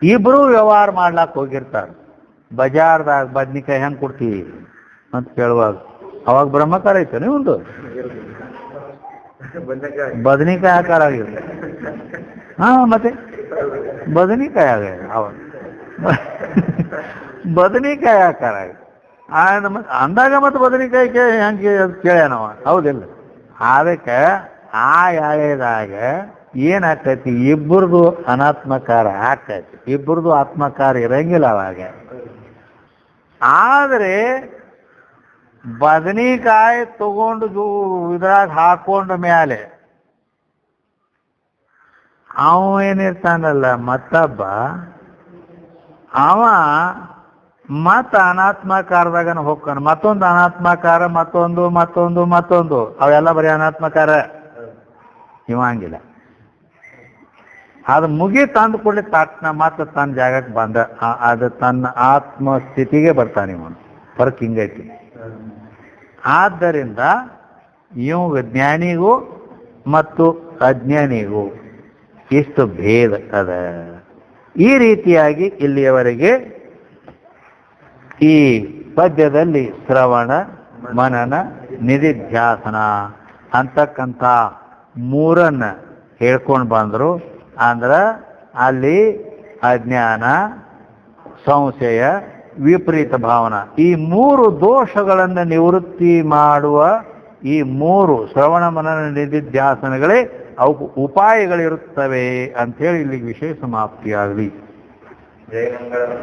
ಇಬ್ರು ವ್ಯವಹಾರ ಮಾಡ್ಲಾಕ್ ಹೋಗಿರ್ತಾರೆ. ಬಜಾರ್ದಾಗ ಬದ್ನಿಕಾಯಿ ಹೆಂಗೆ ಕೊಡ್ತೀವಿ ಅಂತ ಕೇಳುವಾಗ ಅವಾಗ ಬ್ರಹ್ಮಕಾರ ಐತೆ ಒಂದು ಬದನಿಕಾಯಿ ಆಕಾರ ಆಗಿರುತ್ತೆ. ಮತ್ತೆ ಬದನಿಕಾಯಿ ಆಗ ಅವಾಗ ಬದನಿಕಾಯಿ ಆಕಾರ ಅಂದಾಗ ಮತ್ತೆ ಬದನಿಕಾಯಿ ಹೆಂಗೆ ಕೇಳ್ಯಾನವ. ಹೌದಿಲ್ಲ? ಅದಕ್ಕೆ ಆ ಯಾಳೆದಾಗ ಏನಾಗ್ತೈತಿ, ಇಬ್ಬರದು ಅನಾತ್ಮಕಾರ ಆಗ್ತೈತಿ, ಇಬ್ಬರದು ಆತ್ಮಕಾರ ಇರಂಗಿಲ್ಲ ಅವಾಗ. ಆದರೆ ಬದನಿಕಾಯಿ ತಗೊಂಡು ಇದ್ರಾಗ ಹಾಕೊಂಡ ಮೇಲೆ ಅವ ಏನಿರ್ತಾನಲ್ಲ ಮತ್ತೊಬ್ಬ, ಅವ ಮತ್ತ ಅನಾತ್ಮಕಾರದಾಗನ ಹೋಗ್ತಾನ, ಮತ್ತೊಂದು ಅನಾತ್ಮಕಾರ, ಮತ್ತೊಂದು ಮತ್ತೊಂದು ಮತ್ತೊಂದು, ಅವೆಲ್ಲ ಬರೀ ಅನಾತ್ಮಕಾರ. ಇವ ಹಂಗಿಲ್ಲ. ಅದು ಮುಗಿ ತಂದು ಕೂಡಲೇ ತಕ್ಷಣ ಮತ್ತೆ ತನ್ನ ಜಾಗಕ್ಕೆ ಬಂದ, ಅದು ತನ್ನ ಆತ್ಮಸ್ಥಿತಿಗೆ ಬರ್ತಾನೆ ಇವನು. ಫರ್ಕ್ ಹಿಂಗೈತಿ. ಆದ್ದರಿಂದ ಇವು ಜ್ಞಾನಿಗೂ ಮತ್ತು ಅಜ್ಞಾನಿಗೂ ಇಷ್ಟು ಭೇದ ಅದ. ಈ ರೀತಿಯಾಗಿ ಇಲ್ಲಿಯವರೆಗೆ ಈ ಪದ್ಯದಲ್ಲಿ ಶ್ರವಣ, ಮನನ, ನಿಧಿಧ್ಯಾಸನ ಅಂತಕ್ಕಂಥ ಮೂರನ್ನ ಹೇಳ್ಕೊಂಡು ಬಂದರು. ಅಂದ್ರೆ ಅಲ್ಲಿ ಅಜ್ಞಾನ, ಸಂಶಯ, ವಿಪರೀತ ಭಾವನ, ಈ ಮೂರು ದೋಷಗಳನ್ನು ನಿವೃತ್ತಿ ಮಾಡುವ ಈ ಮೂರು ಶ್ರವಣ, ಮನನ, ನಿಧಿಧ್ಯಾಸನಗಳೇ ಅವು ಉಪಾಯಗಳಿರುತ್ತವೆ ಅಂಥೇಳಿ ಇಲ್ಲಿಗೆ ವಿಷಯ ಸಮಾಪ್ತಿಯಾಗಲಿ. ಜಯ ಮಂಗಳ.